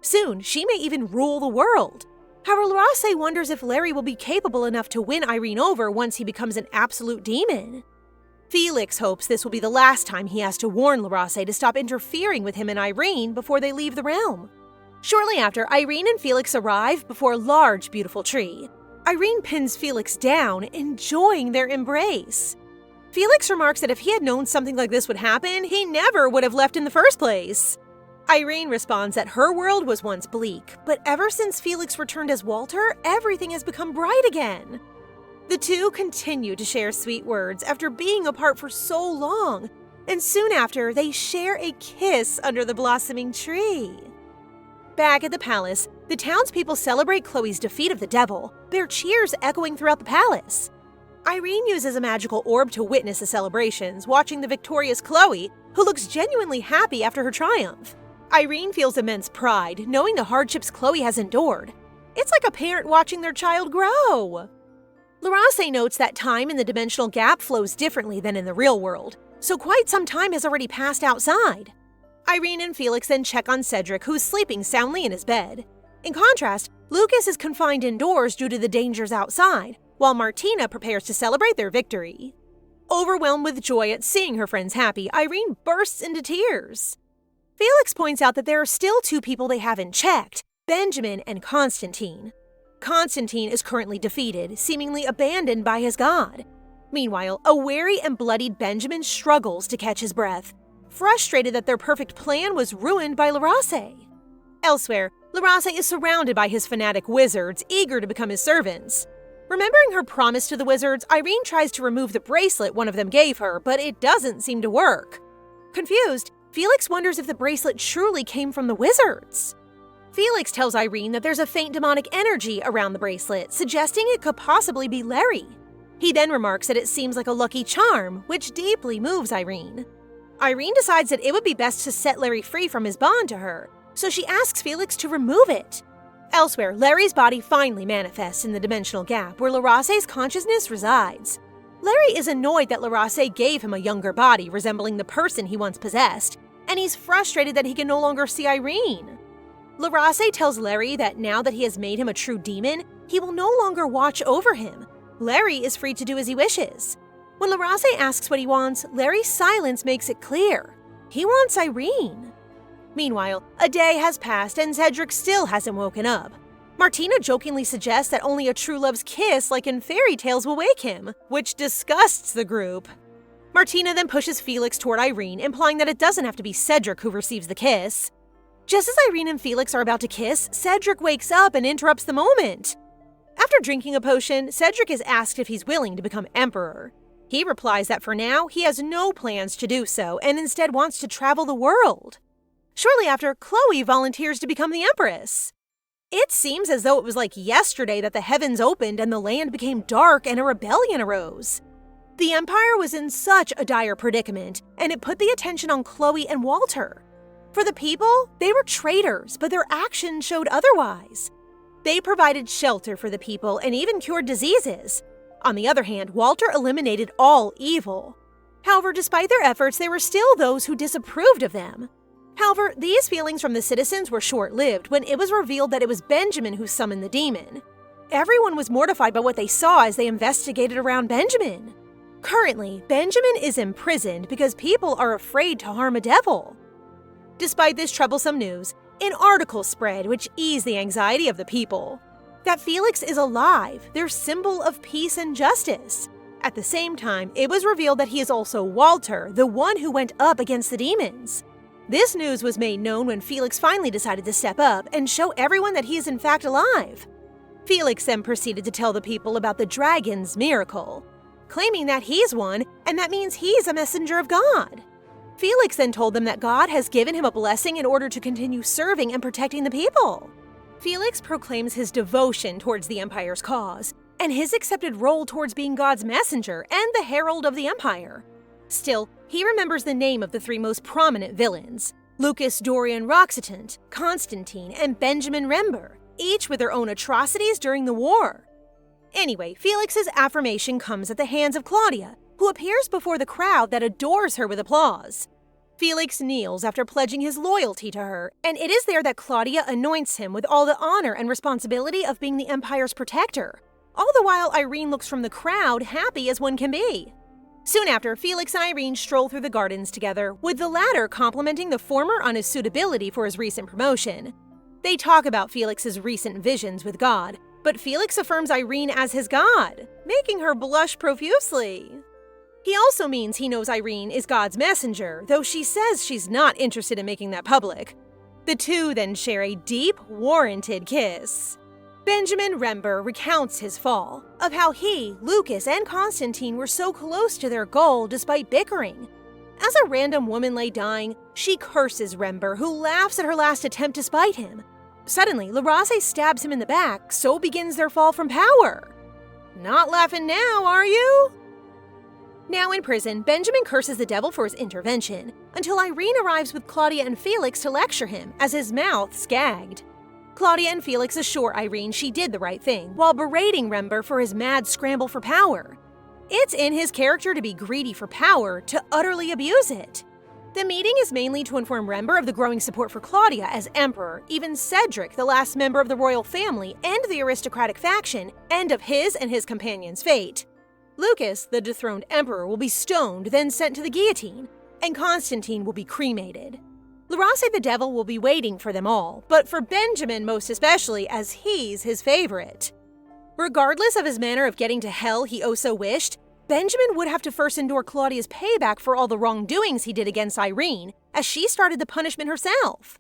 Speaker 1: Soon, she may even rule the world. However, Larace wonders if Larry will be capable enough to win Irene over once he becomes an absolute demon. Felix hopes this will be the last time he has to warn Larace to stop interfering with him and Irene before they leave the realm. Shortly after, Irene and Felix arrive before a large, beautiful tree. Irene pins Felix down, enjoying their embrace. Felix remarks that if he had known something like this would happen, he never would have left in the first place. Irene responds that her world was once bleak, but ever since Felix returned as Walter, everything has become bright again. The two continue to share sweet words after being apart for so long, and soon after, they share a kiss under the blossoming tree. Back at the palace, the townspeople celebrate Chloe's defeat of the devil, their cheers echoing throughout the palace. Irene uses a magical orb to witness the celebrations, watching the victorious Chloe, who looks genuinely happy after her triumph. Irene feels immense pride, knowing the hardships Chloe has endured. It's like a parent watching their child grow. Larace notes that time in the dimensional gap flows differently than in the real world, so quite some time has already passed outside. Irene and Felix then check on Cedric, who's sleeping soundly in his bed. In contrast, Lucas is confined indoors due to the dangers outside, while Martina prepares to celebrate their victory. Overwhelmed with joy at seeing her friends happy, Irene bursts into tears. Felix points out that there are still two people they haven't checked, Benjamin and Constantine. Constantine is currently defeated, seemingly abandoned by his god. Meanwhile, a weary and bloodied Benjamin struggles to catch his breath, frustrated that their perfect plan was ruined by Larace. Elsewhere, Larace is surrounded by his fanatic wizards, eager to become his servants. Remembering her promise to the wizards, Irene tries to remove the bracelet one of them gave her, but it doesn't seem to work. Confused, Felix wonders if the bracelet truly came from the wizards. Felix tells Irene that there's a faint demonic energy around the bracelet, suggesting it could possibly be Larry. He then remarks that it seems like a lucky charm, which deeply moves Irene. Irene decides that it would be best to set Larry free from his bond to her, so she asks Felix to remove it. Elsewhere, Larry's body finally manifests in the dimensional gap where Larace's consciousness resides. Larry is annoyed that Larace gave him a younger body resembling the person he once possessed, and he's frustrated that he can no longer see Irene. Larace tells Larry that now that he has made him a true demon, he will no longer watch over him. Larry is free to do as he wishes. When Larace asks what he wants, Larry's silence makes it clear. He wants Irene. Meanwhile, a day has passed and Cedric still hasn't woken up. Martina jokingly suggests that only a true love's kiss like in fairy tales will wake him, which disgusts the group. Martina then pushes Felix toward Irene, implying that it doesn't have to be Cedric who receives the kiss. Just as Irene and Felix are about to kiss, Cedric wakes up and interrupts the moment. After drinking a potion, Cedric is asked if he's willing to become emperor. He replies that for now, he has no plans to do so and instead wants to travel the world. Shortly after, Chloe volunteers to become the Empress. It seems as though it was like yesterday that the heavens opened and the land became dark and a rebellion arose. The Empire was in such a dire predicament, and it put the attention on Chloe and Walter. For the people, they were traitors, but their actions showed otherwise. They provided shelter for the people and even cured diseases. On the other hand, Walter eliminated all evil. However, despite their efforts, there were still those who disapproved of them. However, these feelings from the citizens were short-lived when it was revealed that it was Benjamin who summoned the demon. Everyone was mortified by what they saw as they investigated around Benjamin. Currently, Benjamin is imprisoned because people are afraid to harm a devil. Despite this troublesome news, an article spread which eased the anxiety of the people. That Felix is alive, their symbol of peace and justice. At the same time, it was revealed that he is also Walter, the one who went up against the demons. This news was made known when Felix finally decided to step up and show everyone that he is in fact alive. Felix then proceeded to tell the people about the dragon's miracle, claiming that he's one and that means he's a messenger of God. Felix then told them that God has given him a blessing in order to continue serving and protecting the people. Felix proclaims his devotion towards the Empire's cause and his accepted role towards being God's messenger and the herald of the Empire. Still, he remembers the name of the three most prominent villains, Lucas Dorian Roxetant, Constantine, and Benjamin Rember, each with their own atrocities during the war. Anyway, Felix's affirmation comes at the hands of Claudia, who appears before the crowd that adores her with applause. Felix kneels after pledging his loyalty to her, and it is there that Claudia anoints him with all the honor and responsibility of being the Empire's protector. All the while, Irene looks from the crowd happy as one can be. Soon after, Felix and Irene stroll through the gardens together, with the latter complimenting the former on his suitability for his recent promotion. They talk about Felix's recent visions with God, but Felix affirms Irene as his God, making her blush profusely. He also means he knows Irene is God's messenger, though she says she's not interested in making that public. The two then share a deep, warranted kiss. Benjamin Rember recounts his fall, of how he, Lucas, and Constantine were so close to their goal despite bickering. As a random woman lay dying, she curses Rember, who laughs at her last attempt to spite him. Suddenly, Laraze stabs him in the back, so begins their fall from power. Not laughing now, are you? Now in prison, Benjamin curses the devil for his intervention, until Irene arrives with Claudia and Felix to lecture him, as his mouth gagged. Claudia and Felix assure Irene she did the right thing, while berating Rember for his mad scramble for power. It's in his character to be greedy for power, to utterly abuse it. The meeting is mainly to inform Rember of the growing support for Claudia as emperor, even Cedric, the last member of the royal family and the aristocratic faction, and of his and his companion's fate. Lucas, the dethroned emperor, will be stoned, then sent to the guillotine, and Constantine will be cremated. Laraze the devil will be waiting for them all, but for Benjamin most especially, as he's his favorite. Regardless of his manner of getting to hell he oh so wished, Benjamin would have to first endure Claudia's payback for all the wrongdoings he did against Irene, as she started the punishment herself.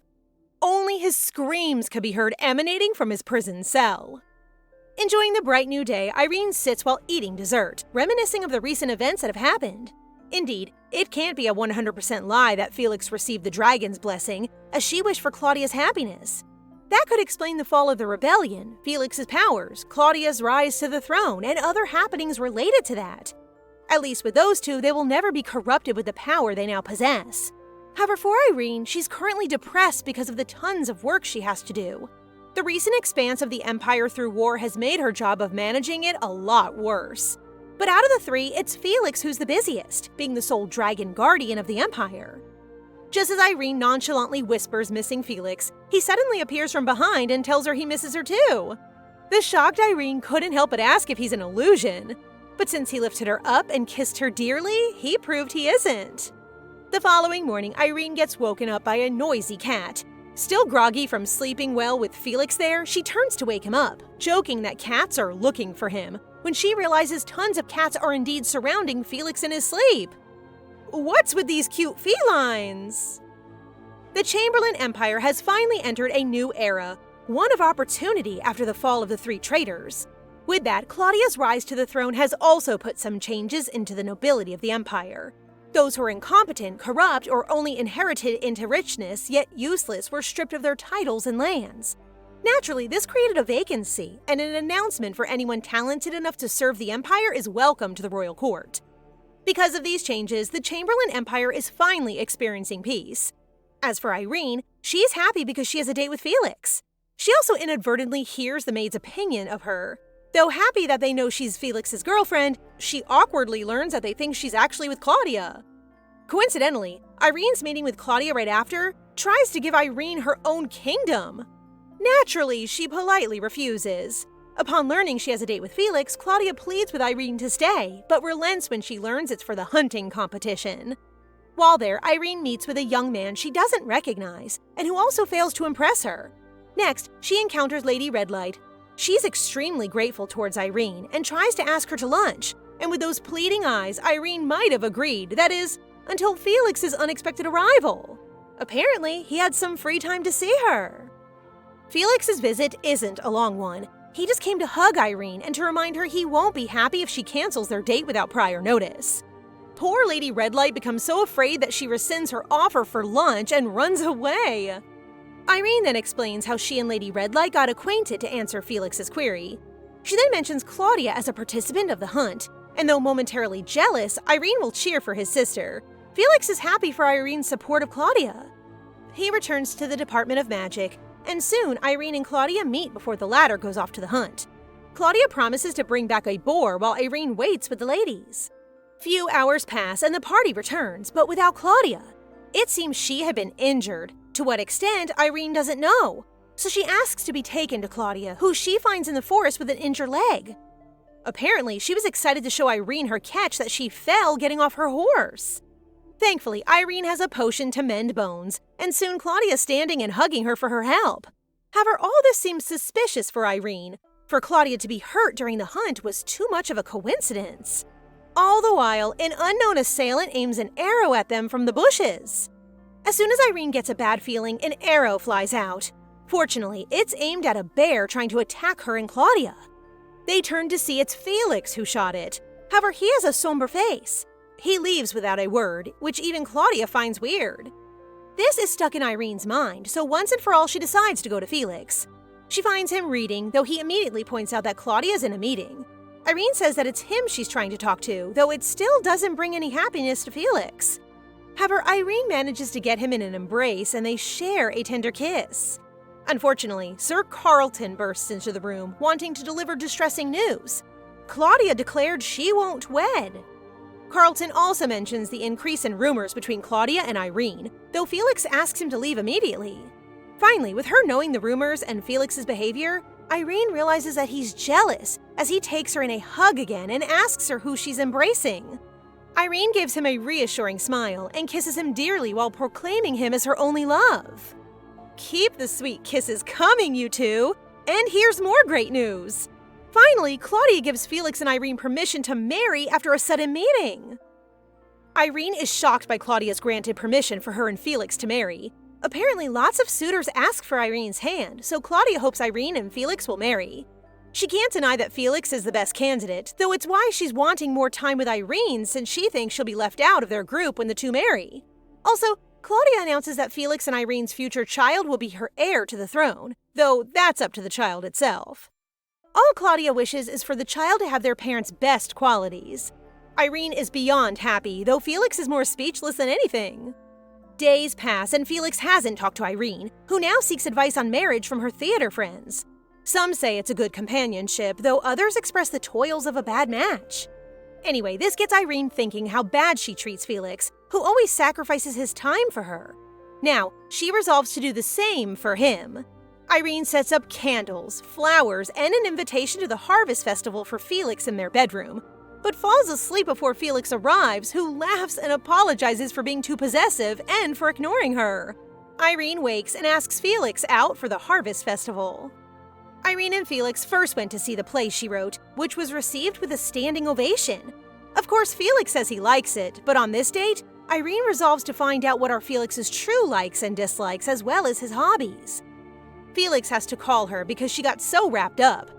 Speaker 1: Only his screams could be heard emanating from his prison cell. Enjoying the bright new day, Irene sits while eating dessert, reminiscing of the recent events that have happened. Indeed, it can't be a 100% lie that Felix received the dragon's blessing, as she wished for Claudia's happiness. That could explain the fall of the rebellion, Felix's powers, Claudia's rise to the throne, and other happenings related to that. At least with those two, they will never be corrupted with the power they now possess. However, for Irene, she's currently depressed because of the tons of work she has to do. The recent expanse of the Empire through war has made her job of managing it a lot worse. But out of the three, it's Felix who's the busiest, being the sole dragon guardian of the Empire. Just as Irene nonchalantly whispers missing Felix, he suddenly appears from behind and tells her he misses her too. The shocked Irene couldn't help but ask if he's an illusion. But since he lifted her up and kissed her dearly, he proved he isn't. The following morning, Irene gets woken up by a noisy cat. Still groggy from sleeping well with Felix there, she turns to wake him up, joking that cats are looking for him, when she realizes tons of cats are indeed surrounding Felix in his sleep. What's with these cute felines? The Chamberlain Empire has finally entered a new era, one of opportunity after the fall of the three traitors. With that, Claudia's rise to the throne has also put some changes into the nobility of the empire. Those who were incompetent, corrupt, or only inherited into richness, yet useless, were stripped of their titles and lands. Naturally, this created a vacancy, and an announcement for anyone talented enough to serve the empire is welcome to the royal court. Because of these changes, the Chamberlain Empire is finally experiencing peace. As for Irene, she is happy because she has a date with Felix. She also inadvertently hears the maid's opinion of her. Though happy that they know she's Felix's girlfriend, she awkwardly learns that they think she's actually with Claudia. Coincidentally, Irene's meeting with Claudia right after tries to give Irene her own kingdom. Naturally, she politely refuses. Upon learning she has a date with Felix, Claudia pleads with Irene to stay, but relents when she learns it's for the hunting competition. While there, Irene meets with a young man she doesn't recognize, and who also fails to impress her. Next, she encounters Lady Redlight. She's extremely grateful towards Irene and tries to ask her to lunch, and with those pleading eyes, Irene might have agreed, that is, until Felix's unexpected arrival. Apparently, he had some free time to see her. Felix's visit isn't a long one. He just came to hug Irene and to remind her he won't be happy if she cancels their date without prior notice. Poor Lady Redlight becomes so afraid that she rescinds her offer for lunch and runs away. Irene then explains how she and Lady Redlight got acquainted to answer Felix's query. She then mentions Claudia as a participant of the hunt, and though momentarily jealous, Irene will cheer for his sister. Felix is happy for Irene's support of Claudia. He returns to the Department of Magic, and soon Irene and Claudia meet before the latter goes off to the hunt. Claudia promises to bring back a boar while Irene waits with the ladies. Few hours pass and the party returns, but without Claudia. It seems she had been injured. To what extent, Irene doesn't know. So she asks to be taken to Claudia, who she finds in the forest with an injured leg. Apparently, she was excited to show Irene her catch that she fell getting off her horse. Thankfully, Irene has a potion to mend bones, and soon Claudia's standing and hugging her for her help. However, all this seems suspicious for Irene. For Claudia to be hurt during the hunt was too much of a coincidence. All the while, an unknown assailant aims an arrow at them from the bushes. As soon as Irene gets a bad feeling, an arrow flies out. Fortunately, it's aimed at a bear trying to attack her and Claudia. They turn to see it's Felix who shot it. However, he has a somber face. He leaves without a word, which even Claudia finds weird. This is stuck in Irene's mind, so once and for all she decides to go to Felix. She finds him reading, though he immediately points out that Claudia's in a meeting. Irene says that it's him she's trying to talk to, though it still doesn't bring any happiness to Felix. However, Irene manages to get him in an embrace and they share a tender kiss. Unfortunately, Sir Carlton bursts into the room, wanting to deliver distressing news. Claudia declared she won't wed. Carlton also mentions the increase in rumors between Claudia and Irene, though Felix asks him to leave immediately. Finally, with her knowing the rumors and Felix's behavior, Irene realizes that he's jealous as he takes her in a hug again and asks her who she's embracing. Irene gives him a reassuring smile and kisses him dearly while proclaiming him as her only love. Keep the sweet kisses coming, you two! And here's more great news! Finally, Claudia gives Felix and Irene permission to marry after a sudden meeting. Irene is shocked by Claudia's granted permission for her and Felix to marry. Apparently, lots of suitors ask for Irene's hand, so Claudia hopes Irene and Felix will marry. She can't deny that Felix is the best candidate, though it's why she's wanting more time with Irene since she thinks she'll be left out of their group when the two marry. Also, Claudia announces that Felix and Irene's future child will be her heir to the throne, though that's up to the child itself. All Claudia wishes is for the child to have their parents' best qualities. Irene is beyond happy, though Felix is more speechless than anything. Days pass and Felix hasn't talked to Irene, who now seeks advice on marriage from her theater friends. Some say it's a good companionship, though others express the toils of a bad match. Anyway, this gets Irene thinking how bad she treats Felix, who always sacrifices his time for her. Now, she resolves to do the same for him. Irene sets up candles, flowers, and an invitation to the harvest festival for Felix in their bedroom, but falls asleep before Felix arrives, who laughs and apologizes for being too possessive and for ignoring her. Irene wakes and asks Felix out for the harvest festival. Irene and Felix first went to see the play she wrote, which was received with a standing ovation. Of course, Felix says he likes it, but on this date, Irene resolves to find out what are Felix's true likes and dislikes as well as his hobbies. Felix has to call her because she got so wrapped up.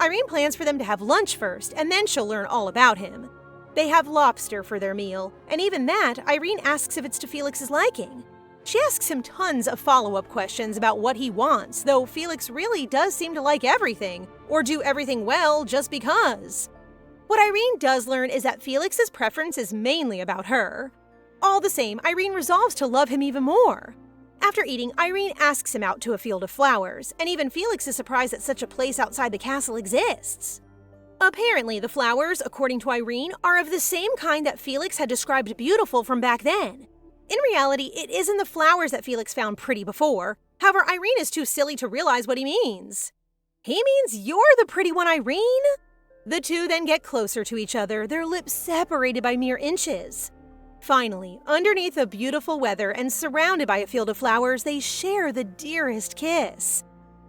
Speaker 1: Irene plans for them to have lunch first, and then she'll learn all about him. They have lobster for their meal, and even that, Irene asks if it's to Felix's liking. She asks him tons of follow-up questions about what he wants, though Felix really does seem to like everything, or do everything well just because. What Irene does learn is that Felix's preference is mainly about her. All the same, Irene resolves to love him even more. After eating, Irene asks him out to a field of flowers, and even Felix is surprised that such a place outside the castle exists. Apparently, the flowers, according to Irene, are of the same kind that Felix had described beautiful from back then. In reality, it isn't the flowers that Felix found pretty before. However, Irene is too silly to realize what he means. He means you're the pretty one, Irene? The two then get closer to each other, their lips separated by mere inches. Finally, underneath the beautiful weather and surrounded by a field of flowers, they share the dearest kiss.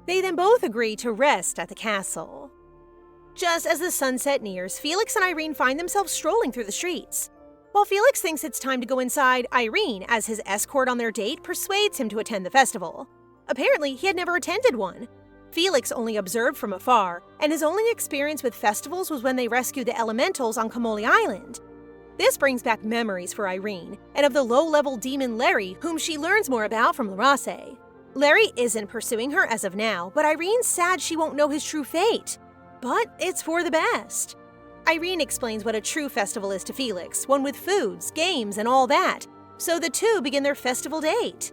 Speaker 1: They then both agree to rest at the castle. Just as the sunset nears, Felix and Irene find themselves strolling through the streets. While Felix thinks it's time to go inside, Irene, as his escort on their date, persuades him to attend the festival. Apparently, he had never attended one. Felix only observed from afar, and his only experience with festivals was when they rescued the elementals on Kamoli Island. This brings back memories for Irene, and of the low-level demon Larry, whom she learns more about from Larase. Larry isn't pursuing her as of now, but Irene's sad she won't know his true fate. But it's for the best. Irene explains what a true festival is to Felix, one with foods, games, and all that, so the two begin their festival date.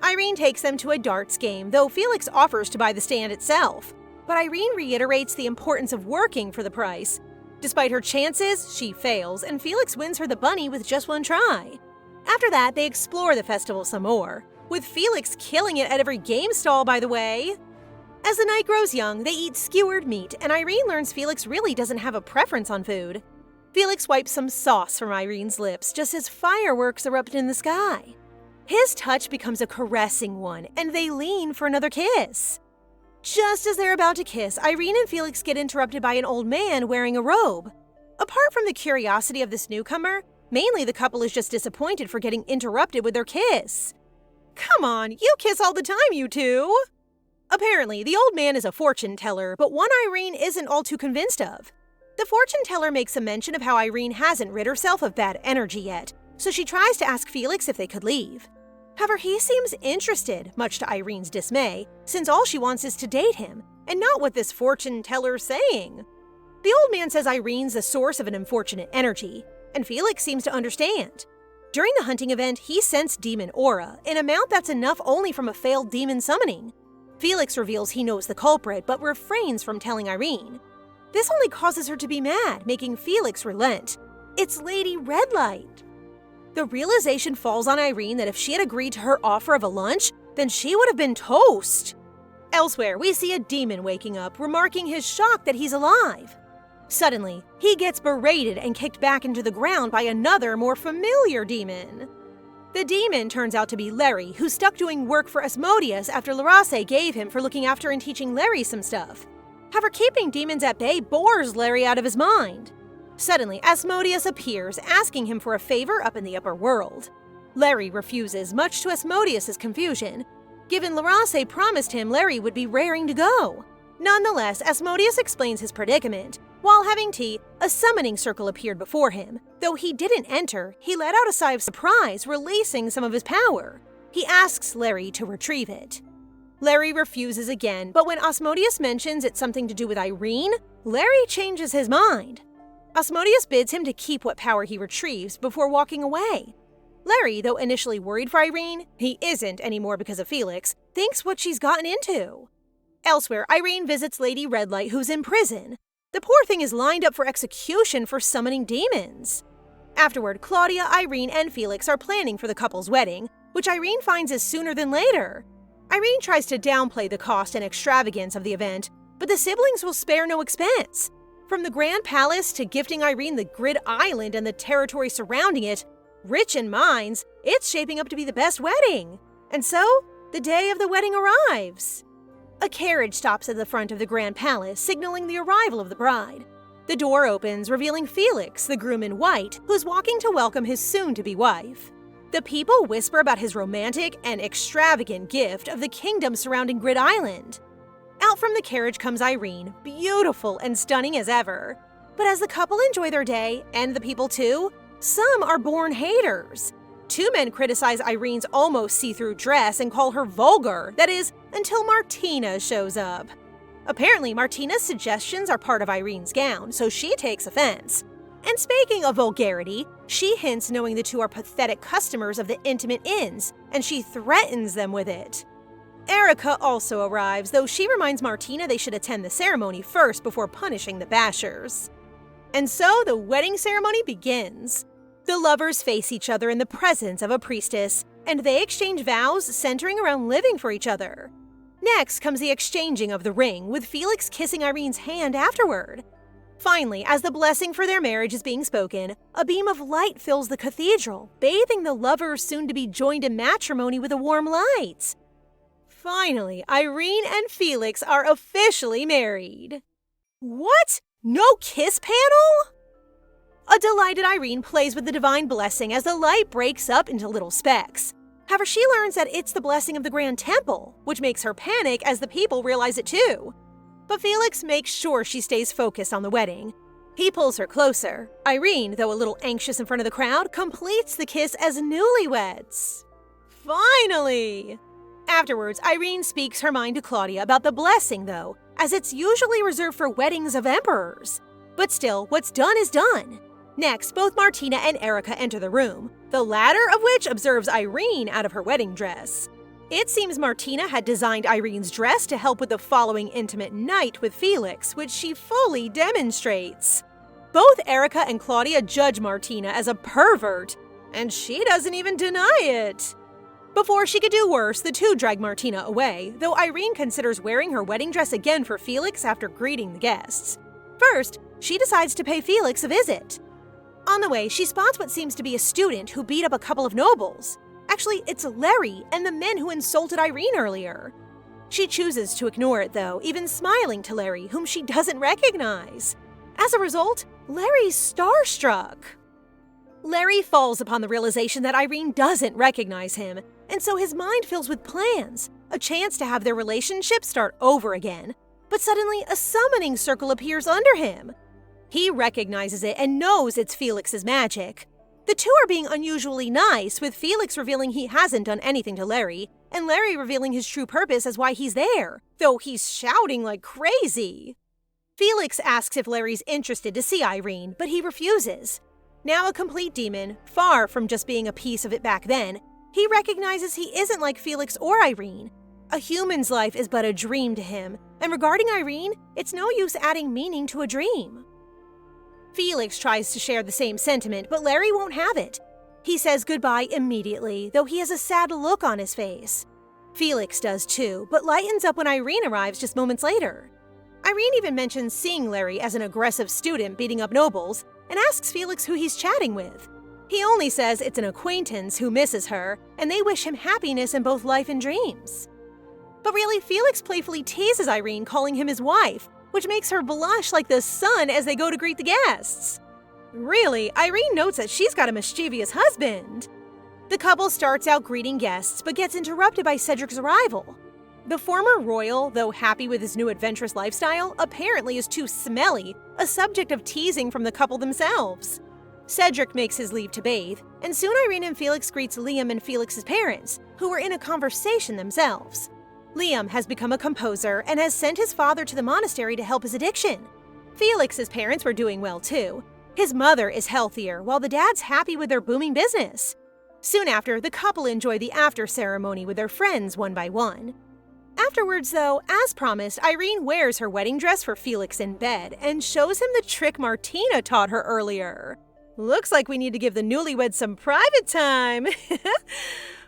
Speaker 1: Irene takes them to a darts game, though Felix offers to buy the stand itself. But Irene reiterates the importance of working for the price. Despite her chances, she fails, and Felix wins her the bunny with just one try. After that, they explore the festival some more, with Felix killing it at every game stall, by the way. As the night grows young, they eat skewered meat, and Irene learns Felix really doesn't have a preference on food. Felix wipes some sauce from Irene's lips just as fireworks erupt in the sky. His touch becomes a caressing one, and they lean for another kiss. Just as they're about to kiss, Irene and Felix get interrupted by an old man wearing a robe. Apart from the curiosity of this newcomer, mainly the couple is just disappointed for getting interrupted with their kiss. Come on, you kiss all the time, you two! Apparently, the old man is a fortune teller, but one Irene isn't all too convinced of. The fortune teller makes a mention of how Irene hasn't rid herself of bad energy yet, so she tries to ask Felix if they could leave. However, he seems interested, much to Irene's dismay, since all she wants is to date him, and not what this fortune teller's saying. The old man says Irene's the source of an unfortunate energy, and Felix seems to understand. During the hunting event, he sensed demon aura, an amount that's enough only from a failed demon summoning. Felix reveals he knows the culprit, but refrains from telling Irene. This only causes her to be mad, making Felix relent. It's Lady Redlight. The realization falls on Irene that if she had agreed to her offer of a lunch, then she would have been toast. Elsewhere, we see a demon waking up, remarking his shock that he's alive. Suddenly, he gets berated and kicked back into the ground by another, more familiar demon. The demon turns out to be Larry, who stuck doing work for Asmodeus after Larase gave him for looking after and teaching Larry some stuff. However, keeping demons at bay bores Larry out of his mind. Suddenly, Asmodeus appears, asking him for a favor up in the upper world. Larry refuses, much to Asmodeus' confusion, given Larase promised him Larry would be raring to go. Nonetheless, Asmodeus explains his predicament. While having tea, a summoning circle appeared before him. Though he didn't enter, he let out a sigh of surprise, releasing some of his power. He asks Larry to retrieve it. Larry refuses again, but when Asmodeus mentions it's something to do with Irene, Larry changes his mind. Asmodeus bids him to keep what power he retrieves before walking away. Larry, though initially worried for Irene, he isn't anymore because of Felix, thinks what she's gotten into. Elsewhere, Irene visits Lady Redlight, who's in prison. The poor thing is lined up for execution for summoning demons. Afterward, Claudia, Irene, and Felix are planning for the couple's wedding, which Irene finds is sooner than later. Irene tries to downplay the cost and extravagance of the event, but the siblings will spare no expense. From the Grand Palace to gifting Irene the Grid Island and the territory surrounding it, rich in minds, it's shaping up to be the best wedding. And so, the day of the wedding arrives. A carriage stops at the front of the Grand Palace, signaling the arrival of the bride. The door opens, revealing Felix, the groom in white, who's walking to welcome his soon-to-be wife. The people whisper about his romantic and extravagant gift of the kingdom surrounding Grid Island. Out from the carriage comes Irene, beautiful and stunning as ever. But as the couple enjoy their day, and the people too, some are born haters. Two men criticize Irene's almost see-through dress and call her vulgar, that is, until Martina shows up. Apparently, Martina's suggestions are part of Irene's gown, so she takes offense. And speaking of vulgarity, she hints knowing the two are pathetic customers of the intimate inns, and she threatens them with it. Erica also arrives, though she reminds Martina they should attend the ceremony first before punishing the bashers. And so the wedding ceremony begins. The lovers face each other in the presence of a priestess, and they exchange vows centering around living for each other. Next comes the exchanging of the ring, with Felix kissing Irene's hand afterward. Finally, as the blessing for their marriage is being spoken, a beam of light fills the cathedral, bathing the lovers soon to be joined in matrimony with a warm light. Finally, Irene and Felix are officially married. What? No kiss panel? A delighted Irene plays with the divine blessing as the light breaks up into little specks. However, she learns that it's the blessing of the Grand Temple, which makes her panic as the people realize it too. But Felix makes sure she stays focused on the wedding. He pulls her closer. Irene, though a little anxious in front of the crowd, completes the kiss as newlyweds. Finally! Afterwards, Irene speaks her mind to Claudia about the blessing, though, as it's usually reserved for weddings of emperors. But still, what's done is done. Next, both Martina and Erica enter the room, the latter of which observes Irene out of her wedding dress. It seems Martina had designed Irene's dress to help with the following intimate night with Felix, which she fully demonstrates. Both Erica and Claudia judge Martina as a pervert, and she doesn't even deny it. Before she could do worse, the two drag Martina away, though Irene considers wearing her wedding dress again for Felix after greeting the guests. First, she decides to pay Felix a visit. On the way, she spots what seems to be a student who beat up a couple of nobles. Actually, it's Larry and the men who insulted Irene earlier. She chooses to ignore it, though, even smiling to Larry, whom she doesn't recognize. As a result, Larry's starstruck. Larry falls upon the realization that Irene doesn't recognize him, and so his mind fills with plans, a chance to have their relationship start over again. But suddenly, a summoning circle appears under him. He recognizes it and knows it's Felix's magic. The two are being unusually nice, with Felix revealing he hasn't done anything to Larry, and Larry revealing his true purpose as why he's there, though he's shouting like crazy. Felix asks if Larry's interested to see Irene, but he refuses. Now a complete demon, far from just being a piece of it back then, he recognizes he isn't like Felix or Irene. A human's life is but a dream to him, and regarding Irene, it's no use adding meaning to a dream. Felix tries to share the same sentiment, but Larry won't have it. He says goodbye immediately, though he has a sad look on his face. Felix does too, but lightens up when Irene arrives just moments later. Irene even mentions seeing Larry as an aggressive student beating up nobles, and asks Felix who he's chatting with. He only says it's an acquaintance who misses her, and they wish him happiness in both life and dreams. But really, Felix playfully teases Irene, calling him his wife, which makes her blush like the sun as they go to greet the guests. Really, Irene notes that she's got a mischievous husband. The couple starts out greeting guests, but gets interrupted by Cedric's arrival. The former royal, though happy with his new adventurous lifestyle, apparently is too smelly, a subject of teasing from the couple themselves. Cedric makes his leave to bathe, and soon Irene and Felix greets Liam and Felix's parents, who were in a conversation themselves. Liam has become a composer and has sent his father to the monastery to help his addiction. Felix's parents were doing well too. His mother is healthier, while the dad's happy with their booming business. Soon after, the couple enjoy the after ceremony with their friends one by one. Afterwards, though, as promised, Irene wears her wedding dress for Felix in bed and shows him the trick Martina taught her earlier. Looks like we need to give the newlyweds some private time.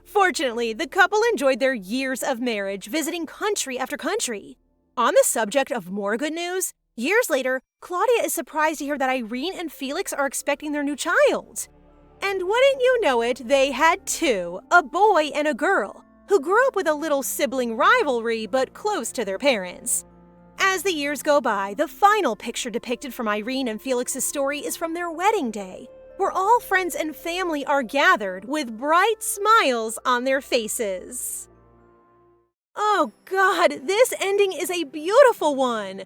Speaker 1: Fortunately, the couple enjoyed their years of marriage, visiting country after country. On the subject of more good news, years later, Claudia is surprised to hear that Irene and Felix are expecting their new child. And wouldn't you know it, they had two, a boy and a girl, who grew up with a little sibling rivalry but close to their parents. As the years go by, the final picture depicted from Irene and Felix's story is from their wedding day, where all friends and family are gathered with bright smiles on their faces. Oh god, this ending is a beautiful one!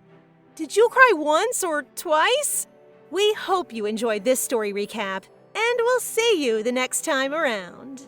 Speaker 1: Did you cry once or twice? We hope you enjoyed this story recap, and we'll see you the next time around.